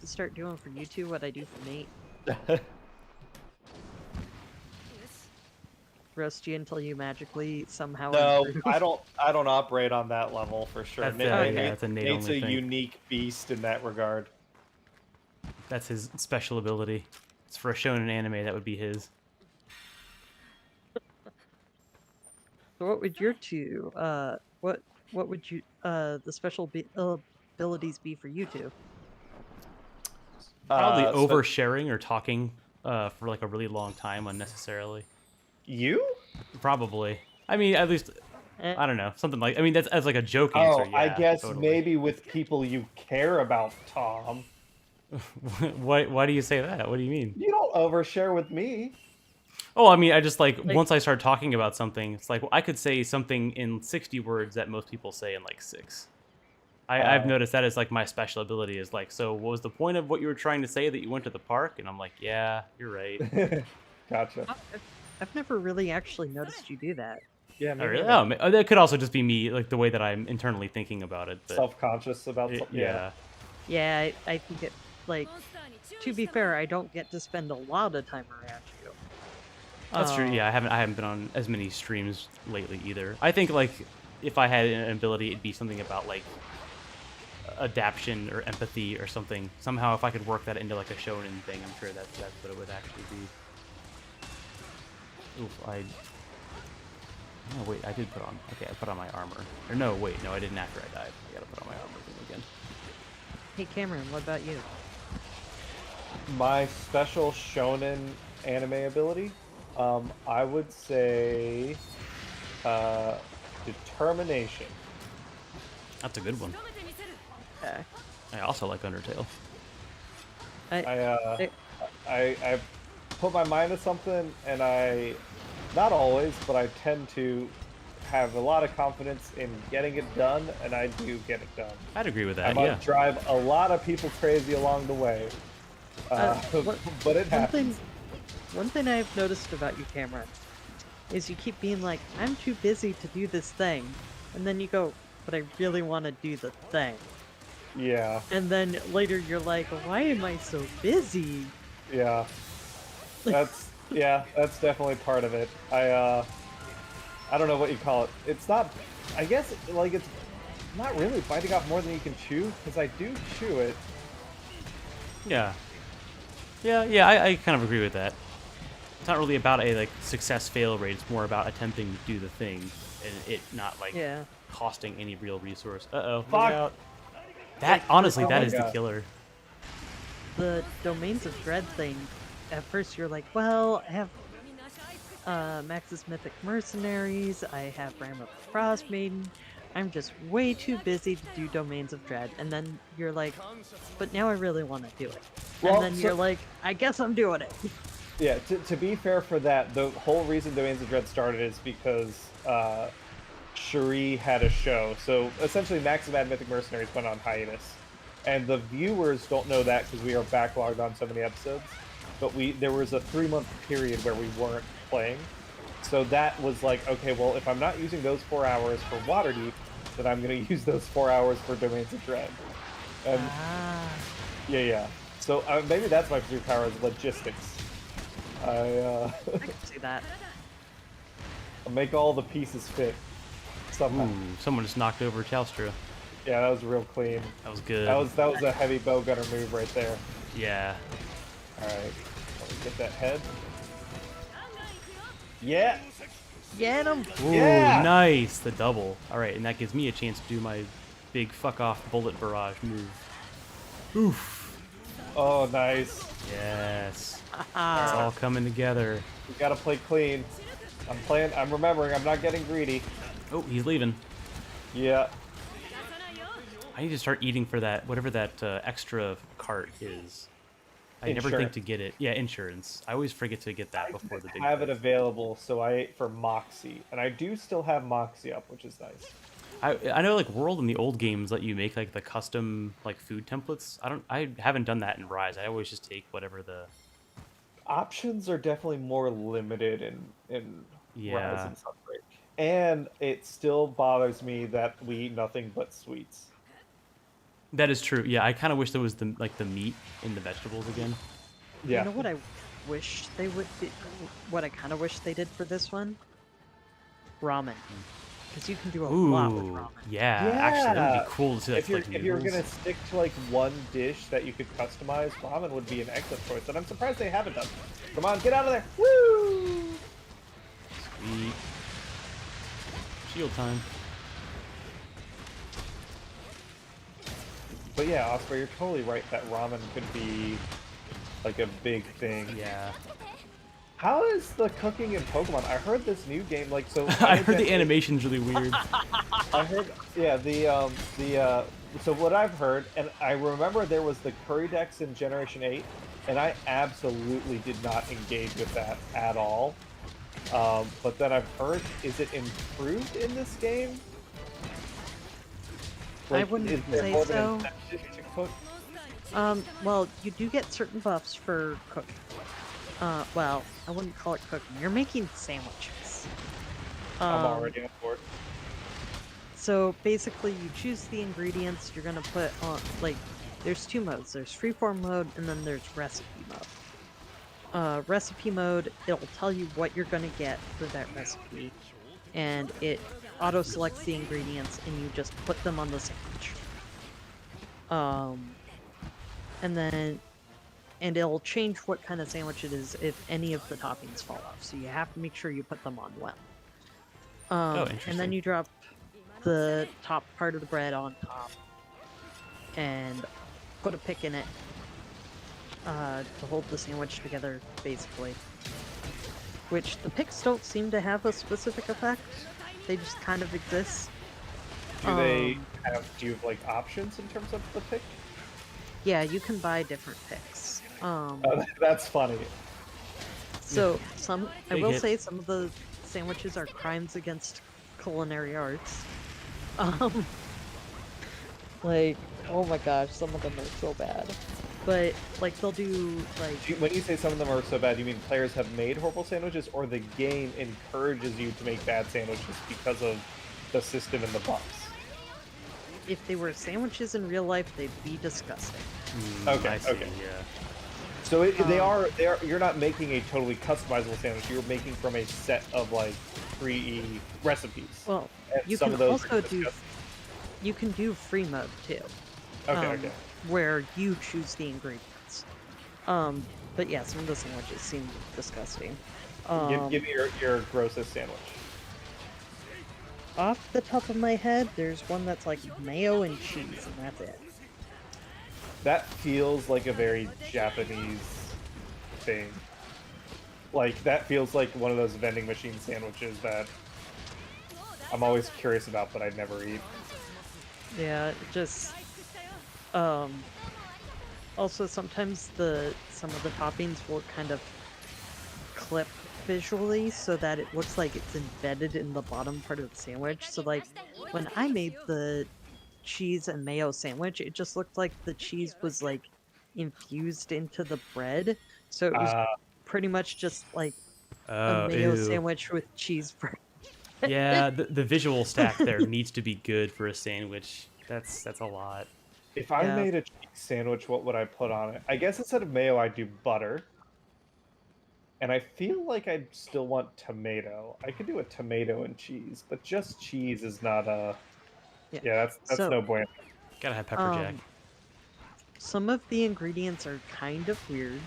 start doing for you two what I do for Nate? Roast you until you magically somehow No, improve? I don't operate on that level for sure. That's, that's a Nate Nate's only a thing. unique beast in that regard. That's his special ability. It's for a shonen anime, that would be his. So what would your two what would you the special abilities be for you two? Probably oversharing or talking for like a really long time unnecessarily. You? Probably. I mean, at least I don't know, something like. I mean, that's as like a joke Oh, answer. Yeah, I guess totally. maybe with people you care about, Tom. Why do you say that? What do you mean? You don't overshare with me. Oh, I mean, I just like once I start talking about something, it's like, well, I could say something in 60 words that most people say in like 6. I've noticed that is like my special ability is like, so what was the point of what you were trying to say that you went to the park? And I'm like, yeah, you're right. Gotcha. I've never really actually noticed you do that. Yeah, Oh, really? Oh, that could also just be me, like the way that I'm internally thinking about it. But self-conscious about something. Yeah. Yeah, I think it, like, to be fair, I don't get to spend a lot of time around you. That's true. Yeah, I haven't been on as many streams lately either. I think like if I had an ability, it'd be something about like adaption or empathy or something. Somehow, if I could work that into like a shonen thing, I'm sure that's what it would actually be. Oof, no, wait, I did put on. Okay, I put on my armor. Or no, wait, no, I didn't after I died. I gotta put on my armor thing again. Hey, Cameron, what about you? My special shonen anime ability, I would say determination. That's a good one. Okay. I also like Undertale. I put my mind to something, and I, not always, but I tend to have a lot of confidence in getting it done, and I do get it done. I'd agree with that. I might drive a lot of people crazy along the way, but it happens. One thing I've noticed about you, Cameron, is you keep being like, I'm too busy to do this thing. And then you go, but I really want to do the thing. Yeah. And then later you're like, why am I so busy? Yeah. That's definitely part of it. I don't know what you call it. It's not, I guess, like, it's not really biting off more than you can chew, because I do chew it. Yeah. Yeah, I kind of agree with that. It's not really about a like success-fail rate. It's more about attempting to do the thing and it not like costing any real resource. Uh-oh. Fuck out. That honestly, that is the killer. The Domains of Dread thing. At first, you're like, well, I have Max's Mythic Mercenaries. I have Ram of the Frost Maiden. I'm just way too busy to do Domains of Dread. And then you're like, but now I really want to do it. And then you're like, I guess I'm doing it. Yeah, to be fair for that, the whole reason Domains of Dread started is because Cherie had a show. So essentially Max and Mad Mythic Mercenaries went on hiatus. And the viewers don't know that because we are backlogged on so many episodes. But there was a 3-month period where we weren't playing. So that was like, okay, well, if I'm not using those 4 hours for Waterdeep, then I'm going to use those 4 hours for Domains of Dread. And yeah. So maybe that's my superpower is logistics. I can see that. I'll make all the pieces fit. Somehow. Ooh, someone just knocked over Teostra. Yeah, that was real clean. That was good. That was a heavy bow gunner move right there. Yeah. All right, let me get that head. Yeah. Get him. Ooh, yeah. Nice, the double. All right, and that gives me a chance to do my big fuck off bullet barrage move. Oof. Oh, nice. Yes. It's all coming together. We gotta play clean. I'm remembering. I'm not getting greedy. Oh, he's leaving. Yeah. I need to start eating for that, whatever that extra cart is. I never think to get it. Yeah, insurance. I always forget to get that before the big. I have it available, so I ate for Moxie, and I do still have Moxie up, which is nice. I know like World and the old games let you make like the custom like food templates. I haven't done that in Rise. I always just take whatever the options are definitely more limited in Rise Yeah, and Sunbreak, and it still bothers me that we eat nothing but sweets. that is true. Yeah, I kind of wish there was the meat in the vegetables again. You Yeah, know what I wish they would do? What I kind of wish they did for this one? Ramen. Because you can do a lot with Ooh, ramen. yeah. Actually, that would be yeah. cool to see like, If you're noodles. gonna stick to like one dish that you could customize, ramen would be an excellent choice, and I'm surprised they haven't done. Come on, get out of there! Woo! Sweet. Shield time. But yeah, Oscar, you're totally right that ramen could be like a big thing. Yeah. How is the cooking in Pokemon? I heard this new game, like, so I heard the animation's really weird. I heard, yeah, so what I've heard, and I remember there was the Curry Dex in Generation 8, and I absolutely did not engage with that at all. But then I've heard, is it improved in this game? I wouldn't is there say more of an so. incentive to cook? Well, you do get certain buffs for cooking. Well, I wouldn't call it cooking. You're making sandwiches. I'm already on board. So basically, you choose the ingredients you're gonna put on. Like, there's two modes. There's freeform mode, and then there's recipe mode. Recipe mode, it'll tell you what you're gonna get for that recipe, and it auto selects the ingredients, and you just put them on the sandwich. And it'll change what kind of sandwich it is if any of the toppings fall off. So you have to make sure you put them on well. Interesting. And then you drop the top part of the bread on top and put a pick in it to hold the sandwich together, basically. Which the picks don't seem to have a specific effect. They just kind of exist. Do you have like options in terms of the pick? Yeah, you can buy different picks. That's funny. So I Big will hit. say some of the sandwiches are crimes against culinary arts. Like, oh my gosh, some of them are so bad. But like they'll do like When you say some of them are so bad, you mean players have made horrible sandwiches, or the game encourages you to make bad sandwiches because of the system and the buffs? if they were sandwiches in real life, they'd be disgusting. Okay, I see, okay. Yeah. So they are. You're not making a totally customizable sandwich. You're making from a set of like pre recipes. Well, And you some can of those also are do disgusting. you can do free mode too. Okay. Where you choose the ingredients. But yeah, some of the sandwiches seem disgusting. Give me your grossest sandwich. Off the top of my head, there's one that's like mayo and cheese, and that's it. That feels like a very Japanese thing. Like, that feels like one of those vending machine sandwiches that I'm always curious about, but I'd never eat. Yeah, it just also sometimes some of the toppings will kind of clip visually so that it looks like it's embedded in the bottom part of the sandwich. So like when I made the cheese and mayo sandwich, it just looked like the cheese was like infused into the bread. So it was pretty much just like a Oh, mayo ew. sandwich with cheese bread. Yeah, the visual stack there needs to be good for a sandwich. That's a lot. If I Yeah. made a cheese sandwich, what would I put on it? I guess instead of mayo, I'd do butter. And I feel like I'd still want tomato. I could do a tomato and cheese, but just cheese is not a... Yeah. Yeah, that's So, no bueno. Gotta have pepper jack. Some of the ingredients are kind of weird.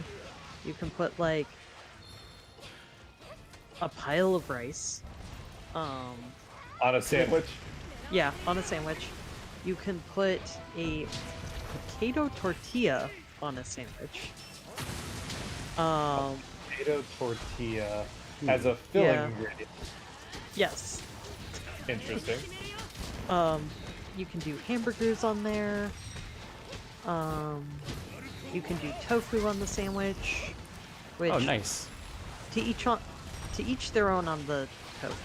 You can put like a pile of rice. On a sandwich? Yeah, on a sandwich. You can put a potato tortilla on a sandwich. Potato tortilla as a filling Yeah. ingredient. Yes. Interesting. You can do hamburgers on there. You can do tofu on the sandwich. Which Oh, nice. to each their own on the tofu.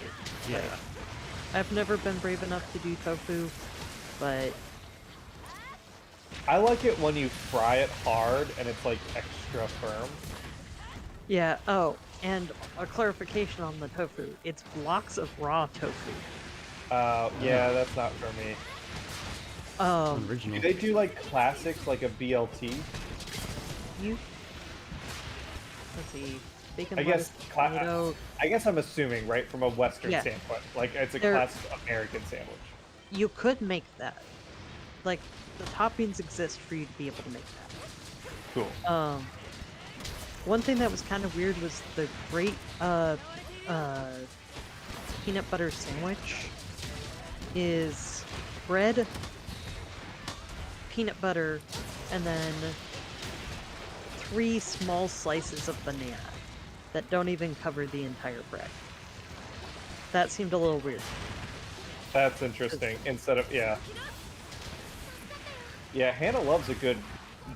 Yeah. Like, I've never been brave enough to do tofu, but I like it when you fry it hard and it's like extra firm. Yeah, oh, and a clarification on the tofu. It's blocks of raw tofu. Yeah, that's not for me. Original. Do they do like classics, like a BLT? Let's see. Bacon, I guess tomato. I guess I'm assuming, right, from a Western Yeah. standpoint, like it's a classic American sandwich. You could make that. Like, the toppings exist for you to be able to make that. Cool. One thing that was kind of weird was the great peanut butter sandwich is bread, peanut butter, and then 3 small slices of banana that don't even cover the entire bread. That seemed a little weird. That's interesting. Instead of, yeah. Yeah, Hannah loves a good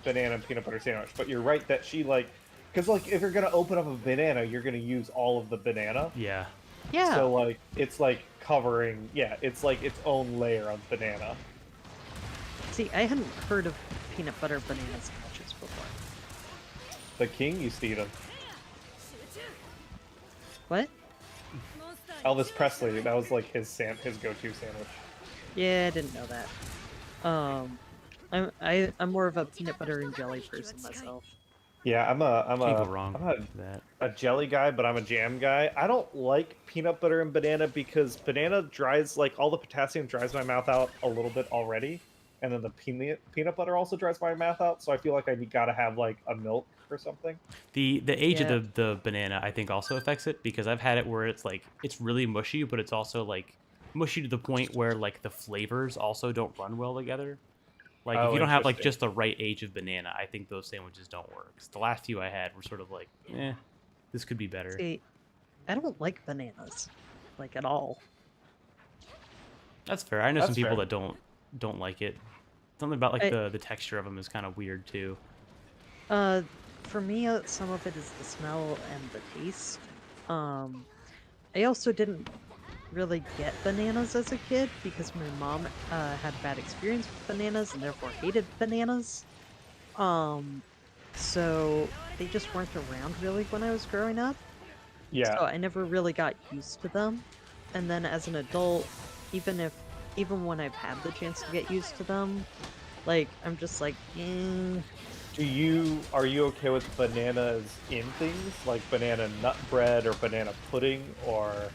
banana and peanut butter sandwich, but you're right that she, like, because, like, if you're going to open up a banana, you're going to use all of the banana. Yeah. Yeah. So, like, it's, like, covering, yeah, it's, like, its own layer of banana. See, I hadn't heard of peanut butter banana sandwiches before. The king used to eat them. What? Elvis Presley, that was, like, his go-to sandwich. Yeah, I didn't know that. I'm more of a peanut butter and jelly person myself. Yeah, I'm Can't go wrong I'm with that. a jelly guy, but I'm a jam guy. I don't like peanut butter and banana because banana dries, like, all the potassium dries my mouth out a little bit already, and then the peanut butter also dries my mouth out, so I feel like I gotta have, like, a milk or something. The age Yeah. of the banana, I think, also affects it, because I've had it where it's like it's really mushy, but it's also like mushy to the point where like the flavors also don't run well together. Like if Oh, you don't have like interesting. just the right age of banana, I think those sandwiches don't work. 'Cause the last few I had were sort of like, this could be better. See, I don't like bananas, like, at all. That's fair. I know That's some people fair. that don't like it. Something about like I- the texture of them is kind of weird too. For me, some of it is the smell and the taste. I also didn't really get bananas as a kid because my mom had a bad experience with bananas and therefore hated bananas. So they just weren't around really when I was growing up. Yeah. So I never really got used to them. And then as an adult, even when I've had the chance to get used to them, like, I'm just like, Are you okay with bananas in things like banana nut bread or banana pudding or?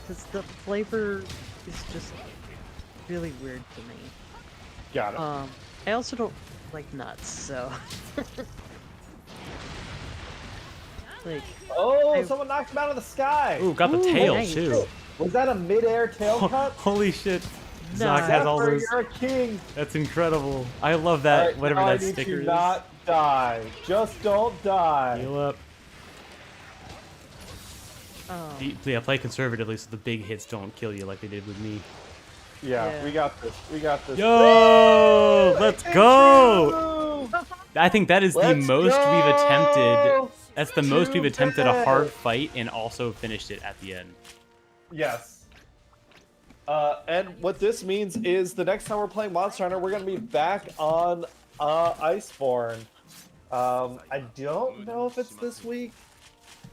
because the flavor is just really weird to me. Got it. I also don't like nuts, so like, Oh, someone knocked him out of the sky. Ooh, got the Ooh, tail nice. too. Was that a mid-air tail cut? Holy shit! Nice. Zoc has all Zephyr, those. you're a king. That's incredible. I love that. Alright, Whatever now that I need sticker to is. not die. Just don't die. Heal up. Yeah, play conservatively so the big hits don't kill you like they did with me. Yeah, we got this. We got this. Yo, let's go! I think that is the most we've attempted. That's the most we've attempted a hard fight and also finished it at the end. Yes. And what this means is the next time we're playing Monster Hunter, we're going to be back on Iceborne. I don't know if it's this week,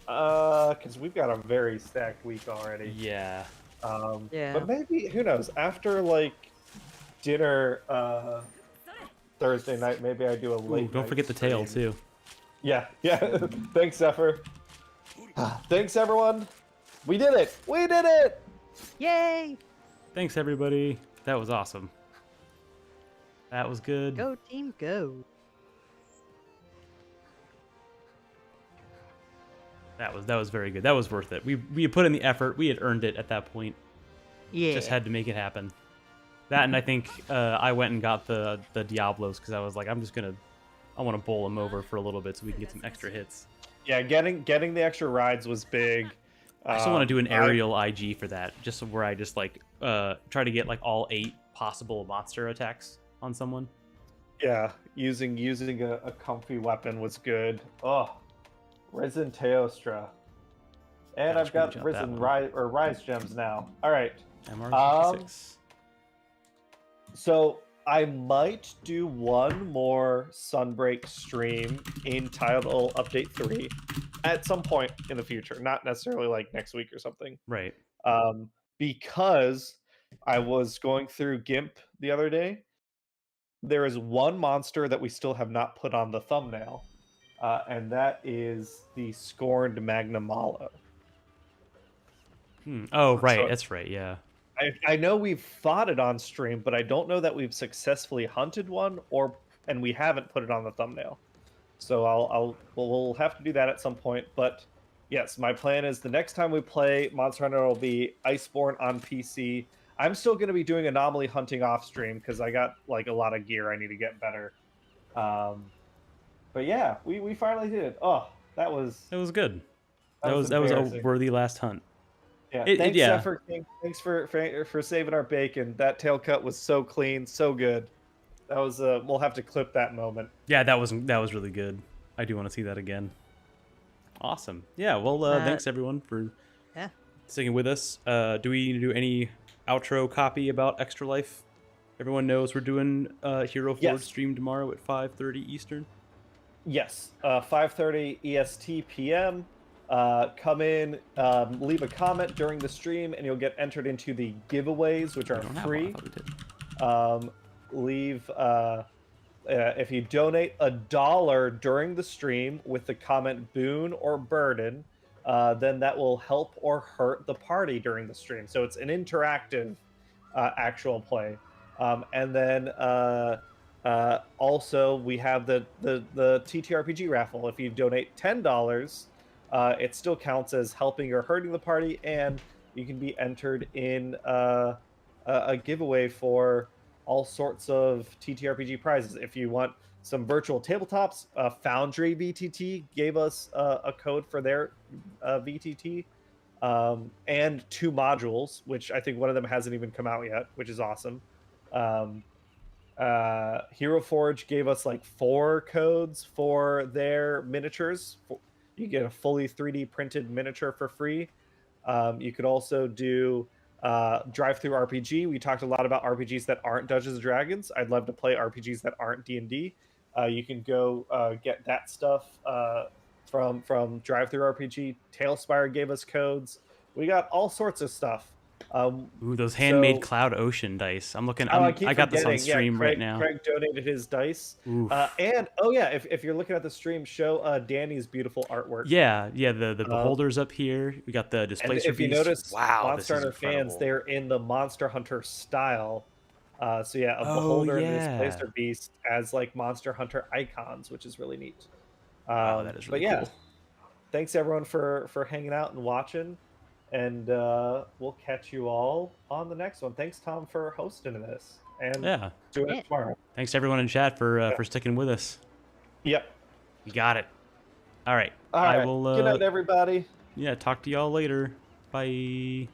because we've got a very stacked week already. Yeah. Yeah. But maybe, who knows, after, like, dinner Thursday night, maybe I do a late Ooh, don't night forget the tail, stream. too. Yeah. Thanks, Zephyr. Thanks, everyone. We did it. We did it. Yay! Thanks, everybody. That was awesome. That was good. Go team, go! That was very good. That was worth it. We had put in the effort. We had earned it at that point. Yeah. Just had to make it happen. That, and I think I went and got the Diablos because I was like, I want to bowl them over for a little bit so we can get some extra hits. Yeah, getting the extra rides was big. I still want to do an aerial IG for that, just where I just like try to get like all 8 possible monster attacks on someone. Yeah, using a comfy weapon was good. Oh, Risen Teostra, and Gotta I've got screenshot that one. Rise gems now. All right. MR66. So I might do one more Sunbreak stream in Title Update 3 at some point in the future, not necessarily like next week or something. Right. Because I was going through GIMP the other day. There is one monster that we still have not put on the thumbnail, and that is the Scorned Magnamalo. Oh, right. So That's right. Yeah. I know we've fought it on stream, but I don't know that we've successfully hunted one, and we haven't put it on the thumbnail. So we'll have to do that at some point. But yes, my plan is the next time we play Monster Hunter will be Iceborne on PC. I'm still going to be doing Anomaly hunting off stream because I got like a lot of gear I need to get better. But yeah, we finally did it. Oh, it was good. That was a worthy last hunt. Yeah, thanks, Zephyr King. Thanks for saving our bacon. That tail cut was so clean, so good. That was we'll have to clip that moment. Yeah, that was really good. I do want to see that again. Awesome. Yeah, well, thanks everyone for sticking with us. Do we need to do any outro copy about Extra Life? Everyone knows we're doing Hero Forge stream tomorrow at 5:30 Eastern. Yes, 5:30 EST PM. Come in, leave a comment during the stream, and you'll get entered into the giveaways, which are free. Leave if you donate $1 during the stream with the comment boon or burden, then that will help or hurt the party during the stream. So it's an interactive actual play. And then also we have the TTRPG raffle. If you donate $10, it still counts as helping or hurting the party, and you can be entered in a giveaway for all sorts of TTRPG prizes. If you want some virtual tabletops, Foundry VTT gave us a code for their VTT, and 2 modules, which I think one of them hasn't even come out yet, which is awesome. Hero Forge gave us like 4 codes for their miniatures. You get a fully 3D printed miniature for free. You could also do Drive-Through RPG. We talked a lot about RPGs that aren't Dungeons and Dragons. I'd love to play RPGs that aren't D&D. You can go get that stuff from Drive-Through RPG. Tailspire gave us codes. We got all sorts of stuff. Ooh, those handmade Cloud Ocean dice. I'm looking. I got this on stream right now. Craig donated his dice. And if you're looking at the stream, show Danny's beautiful artwork. Yeah. The beholders up here. We got the displacer. If you notice, wow, Monster Hunter fans, they're in the Monster Hunter style. So yeah, a beholder and a displacer beast as like Monster Hunter icons, which is really neat. Wow, that is really cool. Thanks everyone for hanging out and watching. And we'll catch you all on the next one. Thanks, Tom, for hosting this. And do it tomorrow. Thanks everyone in chat for sticking with us. Yep. You got it. All right. I will. Good night, everybody. Yeah. Talk to y'all later. Bye.